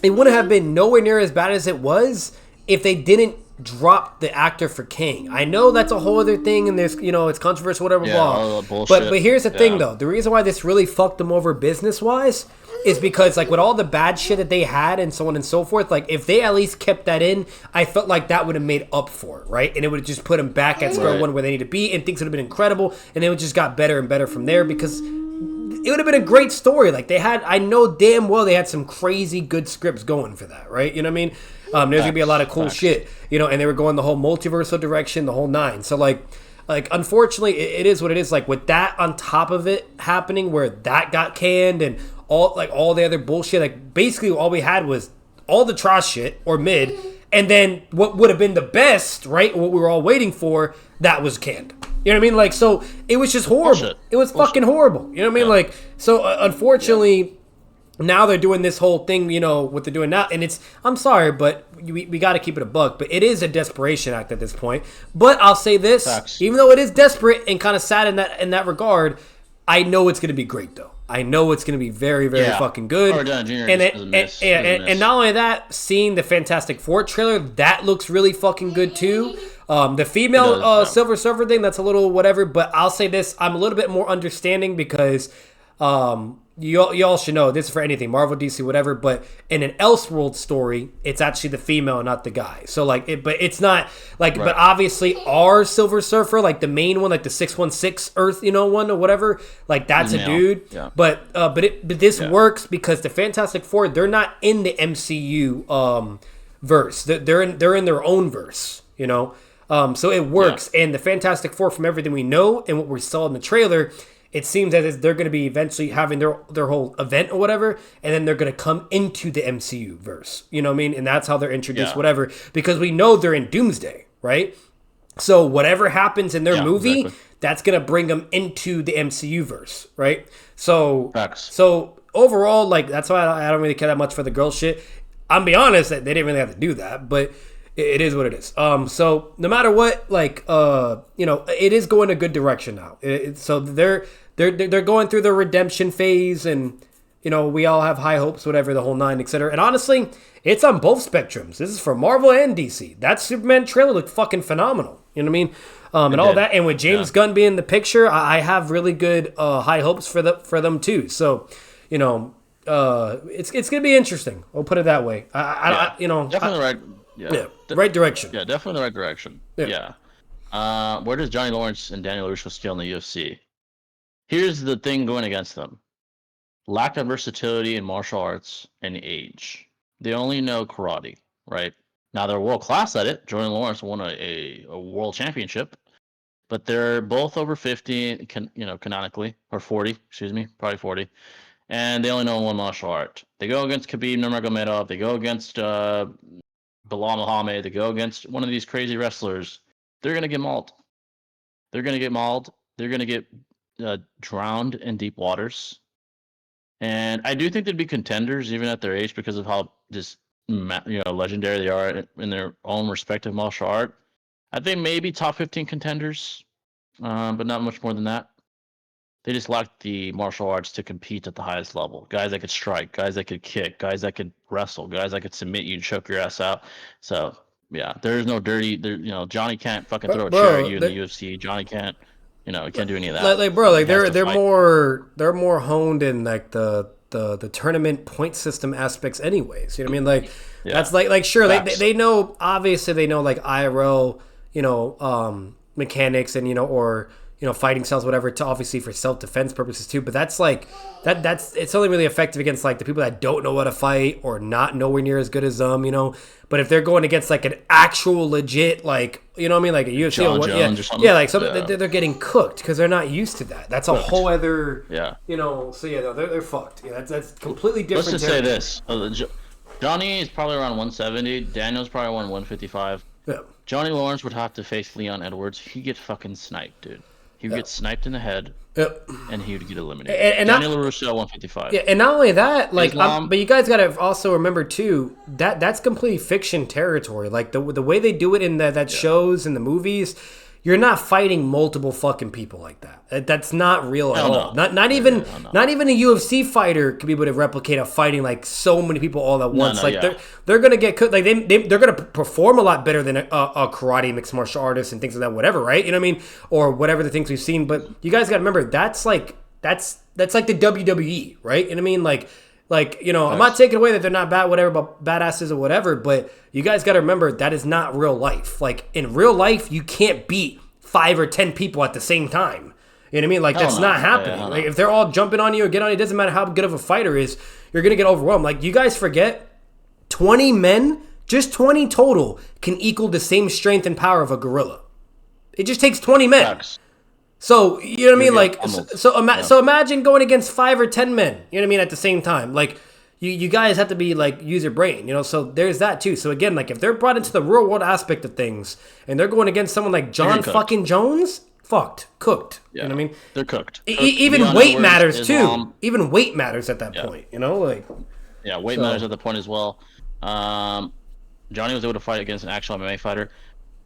it wouldn't have been nowhere near as bad as it was if they didn't drop the actor for King. I know that's a whole other thing, and there's, it's controversial, whatever, blah. But here's the thing, though. The reason why this really fucked them over business-wise is because, like, with all the bad shit that they had and so on and so forth, like, if they at least kept that in, I felt like that would have made up for it, right? And it would have just put them back at square one where they need to be, and things would have been incredible, and it would just got better and better from there because it would have been a great story. Like, I know damn well they had some crazy good scripts going for that, right? You know what I mean? There's going to be a lot of cool shit, and they were going the whole multiversal direction, the whole nine. So, like unfortunately, it is what it is. Like, with that on top of it happening where that got canned and all the other bullshit, like basically all we had was all the trash shit or mid, and then what would have been the best, right? What we were all waiting for, that was canned. You know what I mean? Like, so it was just horrible. Bullshit. It was fucking horrible. You know what I mean? Like, so unfortunately, now they're doing this whole thing, what they're doing now, and I'm sorry, but we got to keep it a buck, but it is a desperation act at this point. But I'll say this, even though it is desperate and kind of sad in that regard, I know it's going to be great, though. I know it's going to be very, very fucking good. And not only that, seeing the Fantastic Four trailer, that looks really fucking good too. The female Silver Surfer thing, that's a little whatever. But I'll say this, I'm a little bit more understanding because you all should know, this is for anything, Marvel, DC, whatever, but in an Elseworld story, it's actually the female, not the guy. So, like, but it's not, like, but obviously our Silver Surfer, like the main one, like the 616 Earth, one or whatever, like, that's a dude. Yeah. But this works because the Fantastic Four, they're not in the MCU verse. They're in their own verse, so it works. And the Fantastic Four, from everything we know and what we saw in the trailer, it seems as they're going to be eventually having their whole event or whatever, and then they're going to come into the MCU verse. You know what I mean? And that's how they're introduced, whatever, because we know they're in Doomsday, right? So whatever happens in their movie, that's going to bring them into the MCU verse, right? So, so overall, like, that's why I don't really care that much for the girl shit. I'm be honest, they didn't really have to do that, but it is what it is. So no matter what, like, it is going a good direction now. So they're going through the redemption phase, and we all have high hopes, whatever, the whole nine, etc. And honestly, it's on both spectrums. This is for Marvel and DC. That Superman trailer looked fucking phenomenal. You know what I mean? And all that, and with James Gunn being in the picture, I have really good high hopes for them too. So, it's gonna be interesting. We'll put it that way. Definitely right. Right direction. Yeah, definitely the right direction. Yeah. Where does Johnny Lawrence and Daniel LaRusso scale in the UFC? Here's the thing going against them: lack of versatility in martial arts and age. They only know karate, right? Now they're world class at it. Johnny Lawrence won a world championship, but they're both over 50, canonically, or 40. Excuse me, probably 40. And they only know one martial art. They go against Khabib Nurmagomedov. They go against Bilal Muhammad, to go against one of these crazy wrestlers, they're going to get mauled. They're going to get mauled. They're going to get drowned in deep waters. And I do think they'd be contenders even at their age because of how just legendary they are in their own respective martial art. I think maybe top 15 contenders, but not much more than that. They just lack the martial arts to compete at the highest level. Guys that could strike, guys that could kick, guys that could wrestle, guys that could submit you and choke your ass out. So, yeah, there's no dirty. Johnny can't fucking throw a chair at you in the UFC. Johnny can't, he can't do any of that. They're more honed in like the tournament point system aspects, anyways. You know what I mean? Like that's like sure they know, obviously they know like IRL mechanics and or fighting styles, whatever, to obviously for self-defense purposes too. But that's like that's it's only really effective against like the people that don't know how to fight or not nowhere near as good as them. But if they're going against like an actual legit like what I mean, like a UFC John Jones or something. yeah, like they're getting cooked because they're not used to that. That's a whole other So yeah, no, they're fucked. Yeah, that's completely different. Let's just say this: Johnny is probably around 170. Daniel's probably around 155. Yeah. Johnny Lawrence would have to face Leon Edwards. He'd get fucking sniped, dude. He would get sniped in the head, and he would get eliminated. And Daniel LaRusso 155. Yeah, and not only that, like, but you guys got to also remember too that's completely fiction territory. Like the way they do it in that shows and the movies, you're not fighting multiple fucking people like that. That's not real at all. Not even a UFC fighter could be able to replicate a fighting like so many people all at once. They're gonna get cooked. Like they're gonna perform a lot better than a karate mixed martial artist and things like that. Whatever, right? You know what I mean? Or whatever the things we've seen. But you guys got to remember that's like the WWE, right? You know what I mean? I'm not taking away that they're not badasses or whatever, but you guys got to remember that is not real life. Like in real life, you can't beat 5 or 10 people at the same time. You know what I mean? Like that's not happening. Like if they're all jumping on you or get on you, it doesn't matter how good of a fighter is, you're gonna get overwhelmed. Like you guys forget, 20 men, just 20 total, can equal the same strength and power of a gorilla. It just takes 20 men. Facts. So, you know what I mean? Like, so imagine going against 5 or 10 men, you know what I mean, at the same time. Like, you guys have to be, like, use your brain, so there's that, too. So, again, like, if they're brought into the real-world aspect of things, and they're going against someone like John fucking Jones, cooked, you know what I mean? They're cooked. Even weight matters, too. Even weight matters at that point, like... Yeah, weight matters at the point as well. Johnny was able to fight against an actual MMA fighter.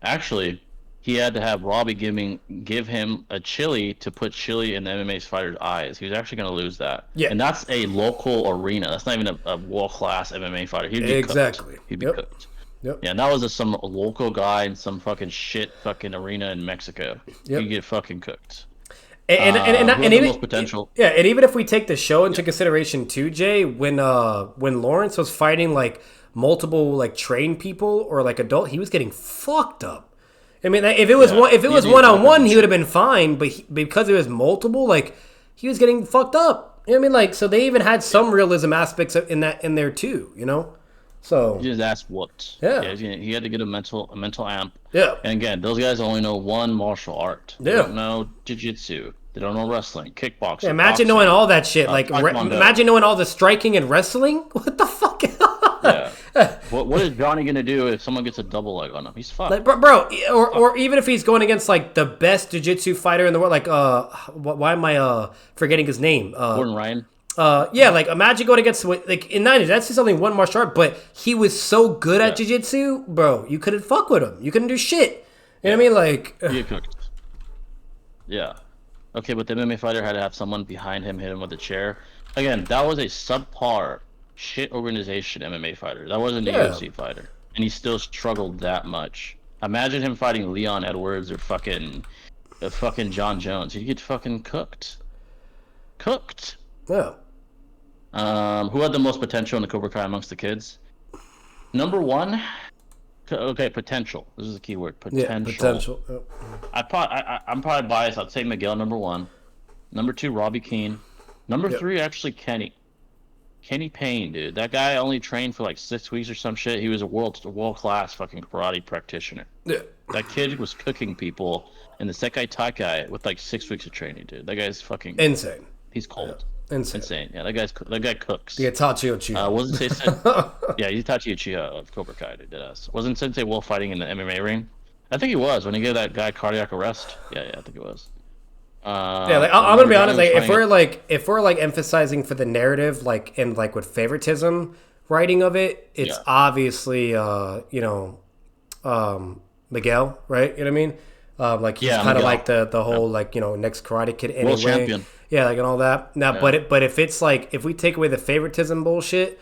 Actually... He had to have Robbie give him a chili to put chili in the MMA fighter's eyes. He was actually going to lose that. Yeah. And that's a local arena. That's not even a world-class MMA fighter. He'd be cooked. He'd be cooked. Yep. Yeah, and that was some local guy in some fucking arena in Mexico. Yep. He'd get fucking cooked. And even most potential. Yeah, and even if we take the show into consideration too, Jay, when Lawrence was fighting like multiple like trained people or like adult, he was getting fucked up. I mean, if it was one-on-one, he would have been fine. But because it was multiple, like he was getting fucked up. You know what I mean? Like, so they even had some realism aspects in there too. So he just asked what. Yeah, he had to get a mental amp. Yeah. And again, those guys only know one martial art. They don't know jiu-jitsu. They don't know wrestling, kickboxing. Yeah, imagine knowing all that shit. Like, imagine knowing all the striking and wrestling. What the fuck? Yeah. What is Johnny gonna do if someone gets a double leg on him? He's fucked. Like, bro, or even if he's going against like the best jiu-jitsu fighter in the world, like why am I forgetting his name? Gordon Ryan. Yeah, like imagine going against like in '90s. That's just only one martial art, but he was so good at jiu-jitsu, bro. You couldn't fuck with him. You couldn't do shit. You know what I mean? Like, you cooked. Yeah. Okay, but the MMA fighter had to have someone behind him hit him with a chair. Again, that was a subpar shit organization MMA fighter. That wasn't a UFC fighter. And he still struggled that much. Imagine him fighting Leon Edwards or fucking John Jones. He'd get fucking cooked. Cooked. Yeah. Who had the most potential in the Cobra Kai amongst the kids? Number one. Okay, potential. This is the key word. Potential. Yeah, potential. Yep. I'm probably biased. I'd say Miguel number one. Number two, Robbie Keane. Number three, actually Kenny Payne, dude. That guy only trained for like 6 weeks or some shit. He was a world-class fucking karate practitioner. Yeah. That kid was cooking people in the Sekai Taikai with like 6 weeks of training, dude. That guy's fucking insane. He's cold. Yeah. Insane. Yeah, that guy cooks. Yeah, Itachi Uchiha. Wasn't he's Itachi Uchiha of Cobra Kai, dude. Wasn't Sensei Wolf fighting in the MMA ring? I think he was when he gave that guy cardiac arrest. Yeah, I think it was. Yeah, like I'm gonna be honest. Like, if we're emphasizing for the narrative, like and like with favoritism writing of it, it's obviously Miguel, right? You know what I mean? Like he's kind of like the whole like next Karate Kid anyway. World champion. Yeah, like and all that. Now, but if it's like if we take away the favoritism bullshit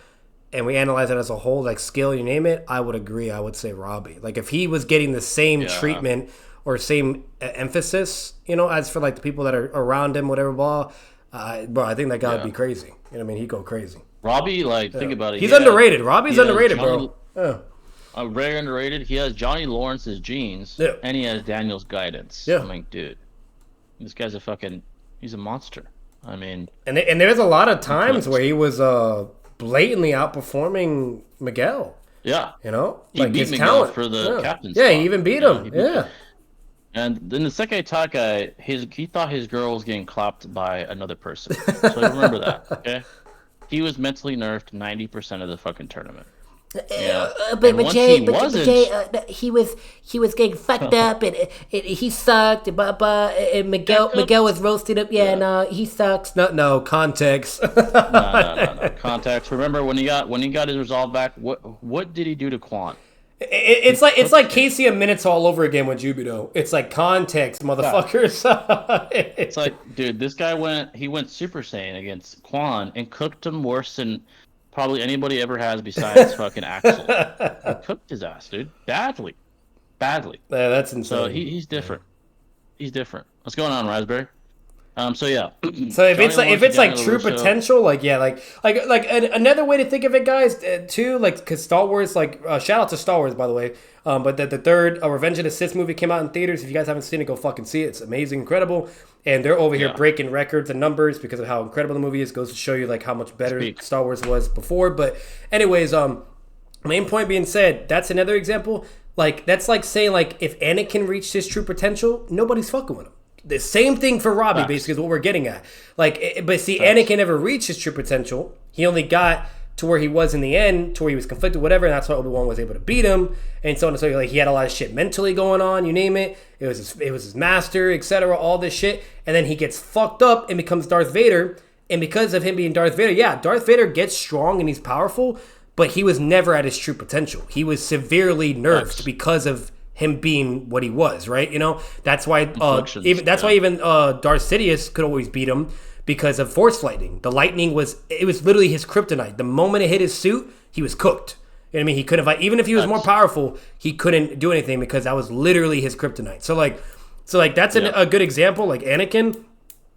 and we analyze it as a whole, like skill, you name it, I would agree. I would say Robbie. Like if he was getting the same treatment or same emphasis, as for like the people that are around him, whatever, blah, bro, I think that guy would be crazy. You know what I mean? He'd go crazy. Robbie, like, think about it. He's underrated. Robbie's underrated, bro. Yeah. Very underrated. He has Johnny Lawrence's genes, and he has Daniel's guidance. Yeah. I mean, dude. This guy's he's a monster. I mean, and there's a lot of times where he was blatantly outperforming Miguel. Yeah, you know, he like beat his Miguel talent for the captain's Yeah, spot. he even beat him. Yeah. And then the second attack guy, he thought his girl was getting clapped by another person. So remember that, okay? He was mentally nerfed 90% of the fucking tournament. Yeah. But Jay, he was getting fucked up, and he sucked. And Miguel was roasted up. Yeah, no, he sucks. No context. No context. Remember when he got his resolve back? What did he do to Quan? It's like Casey and Minutes all over again with Jubilo. It's like context, motherfuckers. It's like, dude, this guy went Super Saiyan against Quan and cooked him worse than probably anybody ever has besides fucking Axel. He cooked his ass, dude. Badly. Yeah, that's insane. So he's different. He's different. What's going on, Raspberry? So yeah. So if it's like true potential, like another way to think of it, guys, too, like, because Star Wars, like, shout out to Star Wars, by the way. But the third Revenge of the Sith movie came out in theaters. If you guys haven't seen it, go fucking see it. It's amazing, incredible. And they're over here breaking records and numbers because of how incredible the movie is. Goes to show you like how much better Star Wars was before. But anyways, main point being said, that's another example. Like, that's like saying, like, if Anakin reached his true potential, nobody's fucking with him. The same thing for Robbie, basically, is what we're getting at. Like, but see, Anakin never reached his true potential. He only got to where he was in the end, to where he was conflicted, whatever, and that's why Obi-Wan was able to beat him, and so on and so. Like, he had a lot of shit mentally going on, you name it. It was his master, etc., all this shit, and then he gets fucked up and becomes Darth Vader, and because of him being Darth Vader, yeah, Darth Vader gets strong and he's powerful, but he was never at his true potential. He was severely nerfed because of him being what he was, right? You know, that's why even Darth Sidious could always beat him because of force lightning. The lightning was literally his kryptonite. The moment it hit his suit, he was cooked. You know what I mean? He couldn't have, even if he was more powerful, he couldn't do anything because that was literally his kryptonite. So like that's a good example. Like Anakin,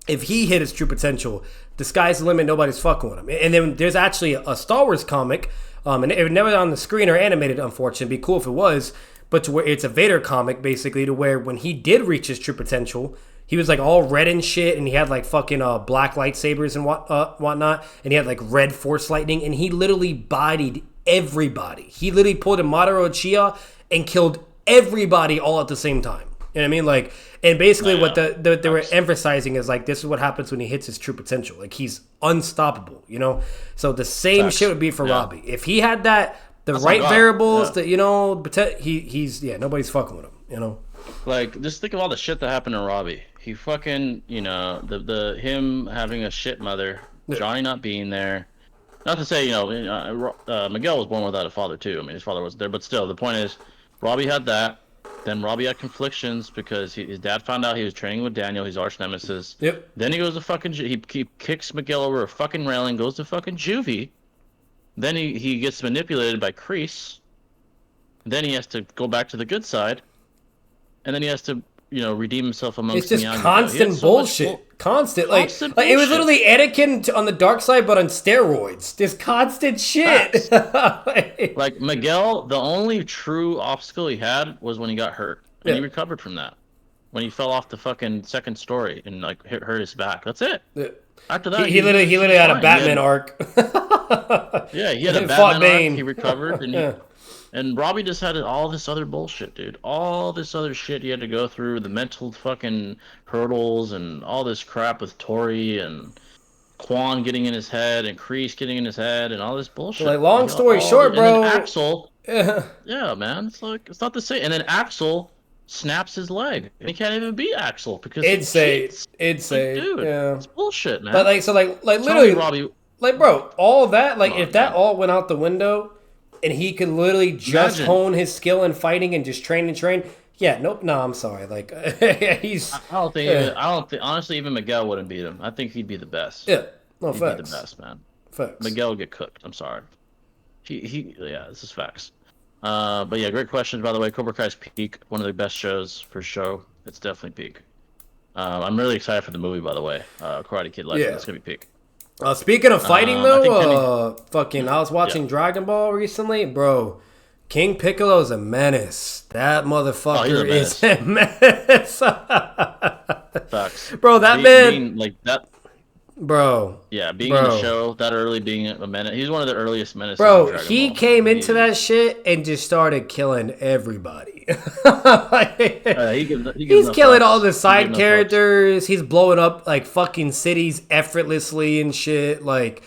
if he hit his true potential, the sky's the limit. Nobody's fucking with him. And then there's actually a Star Wars comic, and it was never on the screen or animated. Unfortunately, it'd be cool if it was. But to where it's a Vader comic, basically, to where when he did reach his true potential, he was like all red and shit, and he had like fucking black lightsabers and whatnot, and he had like red force lightning, and he literally bodied everybody. He literally pulled a Madara Uchiha and killed everybody all at the same time. You know what I mean? Like, and basically what they were emphasizing is like, this is what happens when he hits his true potential. Like, he's unstoppable, you know? So the same shit would be for Robbie. If he had that's right variables that, you know, he's nobody's fucking with him, you know? Like, just think of all the shit that happened to Robbie. He fucking, you know, him having a shit mother, Johnny not being there. Not to say, you know, Miguel was born without a father too. I mean, his father wasn't there, but still, the point is, Robbie had that. Then Robbie had conflictions because his dad found out he was training with Daniel, his arch nemesis. Yep. Then he goes to fucking, he kicks Miguel over a fucking railing, goes to fucking juvie. Then he gets manipulated by Kreese. Then he has to go back to the good side. And then he has to, you know, redeem himself amongst It's just constant bullshit. Constant. Like it was literally Anakin on the dark side, but on steroids. Just constant shit. Like Miguel, the only true obstacle he had was when he got hurt. And he recovered from that. When he fell off the fucking second story and like hurt his back. That's it. Yeah. After that, he literally had a Batman arc. Yeah, he had a Batman arc. He recovered, and Robbie just had all this other bullshit, dude. All this other shit he had to go through, the mental fucking hurdles and all this crap with Tori and Quan getting in his head and Kreese getting in his head and all this bullshit. Like, long story short, bro. And then Axel, yeah, man, it's like it's not the same. And then Axel snaps his leg, and he can't even beat Axel because it's dude, it's bullshit, man. But like literally, Robbie, like, bro, all that, like, if that all went out the window, and he could literally just hone his skill in fighting and just train. Yeah, nope, no, I'm sorry. Like, he's. I don't think. Honestly, even Miguel wouldn't beat him. I think he'd be the best. Yeah, no, he'd facts. Be the best, man. Facts. Miguel would get cooked. I'm sorry. Yeah, this is facts. But yeah, great questions, by the way. Cobra Kai's peak, one of the best shows for show. It's definitely peak. I'm really excited for the movie, by the way. Karate Kid Legend. It's gonna be peak. Speaking of fighting, though, I was watching Dragon Ball recently, bro. King Piccolo's a menace. That motherfucker is a menace. Facts. Bro, that man, being like that. bro. Yeah, being in the show that early, being a menace. He's one of the earliest menaces. Bro, in Dragon he Ball. came into that shit and just started killing everybody. He's killing all the side characters. He's blowing up like fucking cities effortlessly and shit. Like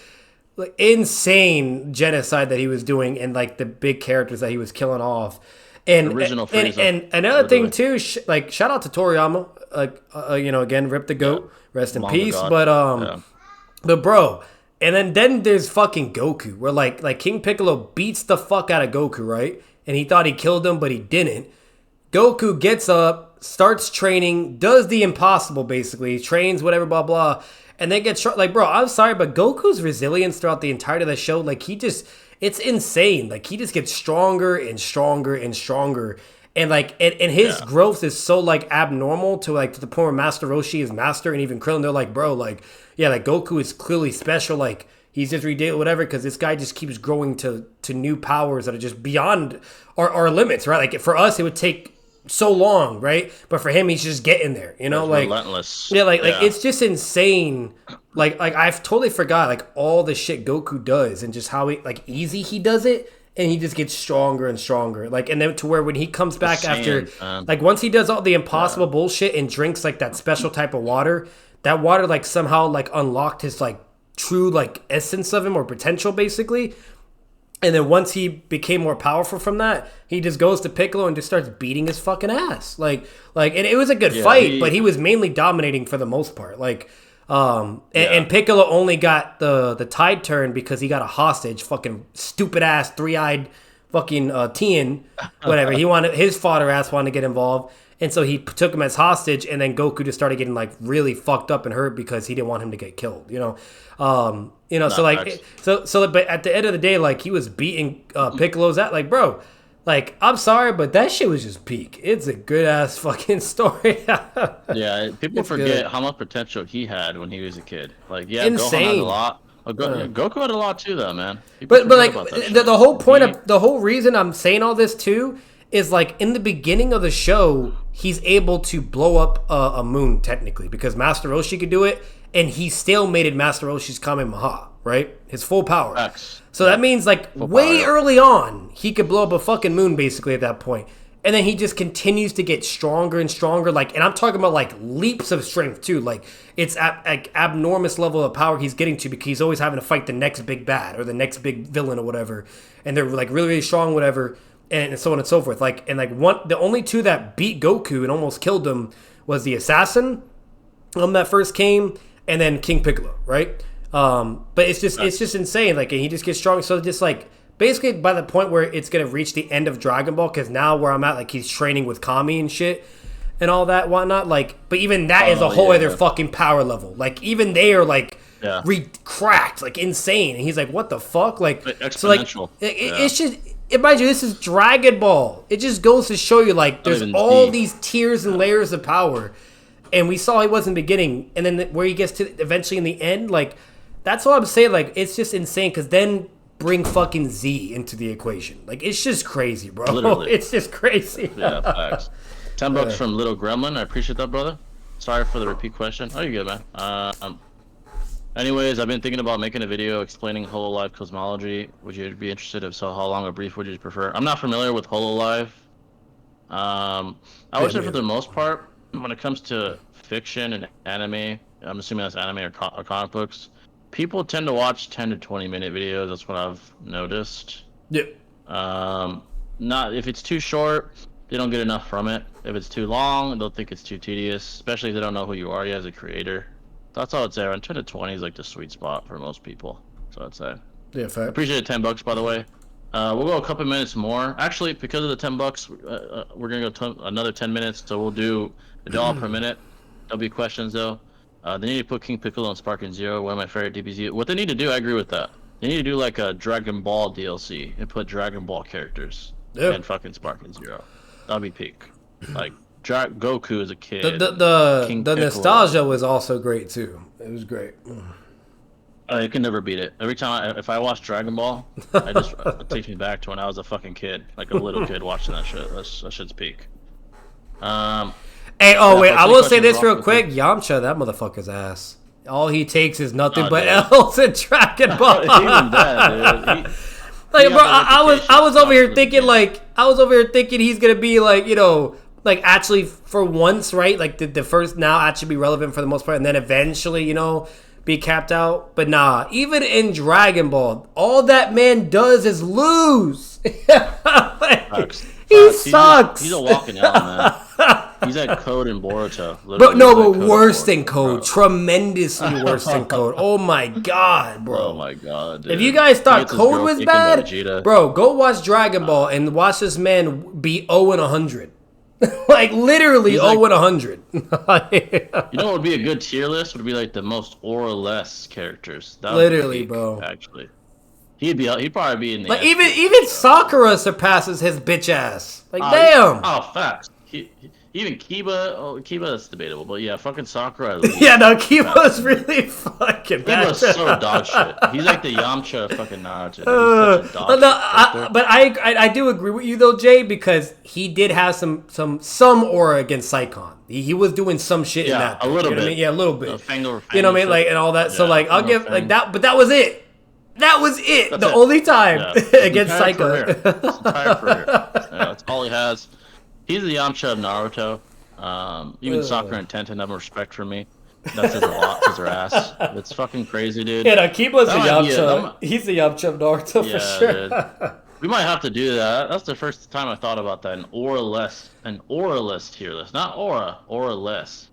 insane genocide that he was doing, and like the big characters that he was killing off. And original and another thing too, like shout out to Toriyama. Like again, rip the goat, rest in peace. God. But bro. And then there's fucking Goku, where like King Piccolo beats the fuck out of Goku, right? And he thought he killed him, but he didn't. Goku gets up, starts training, does the impossible basically, trains whatever, blah blah, and then gets shot. Like, bro, I'm sorry, but Goku's resilience throughout the entirety of the show, like it's insane. Like he just gets stronger and stronger and stronger. And like and his growth is so like abnormal to the point where Master Roshi is master, and even Krillin, they're like, bro, like yeah, like Goku is clearly special, like he's just ridiculous, whatever, because this guy just keeps growing to new powers that are just beyond our limits, right? Like for us, it would take so long, right? But for him, he's just getting there, like relentless. Yeah, like it's just insane. Like I've totally forgot like all the shit Goku does and just how easy he does it. And he just gets stronger and stronger. Like, and then to where when he comes back after, like once he does all the impossible bullshit and drinks like that special type of water, that water like somehow like unlocked his like true like essence of him or potential basically. And then once he became more powerful from that, he just goes to Piccolo and just starts beating his fucking ass. And it was a good fight, but he was mainly dominating for the most part. And Piccolo only got the tide turn because he got a hostage, fucking stupid ass 3-eyed fucking Tien, whatever. His fodder ass wanted to get involved, and so he took him as hostage. And then Goku just started getting like really fucked up and hurt because he didn't want him to get killed. But at the end of the day, like he was beating Piccolo's at like, bro. Like, I'm sorry, but that shit was just peak. It's a good-ass fucking story. Yeah, people forget how much potential he had when he was a kid. Like, yeah, insane. Gohan had a lot. Goku had a lot, too, though, man. But like, the whole point of... The whole reason I'm saying all this, too, is, like, in the beginning of the show, he's able to blow up a moon, technically, because Master Roshi could do it, and he still made it Master Roshi's Kamehameha, right? His full power. X. So that means, like, way early on, he could blow up a fucking moon, basically, at that point. And then he just continues to get stronger and stronger. Like, and I'm talking about, like, leaps of strength, too. Like, it's abnormous level of power he's getting to because he's always having to fight the next big bad or the next big villain or whatever. And they're, like, really, really strong, whatever, and so on and so forth. Like, and, like, the only two that beat Goku and almost killed him was the assassin that first came and then King Piccolo, right? But it's just insane. Like, and he just gets strong. So just like basically by the point where it's gonna reach the end of Dragon Ball, because now where I'm at, like he's training with Kami and shit and all that whatnot. Like, but even that is a whole other fucking power level. Like even they are like cracked, like insane. And he's like, what the fuck? Like, so like it's just. Mind you, this is Dragon Ball. It just goes to show you, like, there's all these tiers and layers of power. And we saw he was in the beginning, and then where he gets to eventually in the end, like, that's what I'm saying. Like, it's just insane, because then bring fucking Z into the equation. Like, it's just crazy, bro. Literally. It's just crazy. Yeah, facts. $10 from Little Gremlin. I appreciate that, brother. Sorry for the repeat question. Oh, you're good, man. Anyways, I've been thinking about making a video explaining HoloLive cosmology. Would you be interested? If so, how long or brief would you prefer? I'm not familiar with HoloLive. I would say for the most part, when it comes to fiction and anime, I'm assuming that's anime or comic books, people tend to watch 10 to 20 minute videos. That's what I've noticed. Yeah. Not if it's too short, they don't get enough from it. If it's too long, they'll think it's too tedious, especially if they don't know who you are as a creator. That's all I'd say. Around 10 to 20 is like the sweet spot for most people. So I'd say. Yeah, fair. Appreciate it. $10, by the way. We'll go a couple minutes more. Actually, because of the $10, we're gonna go another 10 minutes. So we'll do $1 per minute. There'll be questions though. They need to put King Piccolo and Sparking Zero, one of my favorite DBZ. What they need to do, I agree with that. They need to do like a Dragon Ball DLC and put Dragon Ball characters and fucking Sparking Zero. That'll be peak. Like. Goku as a kid. The nostalgia was also great too. It was great. You can never beat it. Every time if I watch Dragon Ball, it takes me back to when I was a fucking kid, like a little kid watching that shit. That shit's peak. And Hey, oh wait, I will say this real off quick. Yamcha, that motherfucker's ass. All he takes is nothing Oh, but dude. L's in Dragon Ball. Even that, dude. Like, He bro, got the I was reputation over here for thinking the like I was over here thinking he's gonna be like, you know, like actually for once, right? Like the first now actually be relevant for the most part, and then eventually, you know, be capped out. But nah, even in Dragon Ball, all that man does is lose. Like, he sucks. He's a walking L, man. He's at Code in Boruto. But no, He's but at worse Boruto, than Code. bro. Tremendously worse than Code. Oh my god, bro. Oh my god, dude. If you guys He thought gets his Code girl was kicked by bad, Vegeta. bro, go watch Dragon Ball and watch this man be 0 and 100. Like literally He's 0 like- and 100. You know what would be a good tier list? Would be like the most or less characters. That would be Literally, peak, bro. Actually, he'd probably be in the. Like S even tier, Sakura surpasses his bitch ass. Like Oh, damn. Oh, facts. Even Kiba, Kiba that's debatable, but yeah, fucking Sakura. At least. Yeah, no, Kiba's really fucking bad. Kiba's so dog shit. He's like the Yamcha of fucking Naruto. He's such a dog shit But I do agree with you though, Jay, because he did have some aura against Saikon. He was doing some shit in Yeah, that. a little you know what I bit. mean? Yeah, a little bit. Fang over You know what I fang mean? Like and all that. So Yeah, like I'll fang give over like fang. that, but that was it. That was it. That's the it. only time Yeah. against Entire Saikon. career. His entire career. Yeah, that's all he has. He's the Yamcha of Naruto. Even Sakura and Tenten have respect for me. That says a lot because their ass. It's fucking crazy, dude. Yeah, no, Kiba's the That might be it. Yamcha. He's the Yamcha of Naruto Yeah, for sure. dude. We might have to do that. That's the first time I thought about that. An aura-less tier list, not aura, aura-less.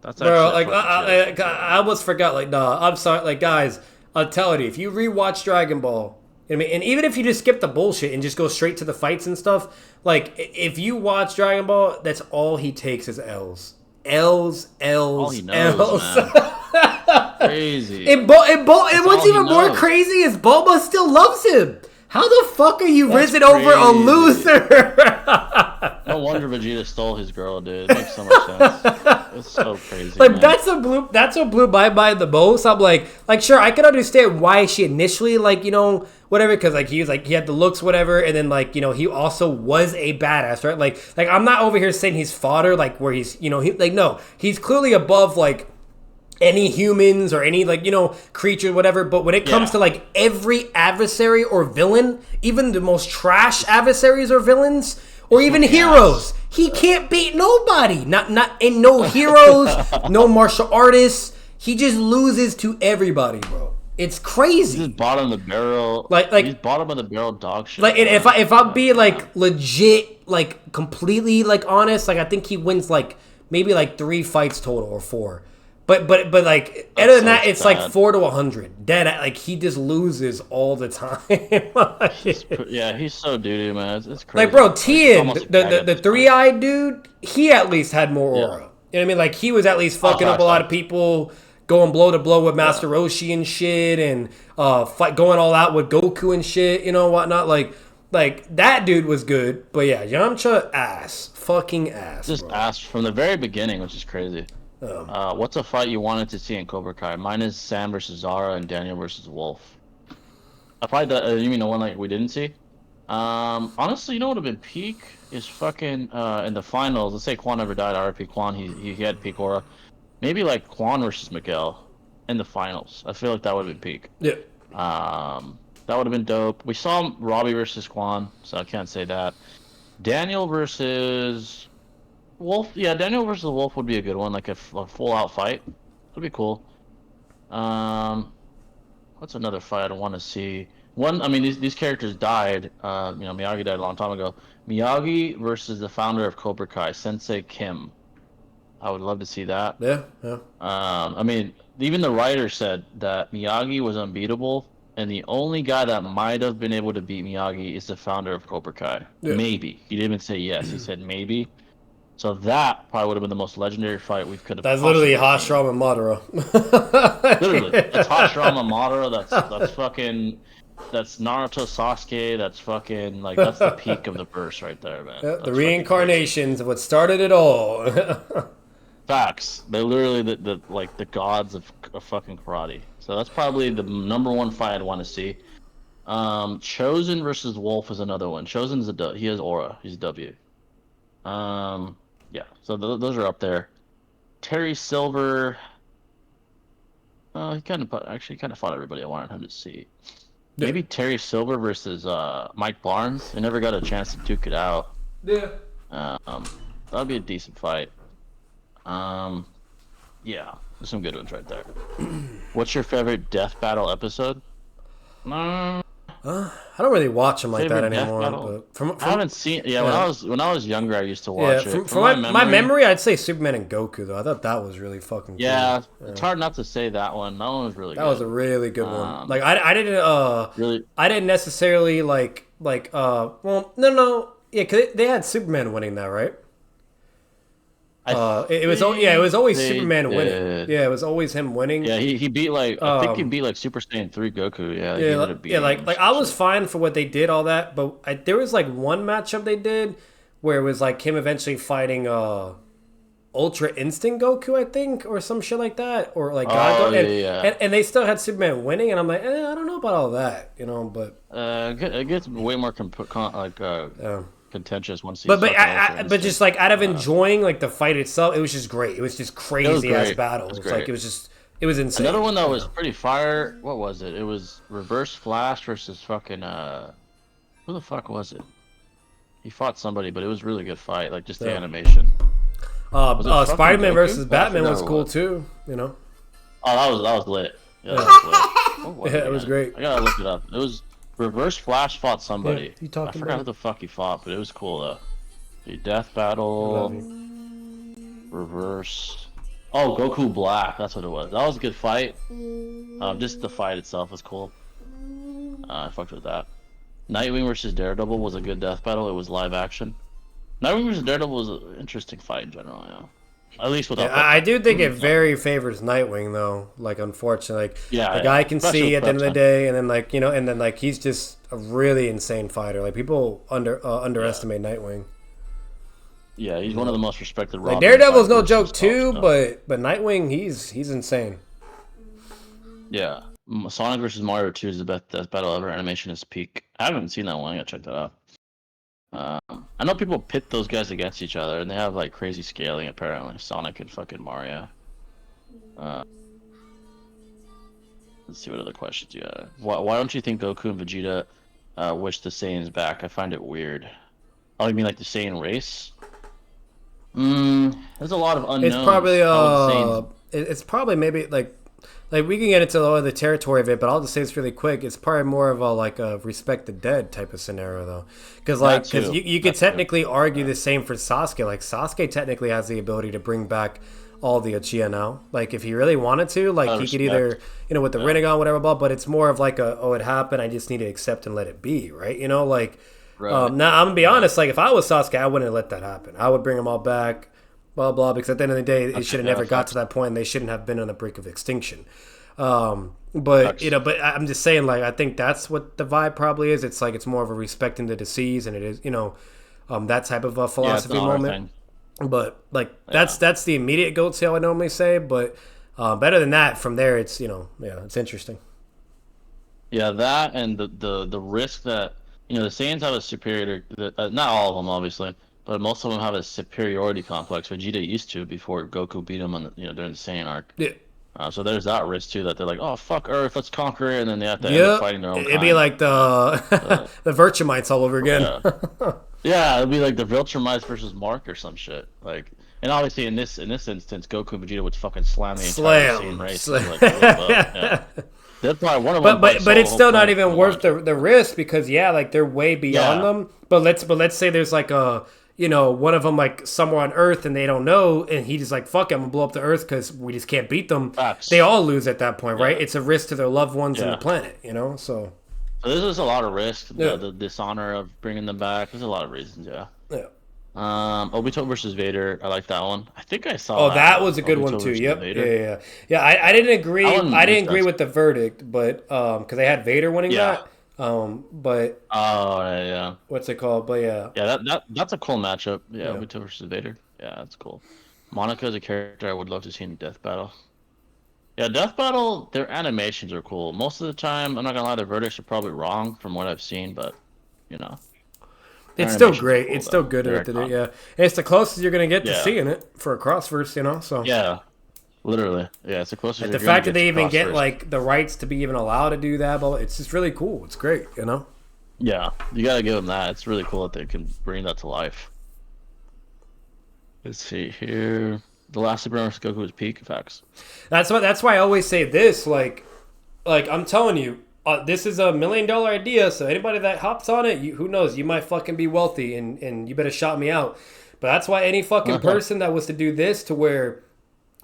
That's actually Bro, a like fucking tier list. I almost forgot. Like, nah, I'm sorry. Like, guys, I'll tell you, if you rewatch Dragon Ball, I mean, and even if you just skip the bullshit and just go straight to the fights and stuff, like, if you watch Dragon Ball, that's all he takes is L's. L's, All L's, he knows, L's. man. Crazy. And what's all he even more knows. crazy is Bulma still loves him. How the fuck are you That's risen over a crazy. loser? No wonder Vegeta stole his girl, dude. It makes so much sense. It's so crazy. Like man. that's what blew my mind the most. I'm like sure I can understand why she initially like, you know, whatever, because like he had the looks, whatever, and then like, you know, he also was a badass, right? Like I'm not over here saying he's fodder, like where he's, you know, no, he's clearly above like any humans or any like, you know, creature, whatever. But when it comes to like every adversary or villain, even the most trash adversaries or villains, or even heroes, he can't beat nobody. Not and no heroes, no martial artists. He just loses to everybody, bro. It's crazy. He's bottom of the barrel. Like he's bottom of the barrel dog shit. like, and man. if I'm being like legit, like completely like honest, like I think he wins like maybe like 3 fights total or 4. But like other than that, it's bad. like 4 to 100. Dead, like he just loses all the time. Yeah, he's so doo-doo, man. It's crazy. Like bro, It's Tien, almost the bad at this 3-eyed dude, he at least had more Yeah. aura. You know what I mean? Like he was at least fucking up a lot of people, going blow to blow with Master Roshi and shit, and going all out with Goku and shit, you know, whatnot. Like that dude was good, but yeah, Yamcha ass, fucking ass. Just bro. asked from the very beginning, which is crazy. What's a fight you wanted to see in Cobra Kai? Mine is Sam versus Zara and Daniel versus Wolf. I probably you mean the one like we didn't see? Honestly, you know what would have been peak is fucking in the finals. Let's say Quan never died. RIP Quan. He had peak aura. Maybe like Quan versus Miguel in the finals. I feel like that would have been peak. Yeah. That would have been dope. We saw Robbie versus Quan, so I can't say that. Daniel versus Wolf, yeah, Daniel versus Wolf would be a good one, like a full-out fight. That'd be cool. What's another fight I want to see? One, I mean, these characters died. You know, Miyagi died a long time ago. Miyagi versus the founder of Cobra Kai, Sensei Kim. I would love to see that. Yeah. I mean, even the writer said that Miyagi was unbeatable, and the only guy that might have been able to beat Miyagi is the founder of Cobra Kai. Yeah. Maybe. He didn't even say yes. He said maybe. So that probably would have been the most legendary fight we could have. That's literally possibly Hashram and Madara. seen. Literally, that's Hashirama Madara. That's fucking. That's Naruto Sasuke. That's fucking like that's the peak of the verse right there, man. Yeah, That's the fucking reincarnations of what started it all. crazy. Facts. They're literally the like the gods of fucking karate. So that's probably the number one fight I'd want to see. Chosen versus Wolf is another one. Chosen's he has aura. He's a W. Yeah, so those are up there. Terry Silver. He kind of fought everybody I wanted him to see. Yeah. Maybe Terry Silver versus Mike Barnes. They never got a chance to duke it out. Yeah. That'd be a decent fight. Yeah, there's some good ones right there. What's your favorite death battle episode? I don't really watch them like that Favorite death anymore. battle? But I haven't seen. Yeah, when I was younger, I used to yeah, watch it. from my memory, I'd say Superman and Goku though. I thought that was really fucking cool. Yeah, it's hard not to say that one. That one was really. That good. was a really good one. Like I didn't really. I didn't necessarily well no yeah, cause they had Superman winning that, right? It was always Superman winning. Yeah, it was always him winning. Yeah, he beat I think he beat Super Saiyan 3 Goku. Yeah, like I was fine for what they did, all that, but there was like one matchup they did where it was like him eventually fighting Ultra Instinct Goku, I think, or some shit like that, or like God Goku, and they still had Superman winning, and I'm like, I don't know about all that, but it gets way more contentious once. But just like out of enjoying like the fight itself, it was just great. It was just crazy ass battles. It was insane. Another one that was pretty fire. What was it? It was Reverse Flash versus fucking who the fuck was it? He fought somebody, but it was a really good fight. Like just the animation. Spider-Man versus Batman was cool too. Oh, that was lit. Yeah, that was lit. It was great. I gotta look it up. It was Reverse Flash fought somebody. I forgot who the fuck he fought, but it was cool though. The death battle. Reverse. Oh, Goku Black. That's what it was. That was a good fight. Just the fight itself was cool. I fucked with that. Nightwing versus Daredevil was a good death battle. It was live action. Nightwing versus Daredevil was an interesting fight in general. Yeah. At least without. I do think it very favors Nightwing though. Like unfortunately, the guy can see at the end of the day, and then he's just a really insane fighter. Like people underestimate Nightwing. Yeah, he's one of the most respected. Like Daredevil's no joke too, but Nightwing, he's insane. Yeah, Sonic versus Mario 2 is the best battle ever. Animation is peak. I haven't seen that one. I gotta check that out. I know people pit those guys against each other, and they have like crazy scaling apparently. Sonic and fucking Mario. Let's see what other questions you got. Why don't you think Goku and Vegeta wish the Saiyans back? I find it weird. Oh, you mean like the Saiyan race? There's a lot of unknowns. It's probably maybe like we can get into all the territory of it, but I'll just say this really quick. It's probably more of a respect the dead type of scenario though, because you could technically argue the same for Sasuke. Like Sasuke technically has the ability to bring back all the Uchiha now. Like if he really wanted to, he could either with the Rinnegan, whatever, but it's more of it happened. I just need to accept and let it be, right? Right. Now I'm gonna be honest. Like if I was Sasuke, I wouldn't let that happen. I would bring them all back, blah blah. Because at the end of the day, it should have never got to that point. And they shouldn't have been on the brink of extinction. But I'm just saying. Like I think that's what the vibe probably is. It's like it's more of a respecting the deceased, and it is that type of a philosophy moment. But that's the immediate goat tail I normally say. But better than that, from there it's it's interesting. Yeah, that and the risk that. The Saiyans have a superior. Not all of them, obviously, but most of them have a superiority complex. Vegeta used to before Goku beat him on during the Saiyan arc. Yeah. So there's that risk too that they're like, oh fuck Earth, let's conquer it, and then they have to end up fighting their own. It'd be like the the Virtumites all over again. Yeah, it'd be like the Viltrumites versus Mark or some shit. Like, and obviously in this instance, Goku and Vegeta would fucking slam the entire Saiyan race. That's probably one of them. But it's still not even worth the risk because they're way beyond them. But let's say there's like a one of them like somewhere on Earth and they don't know, and he just like fuck it, I'm gonna blow up the Earth because we just can't beat them. Facts. They all lose at that point, right? It's a risk to their loved ones and the planet, So this is a lot of risk. The dishonor of bringing them back. There's a lot of reasons. Yeah. Obito versus Vader. I like that one. I think I saw. Oh, that was a good one too. Yep. Yeah. I didn't agree. I didn't agree with the verdict, but because they had Vader winning that. But what's it called? But that's a cool matchup. Obito versus Vader. Yeah, that's cool. Monica is a character I would love to see in Death Battle. Yeah, Death Battle. Their animations are cool. Most of the time, I'm not gonna lie, their verdicts are probably wrong from what I've seen, but It's still animation's great. cool, It's still though. good Very with it. calm. Yeah, it's the closest you're gonna get to Yeah. seeing it for a crossverse, you know. So Yeah, literally. Yeah, it's the closest. like you're the gonna fact that get they to even get Crossverse. like the rights to be even allowed to do that, but it's just really cool. It's great, you know. Yeah, you gotta give them that. It's really cool that they can bring that to life. Let's see here. The last Super Mario Goku was peak effects. That's why I always say this. Like I'm telling you, this is $1 million idea. So anybody that hops on it, who knows? You might fucking be wealthy, and you better shout me out. But that's why any fucking person that was to do this, to where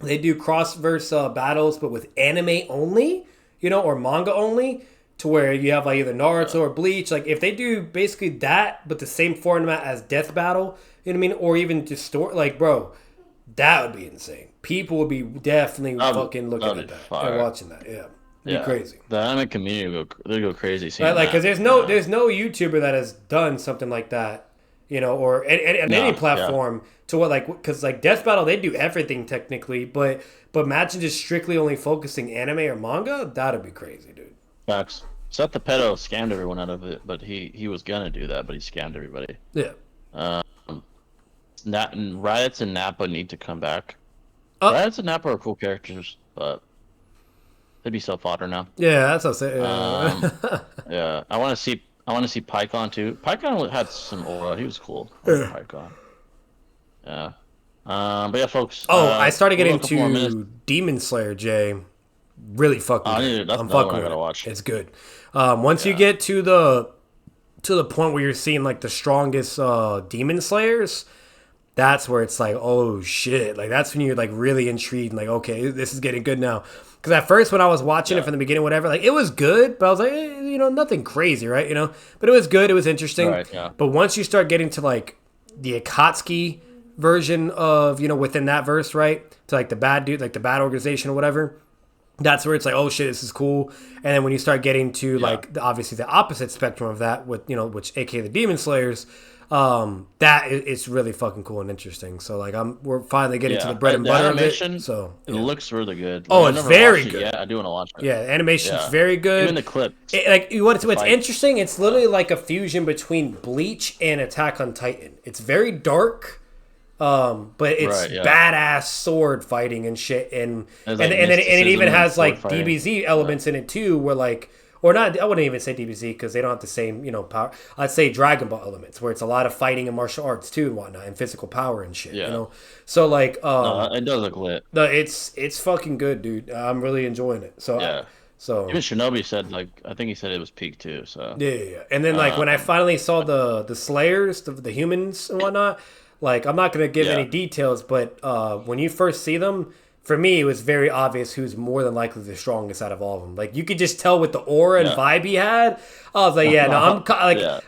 they do cross-verse battles, but with anime only, you know, or manga only, to where you have like either Naruto or Bleach. Like if they do basically that, but the same format as Death Battle, you know what I mean, or even just story, like bro, that would be insane. People would be definitely fucking looking at that and watching that. Yeah. Be crazy. The anime community they go crazy seeing Right, like because that. there's no YouTuber that has done something like that, you know, or on any platform to what like because like Death Battle they do everything technically, but imagine just strictly only focusing anime or manga, that'd be crazy, dude. Facts. Seth the Pedo scammed everyone out of it, but he was gonna do that, but he scammed everybody. Yeah. Raditz and Nappa need to come back. Oh. Raditz and Nappa are cool characters, but they'd be self-fodder now. Yeah, that's what I'm saying. Yeah, I want to see Pycon too. Pycon had some aura. He was cool. Pycon. Yeah. But yeah, folks. I started we'll getting go a couple more minutes. to Demon Slayer, Jay. Really fucking good. That's I'm another fucking one I with gotta it. watch. It's good. Once you get to the point where you're seeing like the strongest Demon Slayers, that's where it's like, oh shit. Like that's when you're like really intrigued and like, okay, this is getting good now. Because at first when I was watching it from the beginning, whatever, like it was good, but I was like, you know, nothing crazy, right? You know, but it was good. It was interesting. Right, yeah. But once you start getting to like the Akatsuki version of, you know, within that verse, right? To like the bad dude, like the bad organization or whatever. That's where it's like, oh shit, this is cool. And then when you start getting to like obviously the opposite spectrum of that, with you know, which aka the Demon Slayers, it's really fucking cool and interesting. So like we're finally getting to the bread and butter animation, of it. So it looks really good. Oh, I've it's never very watched good. Yeah, I do want to watch it. Yeah, the animation's very good. Even the clip. What's fight. interesting? It's literally like a fusion between Bleach and Attack on Titan. It's very dark. But it's badass sword fighting and shit, and then it even has like fighting. DBZ elements in it too, where like, or not, I wouldn't even say DBZ because they don't have the same, you know, power. I'd say Dragon Ball elements, where it's a lot of fighting and martial arts too and whatnot, and physical power and shit, you know. So like, it does look lit. It's fucking good, dude. I'm really enjoying it. So Yeah. So even Shinobi said like I think he said it was peak too. So yeah. And then like when I finally saw the Slayers, the humans and whatnot. Like, I'm not going to give any details, but when you first see them, for me, it was very obvious who's more than likely the strongest out of all of them. Like, you could just tell with the aura and vibe he had. I was like,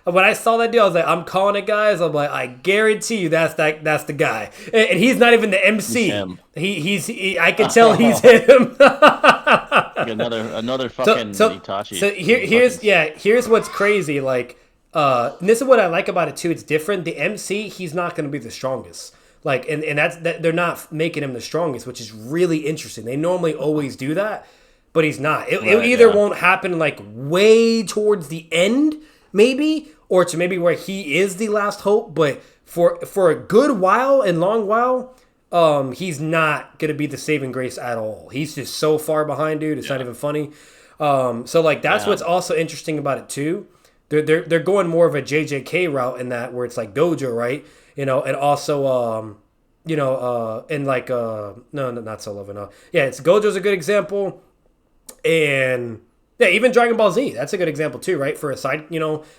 when I saw that dude, I was like, I'm calling it, guys. I'm like, I guarantee you that's the guy. And he's not even the MC. He's I can tell he's him. like another fucking Itachi. So here's what's crazy. Like, and this is what I like about it too. It's different. The MC, he's not going to be the strongest. Like, and they're not making him the strongest, which is really interesting. They normally always do that, but he's not. It either won't happen like way towards the end, maybe, or to maybe where he is the last hope. But for a good while and long while, he's not going to be the saving grace at all. He's just so far behind, dude. It's not even funny. So like that's what's also interesting about it too. They're going more of a JJK route in that where it's like Gojo, right? You know, and also and like no, not Solo. Yeah, it's Gojo's a good example, and yeah, even Dragon Ball Z, that's a good example too, right? For a side,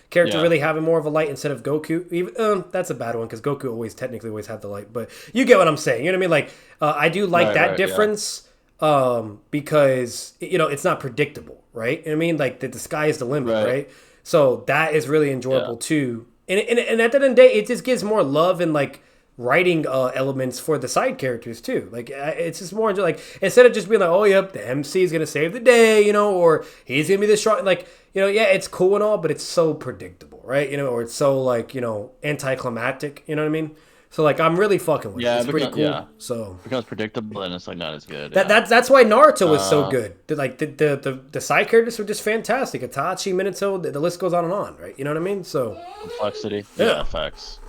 character really having more of a light instead of Goku. Even that's a bad one because Goku technically always had the light, but you get what I'm saying. You know what I mean? Like I do like that difference because it's not predictable, right? You know what I mean? Like the sky is the limit, right? So that is really enjoyable too. And at the end of the day, it just gives more love and like writing elements for the side characters too. Like it's just more like instead of just being like, oh yep, the MC is gonna save the day, or he's gonna be the strong. Like it's cool and all, but it's so predictable, right? Or it's so like anticlimactic. You know what I mean? So like I'm really fucking with it. It's pretty cool. Yeah. So it becomes predictable and it's like not as good. That's why Naruto was so good. Like the side characters were just fantastic. Itachi, Minato, the list goes on and on, right? You know what I mean? So complexity. Yeah, effects.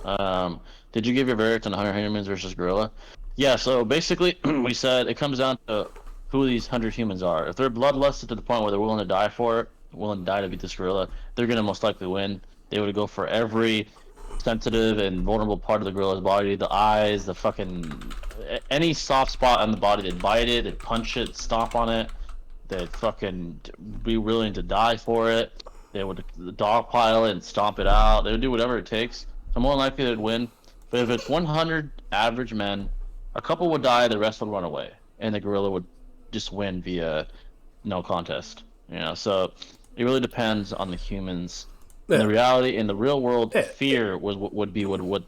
Did you give your verdict on 100 humans versus gorilla? Yeah. So basically, we said it comes down to who these 100 humans are. If they're bloodlusted to the point where they're willing to die for it, willing to die to beat this gorilla, they're gonna most likely win. They would go for every sensitive and vulnerable part of the gorilla's body, the eyes, the fucking any soft spot on the body. They'd bite it, they'd punch it, stomp on it, they'd fucking be willing to die for it. They would dogpile it and stomp it out. They would do whatever it takes. So more likely they'd win. But if it's 100 average men, a couple would die, the rest would run away, and the gorilla would just win via no contest. You know, so it really depends on the humans. Yeah. The reality in the real world, fear would be what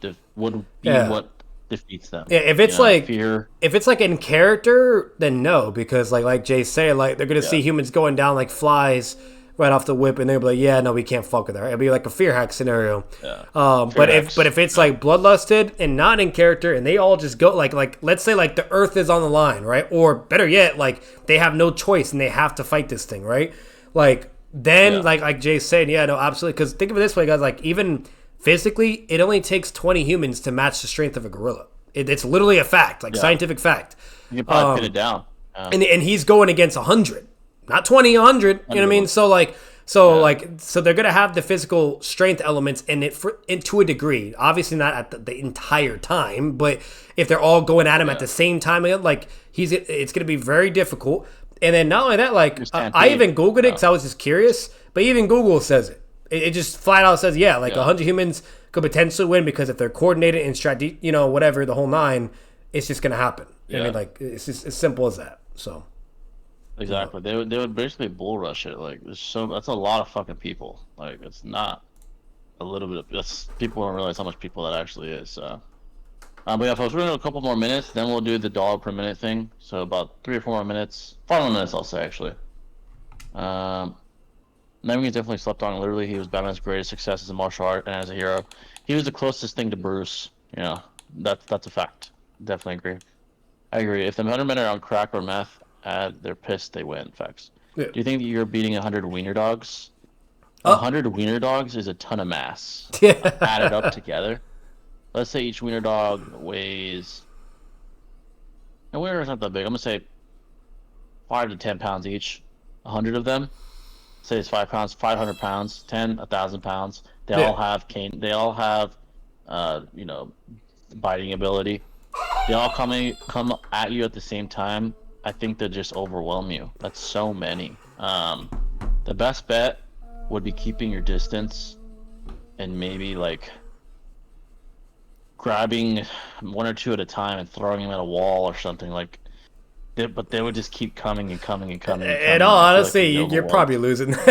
defeats them. Yeah, if it's like fear, if it's like in character, then no, because like Jay said, like they're gonna see humans going down like flies right off the whip, and they'll be like, yeah, no, we can't fuck with her. It'll be like a fear hack scenario. Yeah. But if it's like bloodlusted and not in character, and they all just go like let's say like the Earth is on the line, right? Or better yet, like they have no choice and they have to fight this thing, right? Like. Then, like Jay said, yeah, no, absolutely. Because think of it this way, guys. Like, even physically, it only takes 20 humans to match the strength of a gorilla. It's literally a fact, like scientific fact. You can probably pin it down. And he's going against 100, not 20, 100. You know what I mean? So they're gonna have the physical strength elements in it to a degree. Obviously, not at the entire time, but if they're all going at him at the same time, like it's gonna be very difficult. And then not only that, like I even Googled it because I was just curious, but even Google says it. It just flat out says, 100 humans could potentially win because if they're coordinated and strategy, whatever, the whole nine, it's just gonna happen. I mean, like it's just as simple as that. So exactly, they would basically bull rush it. Like that's a lot of fucking people. Like it's not a little bit of people don't realize how much people that actually is. So. But yeah, folks, we're gonna do a couple more minutes, then we'll do the dollar per minute thing. So about 3 or 4 more minutes, 5 more minutes, I'll say actually. Naomi definitely slept on. Literally, he was Batman's greatest success as a martial art and as a hero. He was the closest thing to Bruce. You know, that's a fact. Definitely agree. I agree. If the 100 men are on crack or meth, they're pissed. They win. Facts. Yeah. Do you think that you're beating 100 wiener dogs? 100 wiener dogs is a ton of mass. Added up together. Let's say each wiener dog weighs. And wiener is not that big. I'm gonna say 5 to 10 pounds each. 100 of them. Say it's 5 pounds, 500 pounds, 10, 1,000 pounds. They all have cane. They all have, biting ability. They all come at you at the same time. I think they'll just overwhelm you. That's so many. The best bet would be keeping your distance, and maybe like. Grabbing 1 or 2 at a time and throwing them at a wall or something like. But they would just keep coming and coming and coming. In all honesty, you're probably losing. Losing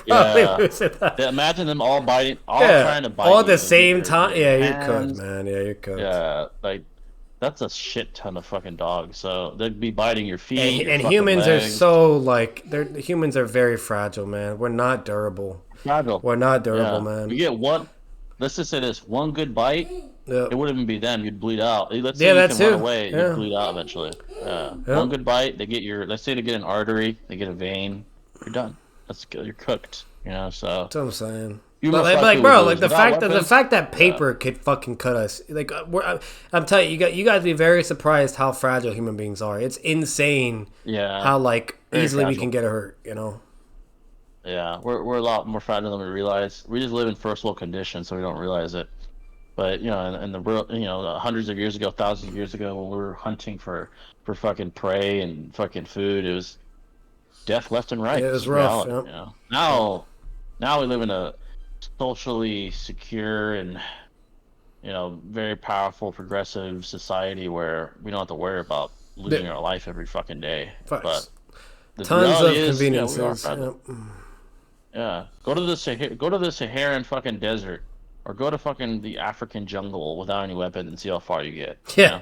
that. Imagine them all biting, trying to bite all at the same time. Yeah, you're cooked, man. Yeah, you're cooked. Yeah, like that's a shit ton of fucking dogs. So they'd be biting your feet. And humans legs. Are so like humans are very fragile, man. We're not durable. Fragile. We're not durable, man. You get one. Let's just say this: one good bite, it wouldn't even be them. You'd bleed out. Let's say you can run away, you'd bleed out eventually. One good bite, they get let's say they get an artery, they get a vein, you're done. That's good. You're cooked. So that's what I'm saying. Like, bro, like the fact that paper could fucking cut us. Like, I'm telling you, you guys be very surprised how fragile human beings are. It's insane. Yeah. How like easily we can get hurt. Yeah, we're a lot more fragile than we realize. We just live in first world conditions, so we don't realize it. But in the world, hundreds of years ago, thousands of years ago, when we were hunting for fucking prey and fucking food, it was death left and right. Yeah, it was rough. Reality, Now we live in a socially secure and very powerful, progressive society where we don't have to worry about losing our life every fucking day. But tons of conveniences. Yeah, go to the Saharan fucking desert, or go to fucking the African jungle without any weapons and see how far you get. Yeah.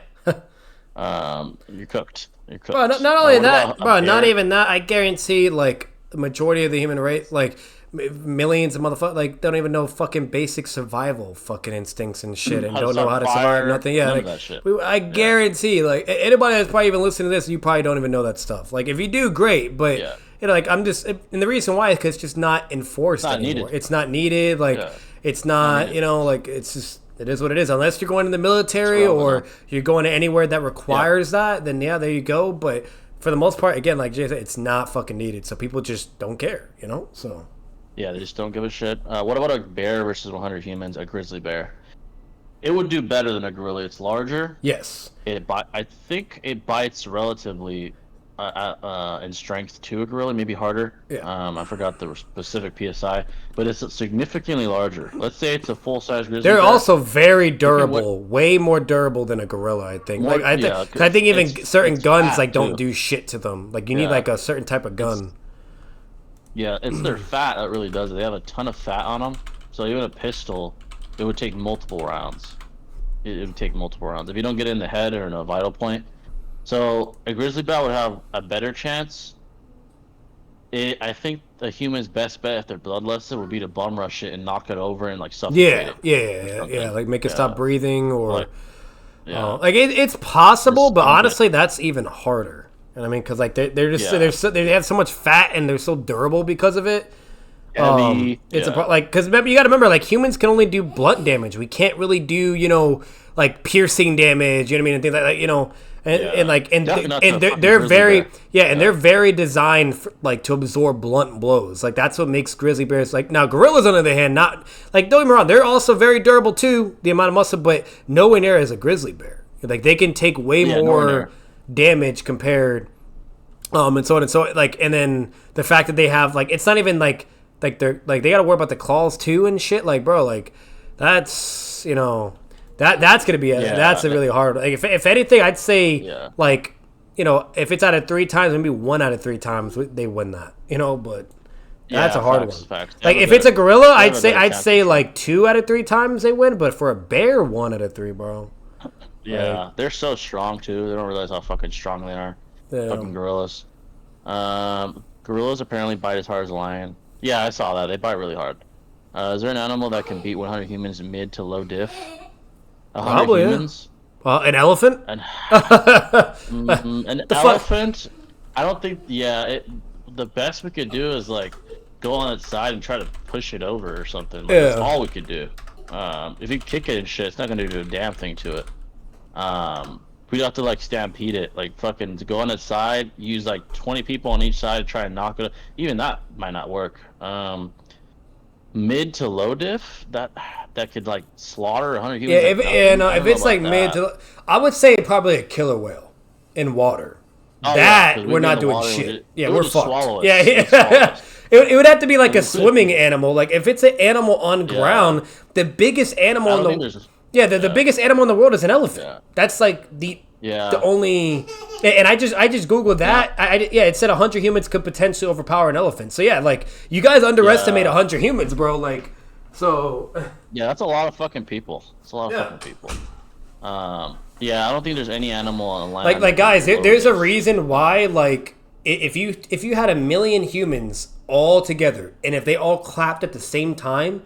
You're cooked. You're cooked. Bro, not only that, bro, not even that. I guarantee, like the majority of the human race, like millions of motherfuckers like don't even know fucking basic survival fucking instincts and shit, and don't know how to fire, survive nothing. Yeah, none like, of that shit. I guarantee, like anybody that's probably even listening to this, you probably don't even know that stuff. Like if you do, great, but you know, like I'm just, and the reason why is because it's just not enforced anymore. Needed. It's not needed. Like it's not, you know, like it's just. It is what it is. Unless you're going to the military or you're going to anywhere that requires that, then yeah, there you go. But for the most part, again, like Jay said, it's not fucking needed. So people just don't care, you know? So yeah, they just don't give a shit. What about a bear versus 100 humans? A grizzly bear. It would do better than a gorilla. It's larger. Yes. I think it bites relatively in strength to a gorilla, maybe harder. Yeah. I forgot the specific PSI, but it's significantly larger. Let's say it's a full-size grizzly They're bear. also very durable, way more durable than a gorilla, I think. More, like I think even certain guns like don't too. do shit to them. Like you need like a certain type of gun. It's their fat that really does it. They have a ton of fat on them, so even a pistol, it would take multiple rounds. It would take multiple rounds if you don't get in the head or in a vital point. So a grizzly bear would have a better chance. I think the human's best bet if they're bloodlusted would be to bum rush it and knock it over and like suffocate it. Yeah. Like make it stop breathing or like, it's possible, but honestly, that's even harder. And I mean, because like they're just they have so much fat and they're so durable because of it. It's like because you got to remember, like humans can only do blunt damage. We can't really do like piercing damage. You know what I mean? And things like that. You know. They're very they're very designed for, like to absorb blunt blows. Like that's what makes grizzly bears like. Now gorillas on the other hand, not like, don't get me wrong, they're also very durable too, the amount of muscle, but nowhere near as a grizzly bear. Like they can take way more damage compared and so on and so like, and then the fact that they have like, it's not even like they're like they got to worry about the claws too and shit. Like bro, like that's that's gonna be that's a really hard. Like if anything, I'd say like if it's out of 3 times, maybe 1 out of 3 times they win that. But that's a hard one. Like if it's a gorilla, I'd say like 2 out of 3 times they win. But for a bear, 1 out of 3, bro. Yeah, like, they're so strong too. They don't realize how fucking strong they are. Fucking gorillas. Gorillas apparently bite as hard as a lion. Yeah, I saw that. They bite really hard. Is there an animal that can beat 100 humans mid to low diff? Probably humans? Well, an elephant? An elephant? I don't think. The best we could do is like go on its side and try to push it over or something. Like, that's all we could do. If you kick it and shit, it's not gonna do a damn thing to it. We'd have to like stampede it, like fucking to go on its side, use like 20 people on each side to try and knock it. Even that might not work. Mid to low diff, that could like slaughter 100 humans. If it's like mid to, I would say probably a killer whale in water. We're not doing shit. We're fucked. It would have to be like a swimming animal. Like if it's an animal on ground, the biggest animal the biggest animal in the world is an elephant. That's like the only. And I just googled that. It said 100 humans could potentially overpower an elephant. So like you guys underestimate 100 humans, bro. Like so. Yeah, that's a lot of fucking people. It's a lot of fucking people. I don't think there's any animal on land. Like guys, there's a reason why. Like if you had 1 million humans all together, and if they all clapped at the same time,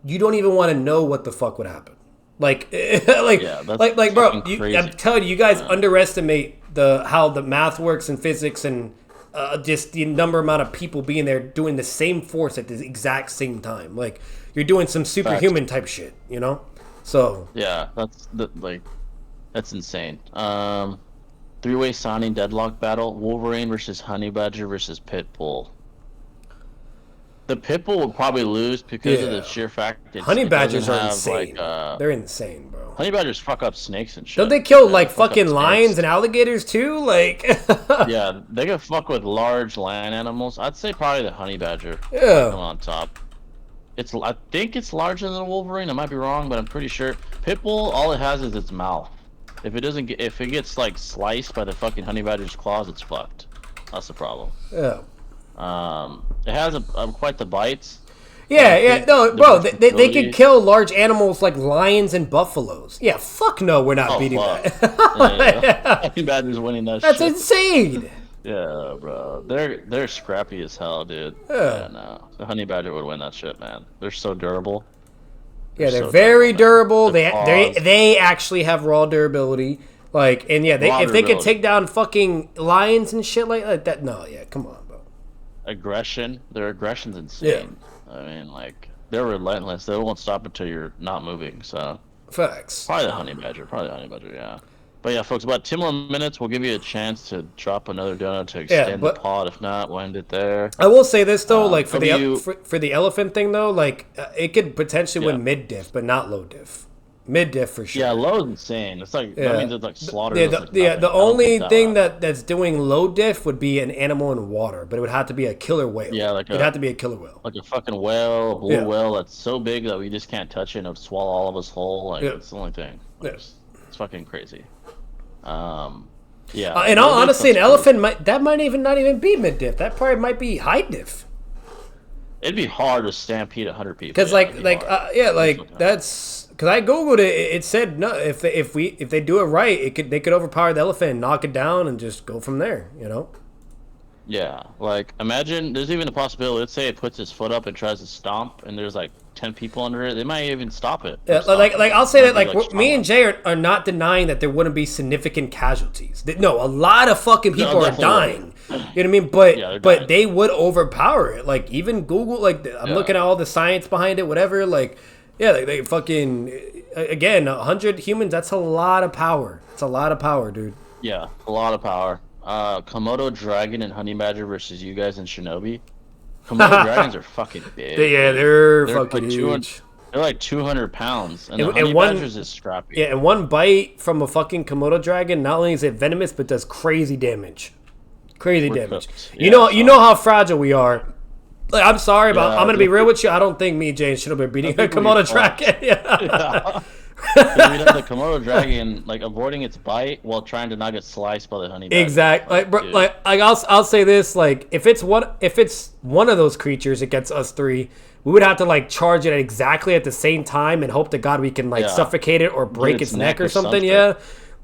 you don't even want to know what the fuck would happen. Bro, I'm telling you guys underestimate how the math works and physics and just the amount of people being there doing the same force at the exact same time. Like you're doing some superhuman type shit, So that's insane. 3-way signing deadlock battle: Wolverine versus Honey Badger versus Pitbull. The Pitbull will probably lose because of the sheer fact that Honey Badgers are insane. They're insane, bro. Honey Badgers fuck up snakes and shit. Don't they kill fucking lions and alligators too? Like yeah, they can fuck with large land animals. I'd say probably the Honey Badger. Yeah. On top. I think it's larger than a Wolverine. I might be wrong, but I'm pretty sure. Pitbull, all it has is its mouth. If it gets like sliced by the fucking Honey Badger's claws, it's fucked. That's the problem. Yeah. It has quite the bites. Bro, they can kill large animals like lions and buffaloes. Yeah, fuck no, we're not beating that. Honey Badger's winning that That's shit. insane. Yeah, bro. They're scrappy as hell, dude. Yeah. No. The honey badger would win that shit, man. They're so durable. Yeah, they're so very durable. Their claws, They actually have raw durability. Like, and yeah, raw if they could durability. take down fucking lions and shit like that, no, yeah, come on, bro. Aggression. Their aggression's insane. I mean, like, they're relentless. They won't stop until you're not moving. So Facts. probably the honey badger. Yeah. But yeah, folks, about 10 more minutes. We'll give you a chance to drop another donut to extend the pod. If not, we'll end it there. I will say this though, like for W- the elephant thing though, like it could potentially win mid diff, but not low diff. Mid diff for sure. Yeah, low is insane. It's like that means it's like slaughter. The only thing that's doing low diff would be an animal in water, but it would have to be a killer whale. Yeah, it'd have to be a killer whale. Like a fucking whale, a blue whale that's so big that we just can't touch it and it would swallow all of us whole. Like it's the only thing. Like, it's fucking crazy. Yeah. In all honesty, an elephant might even not even be mid diff. That probably might be high diff. It'd be hard to stampede 100 people. Because that's because I googled it. It said no. If they do it right, they could overpower the elephant and knock it down and just go from there. You know. Yeah, like imagine there's even a possibility. Let's say it puts its foot up and tries to stomp, and there's like 10 people under it. They might even stop it. Yeah, like I'll say that like me and Jay are not denying that there wouldn't be significant casualties. No, a lot of fucking people are dying. You know what I mean? But they would overpower it. Like even Google, like I'm looking at all the science behind it, whatever. Like yeah, they fucking again 100 humans. That's a lot of power. It's a lot of power, dude. Yeah, a lot of power. Komodo dragon and honey badger versus you guys in Shinobi. Komodo dragons are fucking big. They're fucking like huge. They're like 200 pounds, and the honey badgers is scrappy. Yeah, and one bite from a fucking Komodo dragon, not only is it venomous, but does crazy damage. Crazy damage. Yeah, you know how fragile we are. Like, I'm sorry, but I'm gonna be real with you. I don't think me and Jane should have been beating a Komodo dragon. Yeah. We'd have the Komodo dragon like avoiding its bite while trying to not get sliced by the honey badger. Exactly. Like I'll say this, like if it's one of those creatures against us three, we would have to like charge it exactly at the same time and hope to God we can like suffocate it or break its neck or something. Yeah.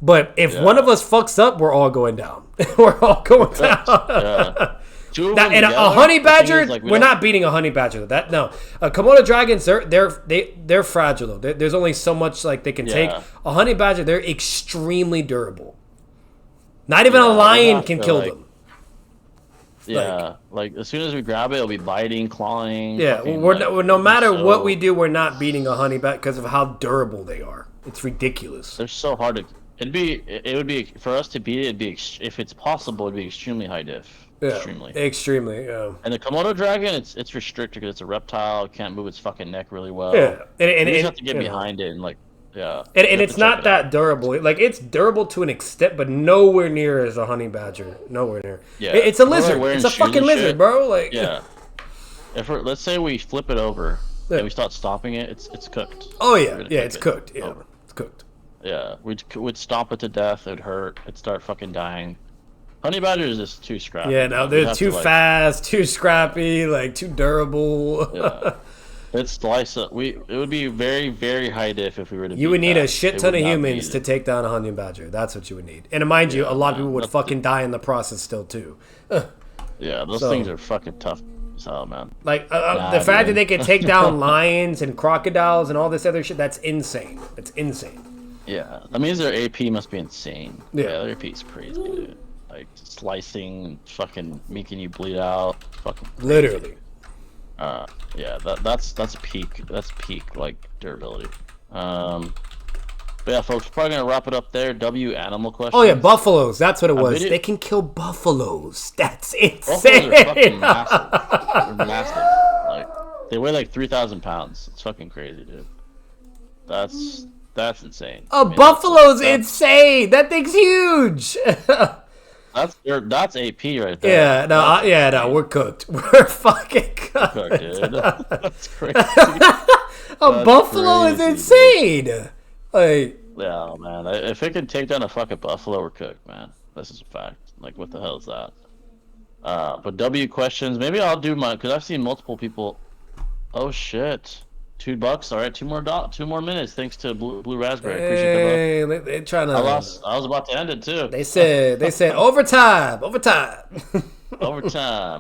But if one of us fucks up, we're all going down. We're all going down. Yeah. And a honey badger, we're not beating a honey badger. Komodo dragons, they're fragile though. There's only so much like they can take. A honey badger, they're extremely durable. Not even a lion can kill them. Yeah, like as soon as we grab it, it'll be biting, clawing. Yeah, no matter what we do, we're not beating a honey badger because of how durable they are. It's ridiculous. They're so hard to. It would be for us to beat it. It'd be if it's possible, it'd be extremely high diff. Yeah, extremely, yeah. And the Komodo dragon, it's restricted because it's a reptile. It can't move its fucking neck really well. Yeah, and you just have to get behind it and like, yeah. And it's not that durable. Like it's durable to an extent, but nowhere near as a honey badger. Nowhere near. Yeah, it's a lizard. It's a fucking lizard, bro. Like yeah. Let's say we flip it over and we start stopping it, it's cooked. Oh yeah, it's cooked. Yeah, it's cooked. Yeah, we'd stomp it to death. It'd hurt. It'd start fucking dying. Honey badger is just too scrappy. Yeah, no, they're too fast, too scrappy, like too durable. Yeah, it's slice up. It would be very, very high diff if we were to. You would need a shit ton of humans to take down a honey badger. That's what you would need. And mind you, a lot of people would fucking die in the process still too. Yeah, those things are fucking tough as hell, man. Like the fact that they can take down lions and crocodiles and all this other shit, that's insane. It's insane. Yeah, that means their AP must be insane. Yeah, their AP is crazy, dude. Like slicing, fucking making you bleed out, fucking crazy. Literally. Yeah, that's peak. That's peak like durability. But yeah, folks, we're probably gonna wrap it up there. Animal questions. Oh yeah, buffaloes. That's what it was. They can kill buffaloes. That's insane. Buffaloes are fucking massive. They're massive. Like they weigh like 3,000 pounds. It's fucking crazy, dude. That's insane. Buffalo's insane. That thing's huge. That's AP right there. Yeah, no, we're cooked. We're fucking cooked. Dude. That's crazy. Buffalo is insane. Like, yeah, man. If it can take down a fucking buffalo, we're cooked, man. This is a fact. Like, what the hell is that? But W questions. Maybe I'll do mine because I've seen multiple people. Oh shit. $2. All right, two more minutes. Thanks to Blue Raspberry. Appreciate that, bro. They trying to. I was about to end it too. They said overtime. Overtime.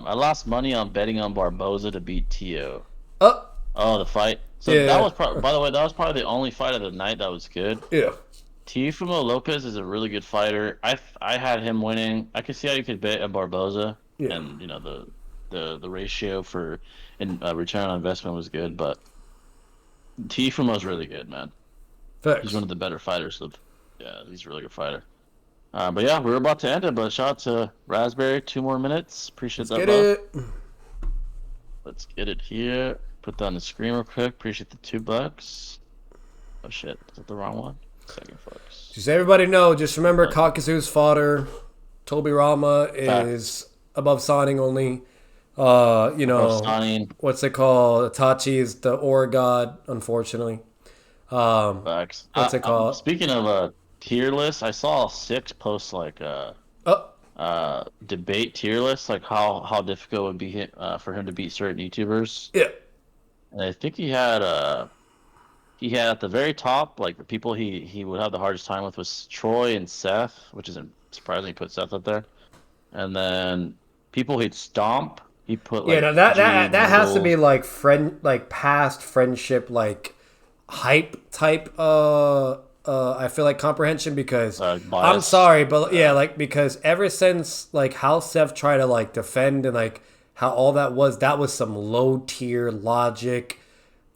I lost money on betting on Barboza to beat Tio. Oh. Oh, the fight. So Yeah. that was by the way, that was probably the only fight of the night that was good. Yeah. Teofimo Lopez is a really good fighter. I had him winning. I could see how you could bet on Barboza, and you know the ratio for return on investment was good, but Teofimo's really good, man. Thanks. He's one of the better fighters. Yeah, he's a really good fighter. But yeah, we were about to end it, but shout out to Raspberry. 2 more minutes. Appreciate that, bro. Let's get it here. Put that on the screen real quick. Appreciate the $2. Oh shit, is that the wrong one? Second, folks. Just everybody know. Just remember, Caucasus fodder. Toby Rama is above signing only. You know, what's it called? Itachi is the ore god, unfortunately. Facts. What's it called? Speaking of tier lists, I saw 6 post like debate tier lists, like how difficult it would be for him to beat certain YouTubers. Yeah. And I think he had at the very top, like the people he would have the hardest time with was Troy and Seth, which isn't surprising. He put Seth up there, and then people he'd stomp. He put like that has to be like past friendship, like hype type. I feel like comprehension because I'm sorry, but because ever since like how Seth tried to like defend and like how all that was some low tier logic,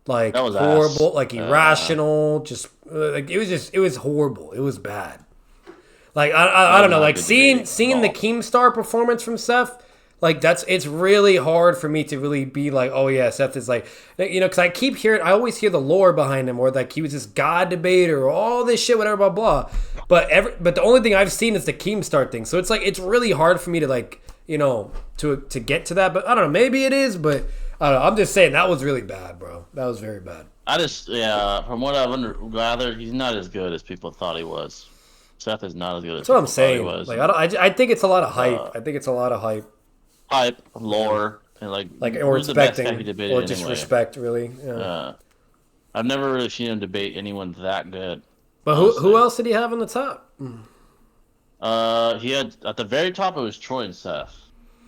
like that was horrible, like irrational, just like it was horrible. It was bad. Like I don't know, like seeing the Keemstar performance from Seth. Like it's really hard for me to really be like, oh yeah, Seth is like, you know, because I always hear the lore behind him, or like he was this god debater, or all this shit, whatever, blah blah. But the only thing I've seen is the Keemstar thing, so it's like it's really hard for me to like, you know, to get to that. But I don't know, maybe it is, but I don't know. I'm just saying that was really bad, bro. That was very bad. From what I've gathered, he's not as good as people thought he was. Seth is not as good as that's what I'm people saying. Thought he was. Like I think it's a lot of hype. I think it's a lot of hype. Hype, lore, and like or expecting, or disrespect, really. Yeah. I've never really seen him debate anyone that good. But who else did he have on the top? He had at the very top. It was Troy and Seth.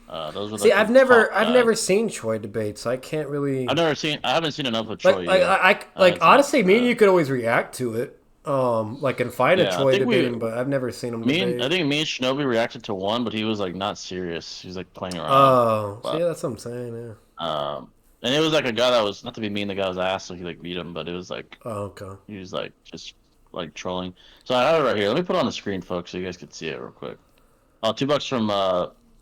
Those were. See, I've never seen Troy debate, so I can't really. I haven't seen enough of Troy. Honestly, me and you could always react to it. And find a Troy debating, but I've never seen him debate. I think me and Shinobi reacted to one, but he was like not serious. He was like playing around. Oh, so yeah, that's what I'm saying. Yeah. And it was like a guy that was not to be mean. The guy was ass, so he like beat him, but it was like, oh, okay. He was like just like trolling. So I have it right here. Let me put it on the screen, folks, so you guys can see it real quick. Oh, $2 from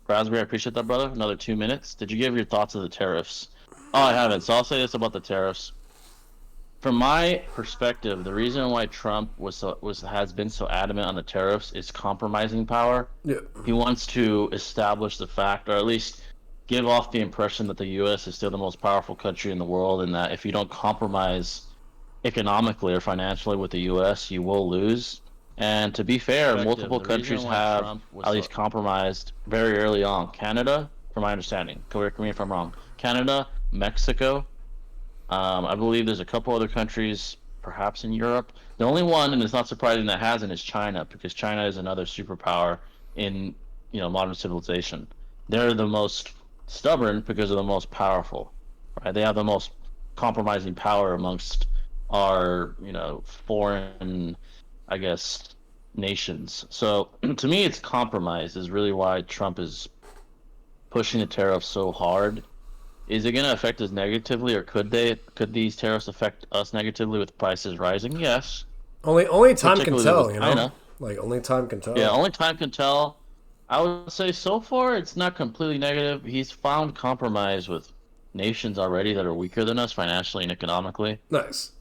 Raspberry. I appreciate that, brother. Another 2 minutes. Did you give your thoughts of the tariffs? Oh, I haven't. So I'll say this about the tariffs. From my perspective, the reason why Trump has been so adamant on the tariffs is compromising power. Yeah. He wants to establish the fact, or at least give off the impression that the U.S. is still the most powerful country in the world, and that if you don't compromise economically or financially with the U.S., you will lose. And to be fair, multiple countries have at least compromised very early on. Canada, from my understanding, correct me if I'm wrong. Canada, Mexico. I believe there's a couple other countries, perhaps in Europe. The only one, and it's not surprising that hasn't, is China, because China is another superpower in modern civilization. They're the most stubborn because they're the most powerful. Right? They have the most compromising power amongst our foreign, I guess, nations. So to me, it's compromise is really why Trump is pushing the tariffs so hard. Is it going to affect us negatively, or could these tariffs affect us negatively with prices rising? Yes. Only time can tell, Like only time can tell. Yeah, only time can tell. I would say so far it's not completely negative. He's found compromise with nations already that are weaker than us financially and economically. Nice.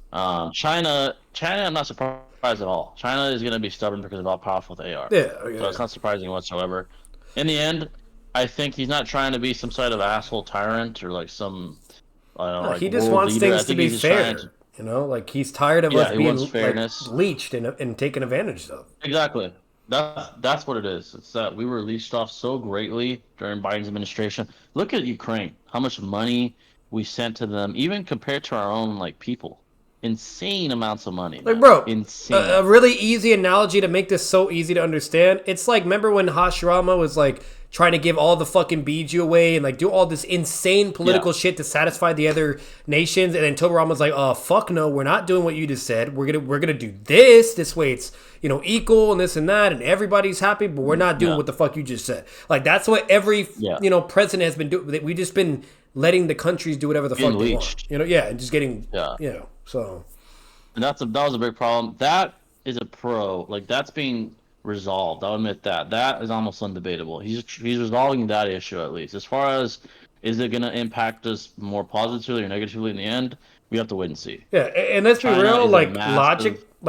China, I'm not surprised at all. China is going to be stubborn because of how powerful they are. Yeah. So it's not surprising whatsoever. In the end, I think he's not trying to be some sort of asshole tyrant or like some. He just wants things to be fair. Like he's tired of us being leached and taken advantage of. Exactly. That's what it is. It's that we were leached off so greatly during Biden's administration. Look at Ukraine. How much money we sent to them, even compared to our own like people. Insane amounts of money. Like, Man. bro, Insane. a really easy analogy to make this so easy to understand. It's like, remember when Hashirama was like trying to give all the fucking Biju away and like do all this insane political shit to satisfy the other nations, and then Tobirama's like, oh fuck no, we're not doing what you just said. We're gonna do this way. It's equal and this and that, and everybody's happy, but we're not doing what the fuck you just said. Like that's what every president has been doing. We just been letting the countries do whatever the fuck they want. And just getting so. And that was a big problem. That is a pro. Like that's being resolved. I'll admit that. That is almost undebatable. He's resolving that issue at least. As far as is it going to impact us more positively or negatively in the end, we have to wait and see. Yeah, and let's be real. Like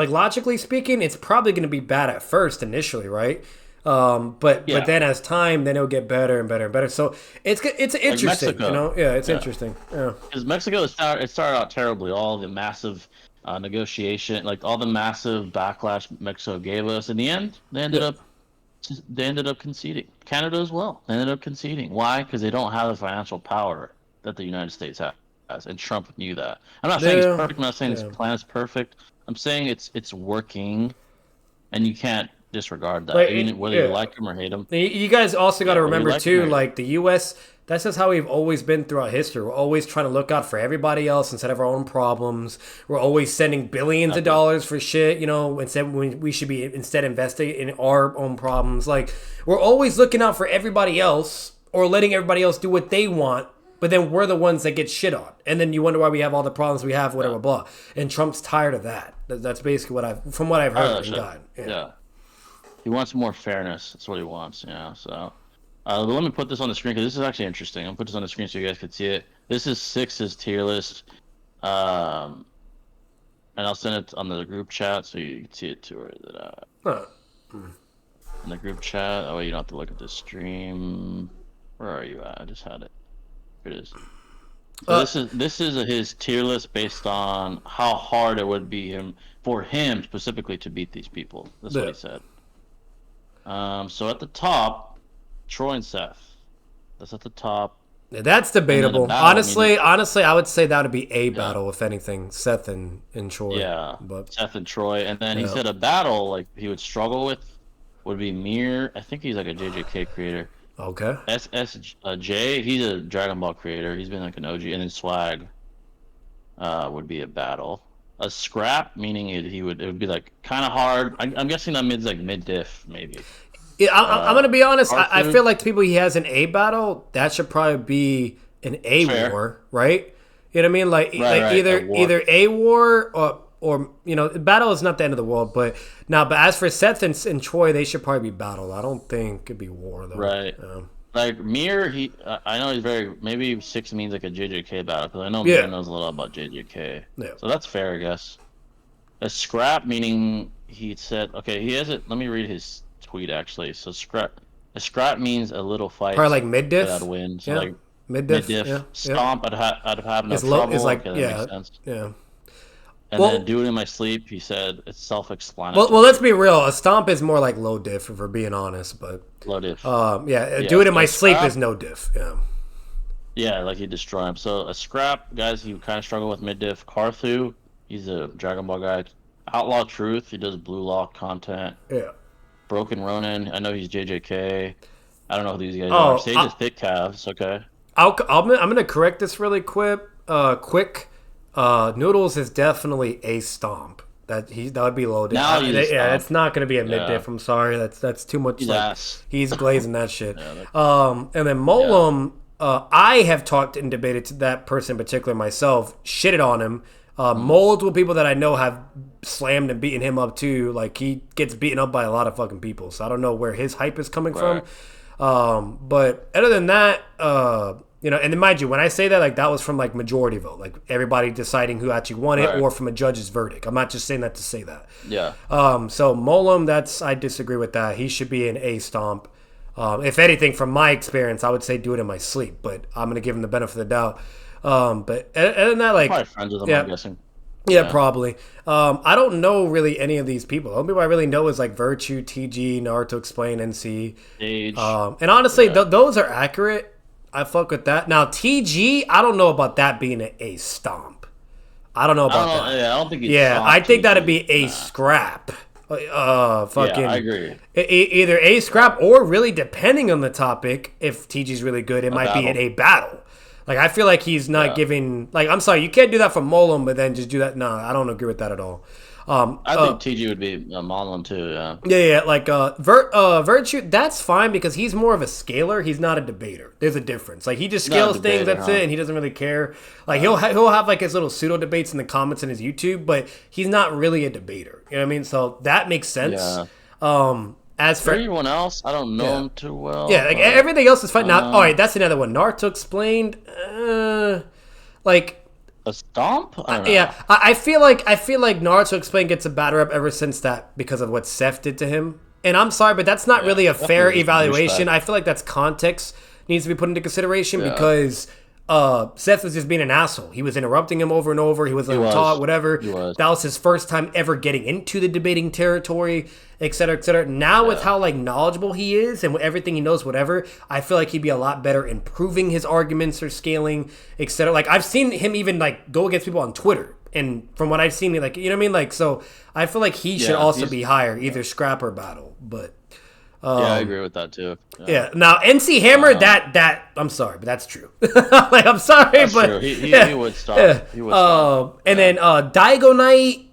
logically speaking, it's probably going to be bad at first initially, right? But then as time, then it'll get better and better and better. So it's interesting, Mexico. It's interesting. Yeah, because Mexico started out terribly. All the massive negotiation, like all the massive backlash Mexico gave us. In the end, they ended up conceding. Canada as well. They ended up conceding. Why? Because they don't have the financial power that the United States has, and Trump knew that. I'm not saying it's perfect. I'm not saying this plan is perfect. I'm saying it's working, and you can't disregard that, whether you like them or hate them. You guys also got to remember too, like the U.S. That's just how we've always been throughout history. We're always trying to look out for everybody else instead of our own problems. We're always sending billions of dollars for shit, instead we should be investing in our own problems. Like we're always looking out for everybody else or letting everybody else do what they want. But then we're the ones that get shit on. And then you wonder why we have all the problems we have, whatever, blah. And Trump's tired of that. That's basically what I've heard. Yeah. He wants more fairness. That's what he wants. Yeah. So, let me put this on the screen because this is actually interesting. I'll put this on the screen so you guys can see it. This is Six's tier list, and I'll send it on the group chat so you can see it too. In the group chat. That way you don't have to look at the stream. Where are you at? I just had it. Here it is. So this is his tier list based on how hard it would be for him specifically to beat these people. That's what he said. So at the top, Troy and Seth. That's at the top. That's debatable. Honestly, I would say that would be a battle, if anything. Seth and Troy. Yeah, Seth and Troy. And then he said a battle like he would struggle with would be Mir. I think he's like a JJK creator. Okay. SSJ, he's a Dragon Ball creator. He's been like an OG. And then Swag would be a battle. A scrap, meaning it would be like kind of hard. I'm guessing that means like mid diff maybe. Yeah, I'm gonna be honest. I feel like the people he has in a battle, that should probably be an war, right? You know what I mean? Like either a war or battle is not the end of the world. But as for Seth and Troy, they should probably be battle. I don't think it'd be war though. Right. Like Mir, I know he's maybe 6 means like a JJK battle because I know Mir knows a little about JJK. Yeah. So that's fair, I guess. A scrap meaning he said, okay, he has it. Let me read his tweet actually. So a scrap means a little fight. Probably like mid diff. Without a win. So like mid diff. Stomp. I'd have no trouble. It's like that makes sense. Yeah. And then do it in my sleep. He said it's self-explanatory. Well, let's be real. A stomp is more like low diff, if we're being honest. But low diff. Do it in my sleep is no diff. Yeah. Yeah, like he destroy him. So a scrap, guys, he kind of struggle with mid diff. Karthu, he's a Dragon Ball guy. Outlaw Truth, he does Blue Lock content. Yeah. Broken Ronin, I know he's JJK. I don't know who these guys are. Sage is thick calves. Okay. I'm gonna correct this really quick. Noodles is definitely a stomp. That would be low diff. It's not gonna be a mid diff. I'm sorry. That's too much. He's glazing that shit. And then Molum, I have talked and debated to that person in particular myself. Shitted on him. Multiple people that I know have slammed and beaten him up too. Like he gets beaten up by a lot of fucking people. So I don't know where his hype is coming from. But other than that, and then mind you, when I say that, like that was from like majority vote, like everybody deciding who actually won it, or from a judge's verdict. I'm not just saying that to say that. Yeah. So Molum, I disagree with that. He should be an A stomp. If anything, from my experience, I would say do it in my sleep, but I'm gonna give him the benefit of the doubt. But other than that, like probably friends with him, I'm guessing. Yeah, probably. I don't know really any of these people. The only people I really know is like Virtue, TG, Naruto Explain, NC. Age. And honestly, those are accurate. I fuck with that. Now TG, I don't know about that being a stomp. I don't know about that. Yeah, I don't think. I think that'd be a scrap. Fucking. Yeah, I agree. Either a scrap or really depending on the topic. If TG's really good, it might be in a battle. Like I feel like he's not giving. Like I'm sorry, you can't do that for Molem, but then just do that. No, I don't agree with that at all. I think TG would be Molem too. Yeah. Yeah. Like Virtue, that's fine because he's more of a scaler. He's not a debater. There's a difference. Like he just scales things. That's it, and he doesn't really care. Like he'll have like his little pseudo debates in the comments in his YouTube, but he's not really a debater. You know what I mean? So that makes sense. Yeah. As for everyone else, I don't know him too well. Yeah, like everything else is fine. Now, all right, that's another one. Naruto explained. Like. A stomp? I feel like Naruto Explained gets a bad rep ever since that because of what Seth did to him. And I'm sorry, but that's not really a fair evaluation. I feel like that's context needs to be put into consideration because Seth was just being an asshole. He was interrupting him over and over. He was letting him talk, whatever. That was his first time ever getting into the debating territory, et cetera, et cetera. Now with how like knowledgeable he is and everything he knows, whatever, I feel like he'd be a lot better improving his arguments or scaling, et cetera. Like I've seen him even like go against people on Twitter. And from what I've seen, like, you know what I mean? Like, so I feel like he should also be higher, either scrap or battle. But I agree with that too. Yeah. Now NC Hammer, that I'm sorry, but that's true. Like I'm sorry, that's but true. He would stop. Yeah. He would stop. And then Daigo Knight,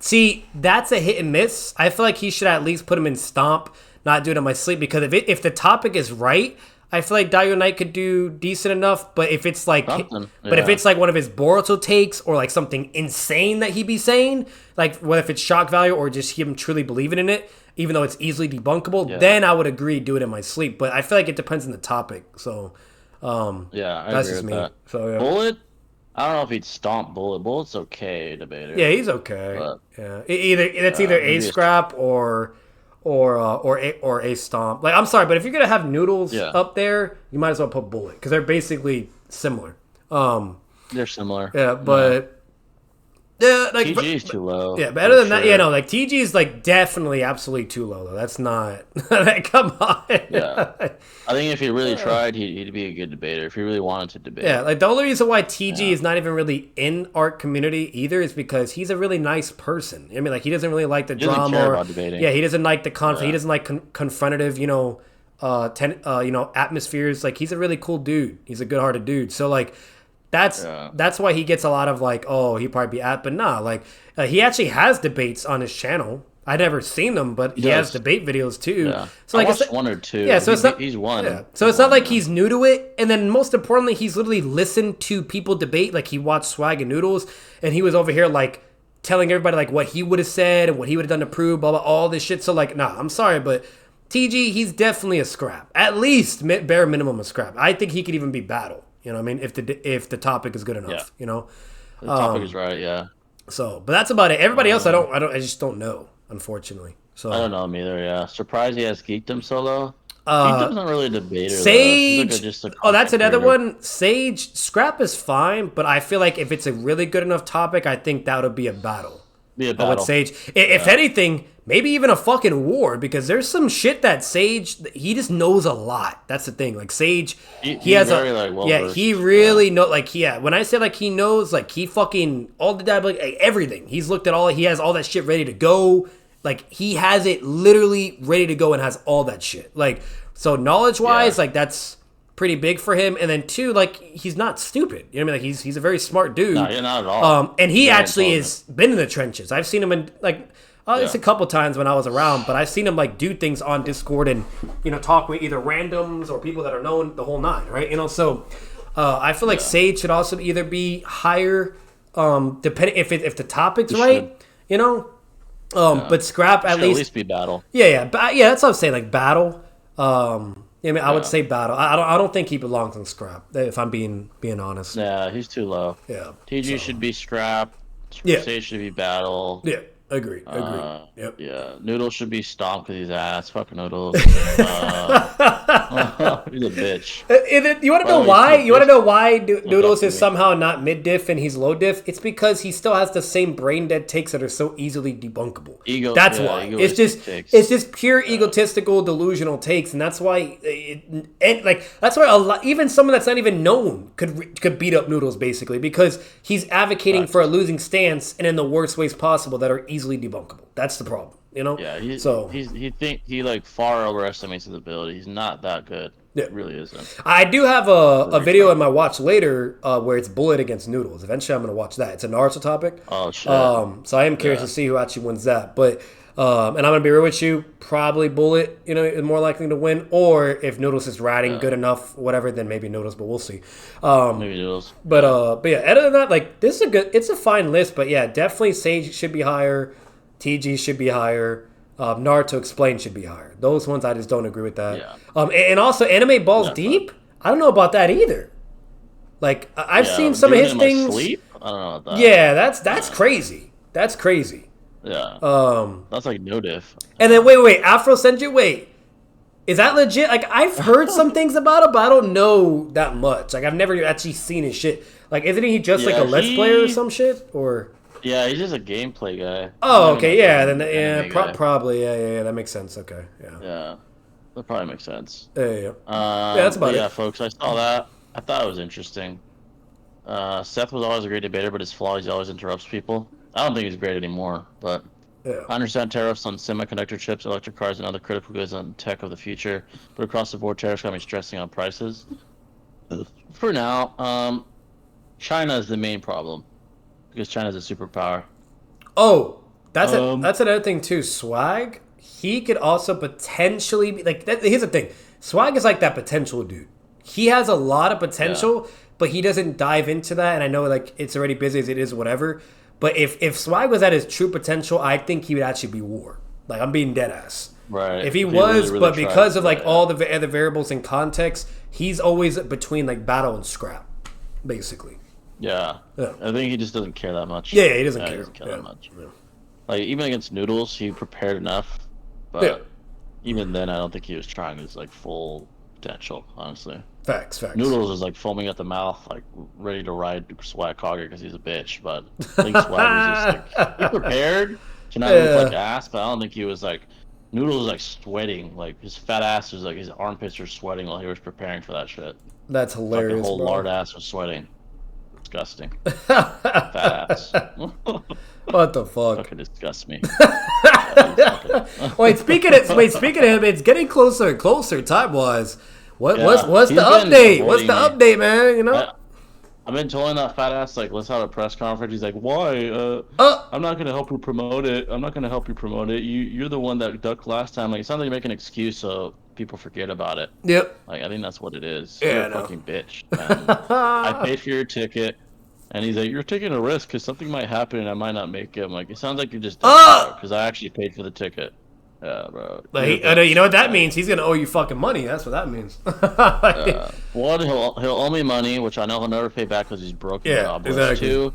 see, that's a hit and miss. I feel like he should at least put him in Stomp, not do it in my sleep, because if the topic is right, I feel like Daigo Knight could do decent enough. But if it's like, if it's like one of his Boruto takes or like something insane that he'd be saying, like whether if it's shock value or just him truly believing in it, even though it's easily debunkable, then I would agree do it in my sleep. But I feel like it depends on the topic. So, I that's agree just with me. that. So, Bullet, I don't know if he'd stomp Bullet. Bullet's okay, debater. Yeah, he's okay. But, either a scrap or a stomp. Like I'm sorry, but if you're gonna have Noodles up there, you might as well put Bullet because they're basically similar. They're similar. Yeah, but. Yeah, like TG's too low. Yeah, but other than that, like TG is like definitely absolutely too low though. That's not like come on. Yeah, I think if he really tried, he'd be a good debater. If he really wanted to debate. Yeah, like the only reason why TG is not even really in our community either is because he's a really nice person. I mean, like he doesn't really like the drama. Doesn't care about debating. Yeah, he doesn't like the conflict. He doesn't like confrontative, atmospheres. Like he's a really cool dude. He's a good-hearted dude. So like. That's why he gets a lot of like, oh, he'd probably be at, but nah, like he actually has debates on his channel. I've never seen them, but he has debate videos too. Yeah. So like I watched one or two. Yeah, so he's one. Yeah. So it's not like he's new to it. And then most importantly, he's literally listened to people debate. Like he watched Swag and Noodles, and he was over here like telling everybody like what he would have said and what he would have done to prove, blah blah, all this shit. So like, nah, I'm sorry, but TG, he's definitely a scrap. At least bare minimum a scrap. I think he could even be battle. You know what I mean? If the topic is good enough, the topic is right, So, but that's about it. Everybody else, I just don't know, unfortunately. So I don't know him either. Yeah, surprised he has Geekdom so low. Geekdom's not really a debater. Sage. That's another one. Sage scrap is fine, but I feel like if it's a really good enough topic, I think that would be a battle. With Sage. If anything, maybe even a fucking war, because there's some shit that Sage, he just knows a lot. That's the thing. Like Sage, he has very, he really knows. Like when I say like he knows, like he fucking all the like everything. He's looked at all. He has all that shit ready to go. Like he has it literally ready to go and has all that shit. Like so knowledge wise, like that's pretty big for him. And then two, like he's not stupid. You know what I mean? Like he's a very smart dude. No, you're not at all. And he actually has been in the trenches. I've seen him in like it's a couple times when I was around, but I've seen him like do things on Discord and talk with either randoms or people that are known the whole nine, right? So I feel like Sage should also either be higher, depending if the topic's right, but scrap at least be battle. Yeah, that's what I'm saying. Like battle. I would say battle. I don't think he belongs in scrap. If I'm being honest. Yeah, he's too low. Yeah. TG should be scrap. Sage should be battle. Yeah. Agree. Yep. Yeah, Noodles should be stomped because he's ass. Fuck Noodles. He's a bitch. You want to know why? You want to know why Noodles is somehow not mid diff and he's low diff? It's because he still has the same brain dead takes that are so easily debunkable. That's why. It's just pure egotistical, delusional takes, and that's why. That's why a lot, even someone that's not even known could beat up Noodles basically because he's advocating for a losing stance and in the worst ways possible that are easily debunkable. That's the problem. Yeah, he like far overestimates his ability. He's not that good. Yeah. It really isn't. I do have a video in my watch later where it's Bullet against Noodles. Eventually, I'm going to watch that. It's a Naruto topic. Oh shit. So I am curious to see who actually wins that. But and I'm going to be real with you. Probably Bullet, is more likely to win. Or if Noodles is riding good enough, whatever, then maybe Noodles. But we'll see. Maybe Noodles. But yeah, other than that, like this is it's a fine list. But yeah, definitely Sage should be higher. TG should be higher. Naruto Explain should be higher. Those ones I just don't agree with that. Yeah. And also Anime Balls Deep. I don't know about that either. Like I've seen some of his things. Sleep? I don't know about that. Yeah, that's crazy. That's crazy. Yeah. That's like no diff. And then wait, Afro Senju. Wait, is that legit? Like I've heard some things about it, but I don't know that much. Like I've never actually seen his shit. Like isn't he just like a Let's Player or some shit or? Yeah, he's just a gameplay guy. Oh, okay, yeah, then probably, yeah, that makes sense. Okay, yeah, that probably makes sense. Yeah, that's about it. Yeah, folks, I saw that. I thought it was interesting. Seth was always a great debater, but his flaw is he always interrupts people. I don't think he's great anymore, but I understand tariffs on semiconductor chips, electric cars, and other critical goods on tech of the future, but across the board, tariffs got me stressing on prices. For now, China is the main problem. Because China's a superpower. Oh, that's another thing too. Swag, he could also potentially be like. Here's the thing: Swag is like that potential dude. He has a lot of potential, but he doesn't dive into that. And I know like it's already busy as it is, whatever. But if Swag was at his true potential, I think he would actually be War. Like I'm being dead ass. Right. If he was, really but because of like all the other variables in context, he's always between like battle and scrap, basically. Yeah. I think he just doesn't care that much. Yeah, he doesn't care. He doesn't care that much. Yeah. Like even against Noodles, he prepared enough, but even then, I don't think he was trying his like full potential. Honestly, facts. Noodles is like foaming at the mouth, like ready to ride Swag Hogger because he's a bitch. But I think Swag was just like he prepared to not look like ass, but I don't think he was like. Noodles was like sweating, like his fat ass was like his armpits were sweating while he was preparing for that shit. That's hilarious. Like, the whole lard ass was sweating. Disgusting. Fat ass. What the fuck? Fucking disgusts me. Wait, speaking of him, it's getting closer and closer time wise. What's the update? What's the update, man? I've been telling that fat ass like let's have a press conference. He's like, why? I'm not gonna help you promote it. You're the one that ducked last time. Like it sounds like you make an excuse so people forget about it. Yep. Like I think that's what it is. Yeah, you're a fucking bitch. I paid for your ticket, and he's like, you're taking a risk because something might happen and I might not make it. I'm like, it sounds like you're just because I actually paid for the ticket. Yeah, bro. Like, I know, you know what that means? He's gonna owe you fucking money. That's what that means. One, he'll owe me money, which I know he'll never pay back because he's broken. Yeah, exactly. Two,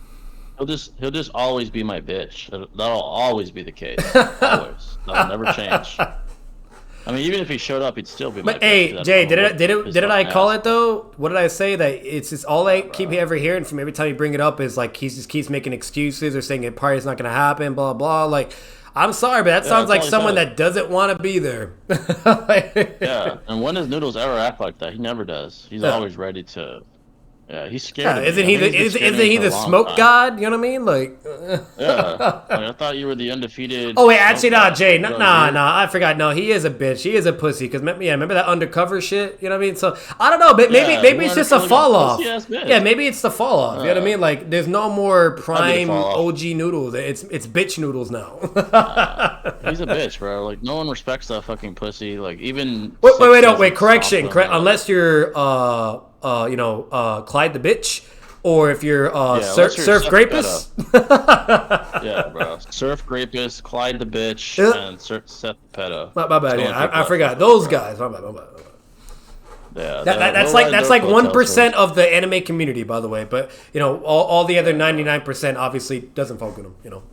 he'll just always be my bitch. That'll always be the case. Always. That'll never change. I mean, even if he showed up, he'd still be my bitch. Hey, Jay, did I call it though? What did I say? That it's just all I keep ever hearing from every time you bring it up is like he just keeps making excuses or saying a party's not gonna happen, blah blah. Like. I'm sorry, but that sounds like someone that doesn't want to be there. Yeah, and when does Noodles ever act like that? He never does. He's always ready to. Yeah, he's scared. Isn't he the smoke god? You know what I mean? Like. Yeah, like, I thought you were the undefeated. Oh wait, actually, no, Jay, nah. I forgot. No, he is a bitch. He is a pussy. Cause remember that undercover shit? You know what I mean? So I don't know. Maybe it's just a fall off. Yeah, maybe it's the fall off. You know what I mean? Like, there's no more prime OG Noodles. It's bitch Noodles now. He's a bitch, bro. Like no one respects that fucking pussy. Like even. Wait. Correction. Unless you're Clyde the bitch, or if you're Surf Grapus. Yeah, bro. Surf Grapus, Clyde the bitch, and Seth the pedo. My bad. Yeah, I forgot those guys. My bad. Yeah, that's like 1% of the anime community, by the way. But all the other 99% obviously doesn't fuck with them.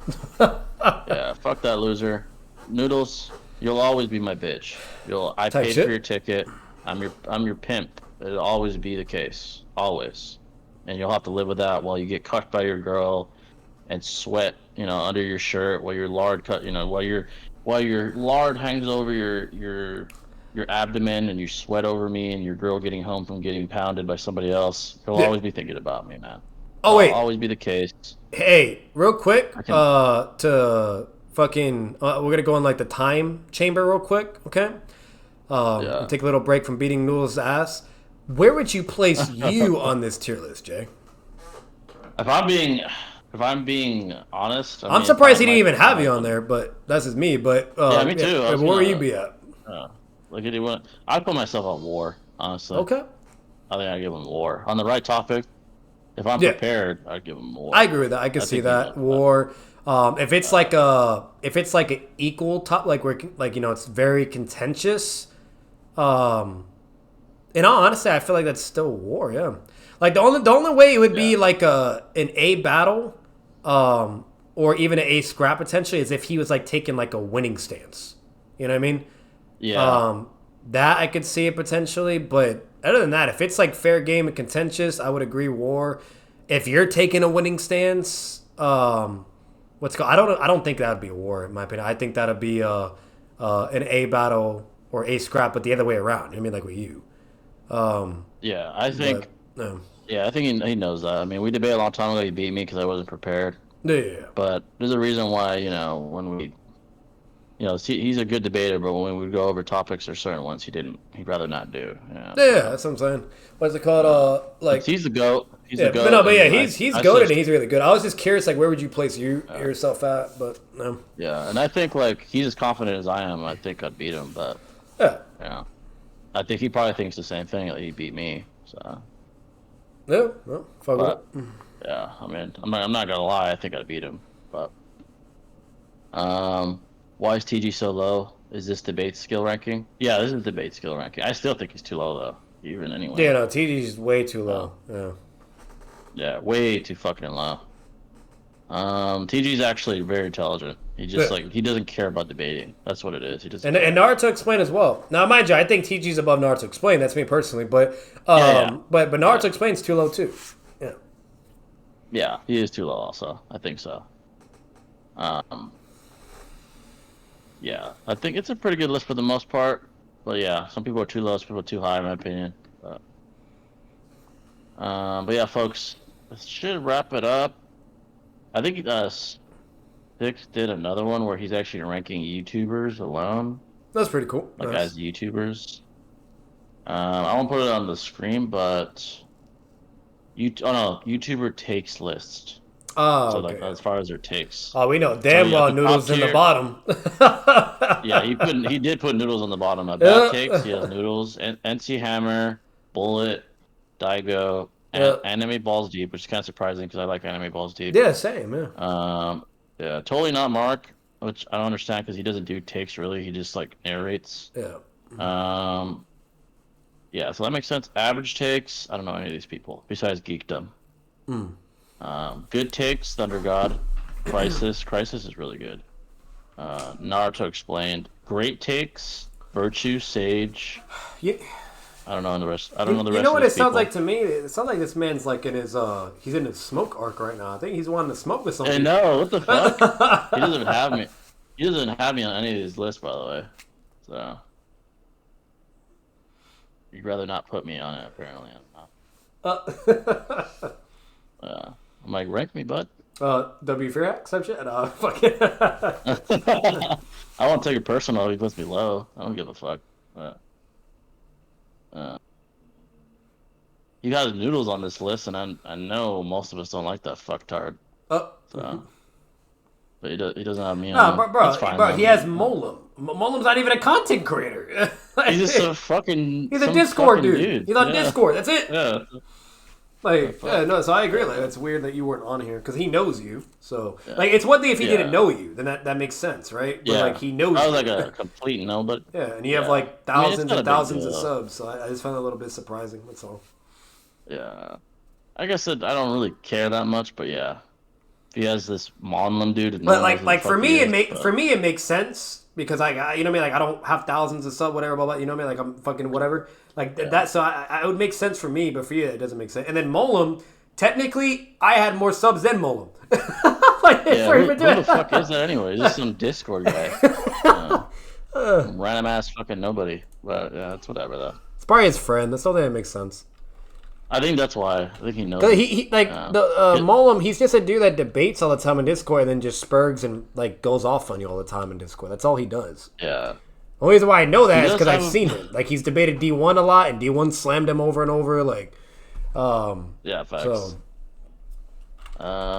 Yeah, fuck that loser. Noodles, you'll always be my bitch. I Type paid shit. for your ticket. I'm your pimp. It'll always be the case. Always. And you'll have to live with that while you get cucked by your girl and sweat, under your shirt while your lard while your lard hangs over your abdomen and you sweat over me and your girl getting home from getting pounded by somebody else. You'll Yeah. always be thinking about me, man. Oh That'll wait, always be the case. hey, real quick, I can. to fucking, we're gonna go in like the time chamber real quick, okay? Yeah. And take a little break from beating Noodles' ass. Where would you place you on this tier list, Jay? If I'm being honest, I'm surprised he didn't even have you on there, but that's just me. But Yeah, me too. where would you be at? Like anyone, I'd put myself on war. Honestly, Okay. I think I'd give him war on the right topic. If I'm Yeah. prepared, I'd give him war. I agree with that. I can see think that he- war. If it's like an equal top, like where like it's very contentious. In all honesty, I feel like that's still war. Yeah, like the only way it would be like an A battle, or even an A scrap potentially is if he was like taking like a winning stance. You know what I mean? Yeah. That I could see it potentially, but other than that, if it's like fair game and contentious, I would agree war. If you're taking a winning stance, what's called? I don't think that would be a war in my opinion. I think that'd be an A battle or A scrap, but the other way around. I mean, like with you. Yeah, I think. But, no. Yeah, I think he knows that. I mean, we debated a long time ago. He beat me because I wasn't prepared. Yeah. But there's a reason why, when we, he's a good debater, but when we go over topics or certain ones, he'd rather not do. Yeah, that's what I'm saying. What's it called? Like He's the GOAT. He's yeah, the GOAT. but no, but yeah, and he's I goated still- and he's really good. I was just curious, like, where would you place yourself at? But no. Yeah, and I think like he's as confident as I am. I think I'd beat him, but Yeah. I think he probably thinks the same thing. Like he beat me. So Yeah. Well, fuck but it. yeah, I mean, I'm not gonna lie. I think I'd beat him. But why is TG so low? Is this debate skill ranking? Yeah, this is debate skill ranking. I still think he's too low though. Even anyway. Yeah, no, TD's way too low. Yeah, way too fucking low. TG's actually very intelligent. He just he doesn't care about debating. That's what it is. He doesn't. And Naruto Explain as well. Now, mind you, I think TG's above Naruto Explain. That's me personally, but Yeah. but Naruto Explain's too low too. Yeah. Yeah, he is too low. Also, I think so. Yeah, I think it's a pretty good list for the most part. But yeah, some people are too low, some people are too high, in my opinion. But yeah, folks, this should wrap it up. I think Six did another one where he's actually ranking YouTubers alone, That's pretty cool. like Nice. as YouTubers. I won't put it on the screen, but YouTuber takes list. Oh, So okay. like as far as their takes. Oh, we know damn yeah, well the Noodles top in the tier- bottom. Yeah, he did put Noodles on the bottom. Bad takes, he has Noodles, NC Hammer, Bullet, Daigo, Anime Balls Deep, which is kind of surprising because I like Anime Balls Deep. Yeah, same. Yeah. Yeah, totally not Mark, which I don't understand because he doesn't do takes really. He just like narrates. Yeah. Yeah, so that makes sense. Average takes, I don't know any of these people besides Geekdom. Good takes, Thunder God, Crisis is really good. Naruto Explained. Great takes, Virtue, Sage. Yeah. I don't know the rest. I don't know the You rest. know what of it these sounds people. like to me? It sounds like this man's like in his he's in his smoke arc right now. I think he's wanting to smoke with I something. know, what the fuck? He doesn't have me. He doesn't have me on any of these lists, by the way. So you'd rather not put me on it, apparently. I'm like, rank me, bud. W Fear Hack type shit. Fuck it. I won't take it personal. He puts me low. I don't give a fuck. You got Noodles on this list, and I know most of us don't like that fucktard. So, but he doesn't have me on. No, bro, That's fine, bro, though. he has Molem. Molem's not even a content creator. He's just a fucking. He's a some Discord fucking dude. He's on Discord. That's it. Yeah. Like, yeah, no, so I agree. Like, it's weird that you weren't on here because he knows you. So, like, it's one thing if he didn't know you, then that makes sense, right? But like, he knows. I was you. like a complete no, but Yeah, and you have like I mean, it's thousands not a and big thousands of deal. subs. So I just found it a little bit surprising. That's all. yeah. I guess I don't really care that much, but yeah. if he has this Monlem dude. And But like for me, it makes sense because you know what I mean. Like I don't have thousands of sub whatever, blah, blah, you know what I mean. Like I'm fucking whatever. Like that. So it would make sense for me, but for you, it doesn't make sense. And then Molem, technically, I had more subs than Molem. Like, who the fuck is that anyway? Is this some Discord guy? Random ass fucking nobody. But yeah, that's whatever though. It's probably his friend. That's all that makes sense. I think that's why. I think he knows. He Molem. He's just a dude that debates all the time in Discord, and then just spurgs and like goes off on you all the time in Discord. That's all he does. Yeah. The only reason why I know that is because I've seen him. Like he's debated D1 a lot, and D1 slammed him over and over. Like, yeah, facts. So,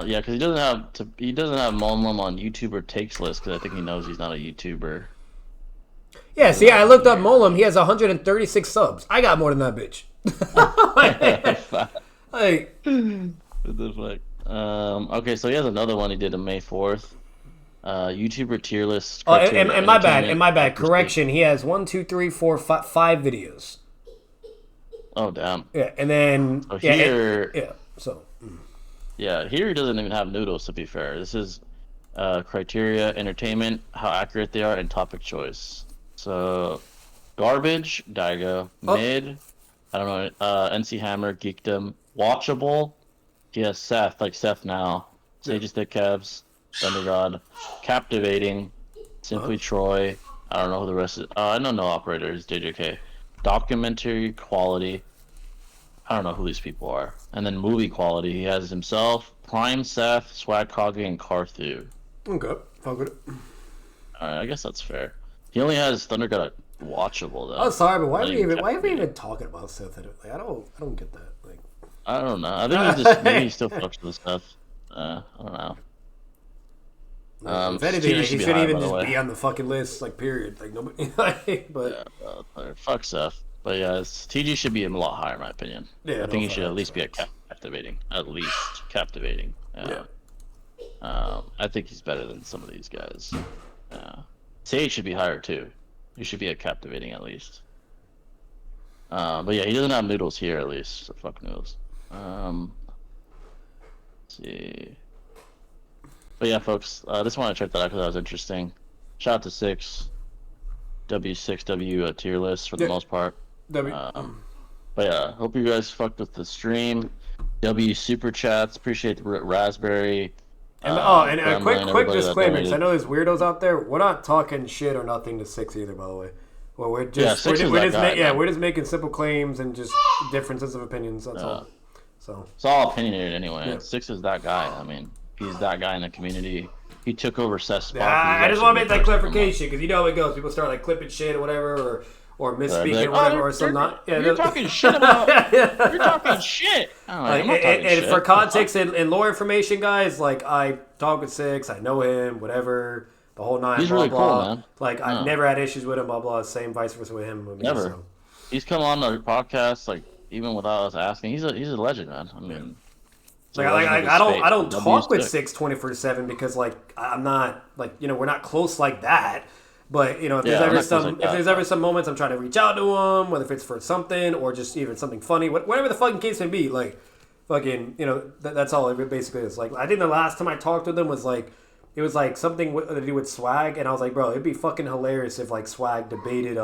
yeah, because he doesn't have Molem on YouTuber takes list because I think he knows he's not a YouTuber. Yeah, see, I looked up Molem. He has 136 subs. I got more than that bitch. Like, what the fuck? Okay, so he has another one he did on May 4th. YouTuber tier list. Oh, and my bad. Correction. He has 1, 2, 3, 4, 5 videos. Oh damn. Yeah, and then so here. Yeah, here he doesn't even have noodles. To be fair, this is criteria, entertainment, how accurate they are, and topic choice. So, garbage, Daigo, mid, I don't know, NC Hammer, Geekdom, watchable, he has Seth, like Seth now, Sage's Thick Kevs, Thundergod, captivating, Simply Troy, I don't know who the rest is, I don't know operators, JJK, documentary quality, I don't know who these people are, and then movie quality, he has himself, Prime Seth, Swag Kage, and Carthu. Okay, fuck with it. Alright, I guess that's fair. He only has Thundergod watchable though. Oh, sorry, but why are we even talking about Seth? Like, I don't get that. Like, I don't know. I think he just maybe he still fucks with stuff. I don't know. If anything, he shouldn't even just be on the fucking list. Like, period. Like nobody. But fuck Seth. But yeah, TG should be a lot higher in my opinion. Yeah, I think he should at least be captivating. At least captivating. Yeah. I think he's better than some of these guys. Sage should be higher too. He should be at captivating at least. But yeah, he doesn't have noodles here at least. So fuck noodles. Let's see. But yeah, folks, I just want to check that out because that was interesting. Shout out to Six, W6W tier list for the most part. But yeah, hope you guys fucked with the stream. W super chats. Appreciate the Raspberry. And a quick disclaimer, because I know there's weirdos out there. We're not talking shit or nothing to Six either, by the way. Well, we're just we're just making simple claims and just differences of opinions. That's all. So it's all opinionated anyway. Yeah. Six is that guy. I mean, he's that guy in the community. He took over Seth's spot. I just want to make that clarification because you know how it goes. People start like clipping shit or whatever, or misspeaking or whatever, or some not. Yeah, you're talking shit about. You're talking shit. And for context and lore information, guys, like I talk with Six, I know him, whatever, the whole nine. He's blah, really blah. cool, man. Like I've never had issues with him, blah blah. Same vice versa with him. Never. So. He's come on the podcast like even without us asking. He's a legend, man. I mean. I don't talk with 6 24/7 because like I'm not like we're not close like that. But if there's ever some moments I'm trying to reach out to him, whether if it's for something or just even something funny, whatever the fucking case may be, like fucking that's all it basically is. Like I think the last time I talked with him was like it was like something to do with Swag, and I was like, bro, it'd be fucking hilarious if like Swag debated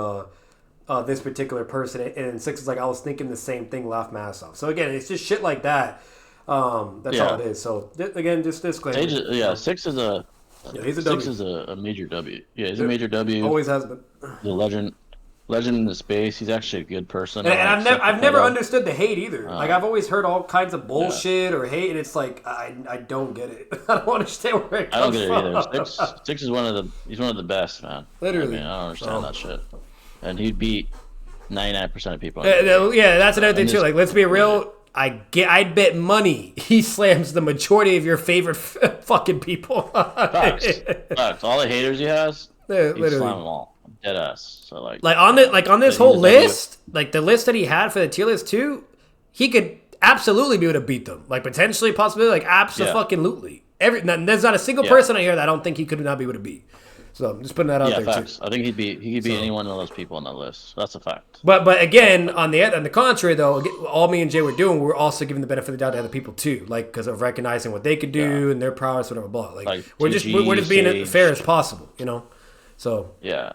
this particular person, and Six is like I was thinking the same thing, laugh my ass off. So again, it's just shit like that. That's all it is. So again, just disclaimer. Six is a. He's a W. Six is a major W. Yeah, he's a major W. Always has been. The legend in the space. He's actually a good person. And I've never understood the hate either. Like I've always heard all kinds of bullshit or hate, and it's like I don't get it. I don't understand where it comes from. I don't get it either. Six is one of the best, man. Literally, I don't understand that shit. And he'd beat 99% of people. Yeah, that's another thing too. Like let's be real. I'd bet money he slams the majority of your favorite fucking people. Facts. All the haters he has, he slams them all. Dead ass. So like on this whole list, like the list that he had for the tier list too, he could absolutely be able to beat them. Like potentially, possibly, like absolutely. There's not a single person out here that I don't think he could not be able to beat. So I'm just putting that out there facts. too. I think he could be any one of those people on that list. That's a fact. But again, on the contrary though, all me and Jay were doing, we're also giving the benefit of the doubt to other people too, like because of recognizing what they could do and their prowess, whatever, blah. Like we're just being as fair as possible, you know. So yeah,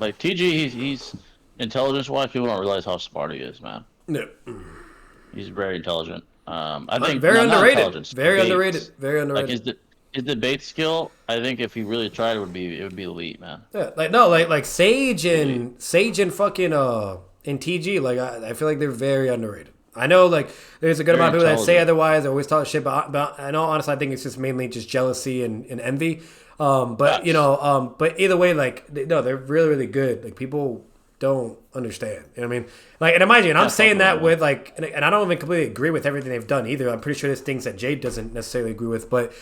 like TG, he's intelligence wise, people don't realize how smart he is, man. No. He's very intelligent. I think very underrated. Very debates, underrated. Very underrated. Like his debate skill, I think if he really tried, it would be elite, man. Yeah, like Sage and fucking and TG, like I feel like they're very underrated. I know like there's a good amount of people that say otherwise. They always talk shit about. I know honestly, I think it's just mainly just jealousy and envy. But but either way, like they're really really good. Like people don't understand. You know what I mean? Like, and mind you, and I'm saying that with like, and I don't even completely agree with everything they've done either. I'm pretty sure there's things that Jade doesn't necessarily agree with, but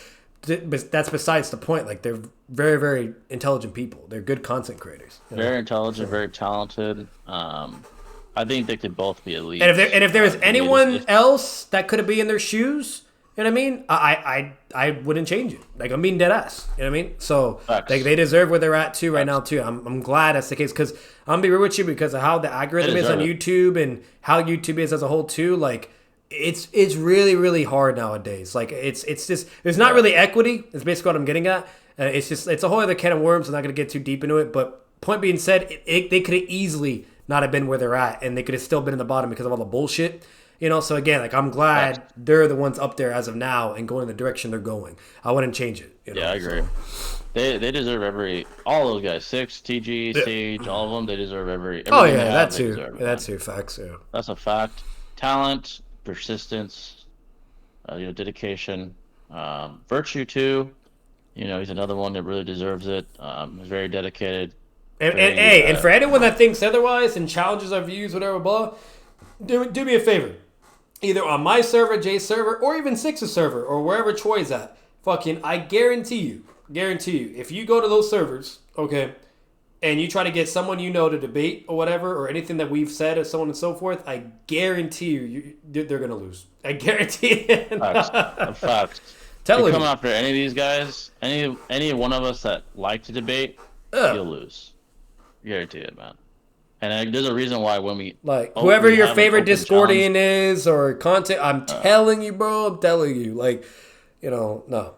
that's besides the point. Like, they're very, very intelligent people. They're good content creators. Very intelligent, very talented. I think they could both be elite. And if there was anyone else that could have been in their shoes, you know what I mean? I wouldn't change it. Like, I'm being dead ass. You know what I mean? So like, they deserve where they're at too right now too. I'm glad that's the case because I'm gonna be real with you because of how the algorithm is on YouTube and how YouTube is as a whole too. Like, it's really really hard nowadays. Like, it's just there's not really equity. That's basically what I'm getting at. It's a whole other can of worms. I'm not gonna get too deep into it. But point being said, they could have easily not have been where they're at, and they could have still been in the bottom because of all the bullshit. You know, so again, like I'm glad they're the ones up there as of now and going in the direction they're going. I wouldn't change it. You know? Yeah, I agree. So. They deserve all those guys, Six, TG, Sage, all of them. They deserve Oh yeah, that too. That's too. Facts. Yeah, that's a fact. Talent, persistence, dedication, virtue too. You know, he's another one that really deserves it. He's very dedicated. And for anyone that thinks otherwise and challenges our views, whatever, blah, do me a favor. Either on my server, Jay's server, or even Six's server, or wherever Troy's at. Fucking, I guarantee you, if you go to those servers, okay, and you try to get someone you know to debate or whatever, or anything that we've said or so on and so forth, I guarantee you they're going to lose. I guarantee it. Facts. Tell you come after any of these guys, any one of us that like to debate, you'll lose. Guarantee it, man. And there's a reason why when we whoever your favorite Discordian is or content, I'm telling you, bro. I'm telling you, like, no.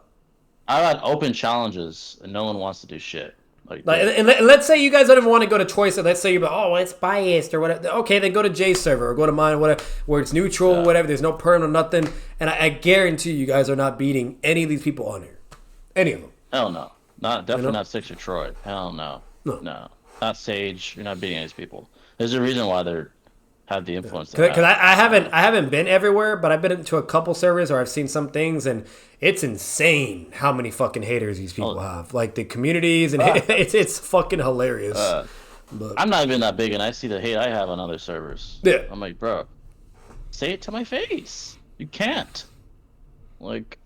I've had open challenges and no one wants to do shit. And let's say you guys don't even want to go to Troy. So let's say you're like, oh, it's biased or whatever. Okay, then go to Jay's server or go to mine, whatever, where it's neutral or whatever. There's no perm or nothing. And I guarantee you guys are not beating any of these people on here. Any of them. Hell no. Definitely not Six or Troy. Hell no. No. Not Sage. You're not beating these people. There's a reason why they have the influence. Because I haven't been everywhere, but I've been to a couple servers or I've seen some things, and it's insane how many fucking haters these people have. Like the communities, and it's fucking hilarious. But I'm not even that big, and I see the hate I have on other servers. Yeah, I'm like, bro, say it to my face. You can't. Like.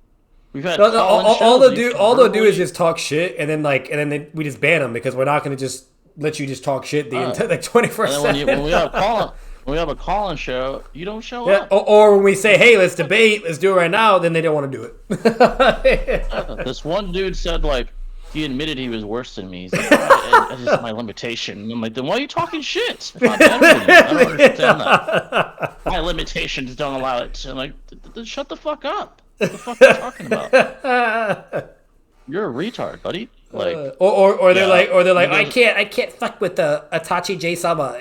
We've had all they'll do is just talk shit, and then we just ban them because we're not going to just let you just talk shit the entire 24/7. When we have a call-in show, you don't show up. Or when we say, hey, let's debate, let's do it right now, then they don't want to do it. This one dude said he admitted he was worse than me. He's like, that's just my limitation. And I'm like, then why are you talking shit? If I'm better than you? I don't understand that. My limitations don't allow it. So I'm like, then shut the fuck up. What the fuck are you talking about? You're a retard, buddy. Or they're like, I can't fuck with Itachi J Sama,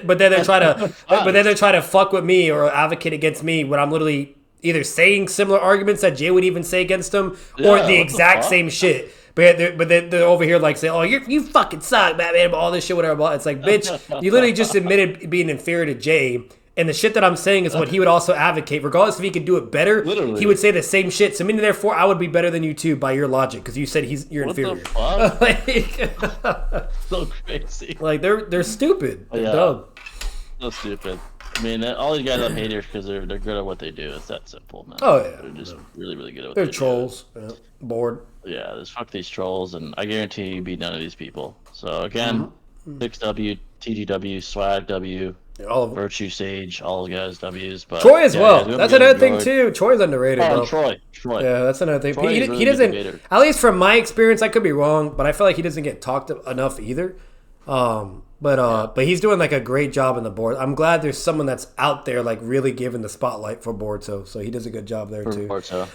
but then they're trying to fuck with me or advocate against me when I'm literally either saying similar arguments that Jay would even say against them or the exact same shit. But they're over here saying, oh, you fucking suck, Batman, all this shit, whatever. It's like, bitch, you literally just admitted being inferior to Jay. And the shit that I'm saying is what he would also advocate. Regardless if he could do it better, literally. He would say the same shit. So meaning, therefore, I would be better than you too by your logic because you said you're inferior. The fuck? So crazy. They're stupid. They're dumb. So stupid. I mean, all these guys have haters because they're good at what they do. It's that simple, man. Oh yeah. They're just really, really good at what they do. They're trolls. Yeah. Bored. Yeah, just fuck these trolls, and I guarantee you beat none of these people. So again, 6W, TGW, Swag W. All of them. Virtue, Sage, all the guys W's. But Troy as well. guys, That's another thing too. Troy's underrated, oh, bro. Troy. Yeah, that's another thing. Troy He really doesn't. debater. At least from my experience, I could be wrong, but I feel like he doesn't get talked enough either. But he's doing like a great job in the board. I'm glad there's someone that's out there like really giving the spotlight for Borto, so he does a good job there too.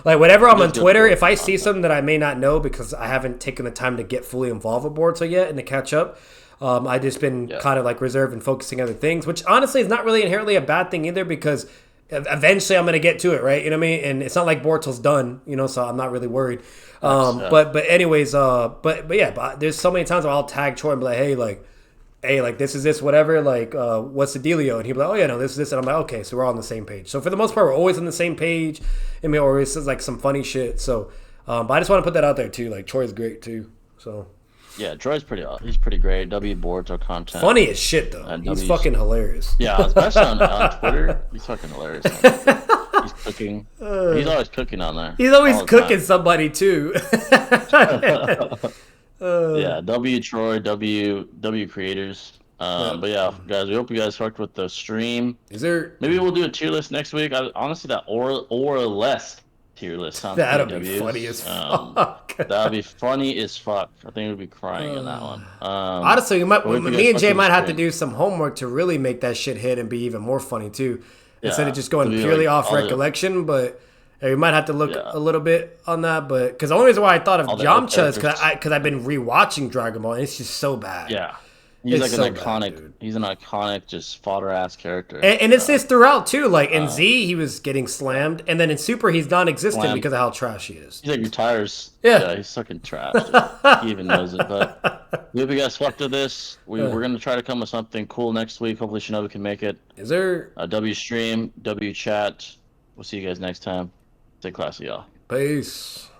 Like whenever I'm on Twitter, if I see something that I may not know because I haven't taken the time to get fully involved with Borto yet and to catch up, I just been kind of like reserved and focusing on other things, which honestly is not really inherently a bad thing either because eventually I'm gonna get to it, right? You know what I mean? And it's not like Borto's done, you know, so I'm not really worried. But anyways, but there's so many times where I'll tag Troy and be like, hey, like this is this, whatever, like, what's the dealio? And he'll be like, oh yeah, no, this is this. And I'm like, okay, so we're all on the same page. So for the most part, we're always on the same page. I mean, or it's like some funny shit. So, but I just want to put that out there too. Like Troy's great too. So. Yeah, Troy's he's pretty great. W boards our content. Funny as shit though. He's fucking hilarious. Yeah, especially on Twitter. He's fucking hilarious. He's cooking. He's always cooking on there. He's always cooking somebody too. Yeah, W Troy, W creators. But yeah, guys, we hope you guys fucked with the stream. Maybe we'll do a tier list next week. Honestly, that or less tier list sounds that'd be funny as fuck. That'd be funny as fuck. I think we'd be crying in that one. Honestly, me and Jay might have to do some homework to really make that shit hit and be even more funny too, instead of just going purely off recollection. But we might have to look a little bit on that. But because the only reason why I thought of Yamcha is because I've been rewatching Dragon Ball and it's just so bad. Yeah. He's like an iconic. He's an iconic, just fodder-ass character. And it's this throughout too. Like in Z, he was getting slammed, and then in Super, he's non-existent because of how trash he is. He's like retires. Yeah, he's fucking trash. He even knows it. But we hope you guys fucked with this. We're gonna try to come with something cool next week. Hopefully, Shinobi can make it. Is there W stream, W chat? We'll see you guys next time. Stay classy, y'all. Peace.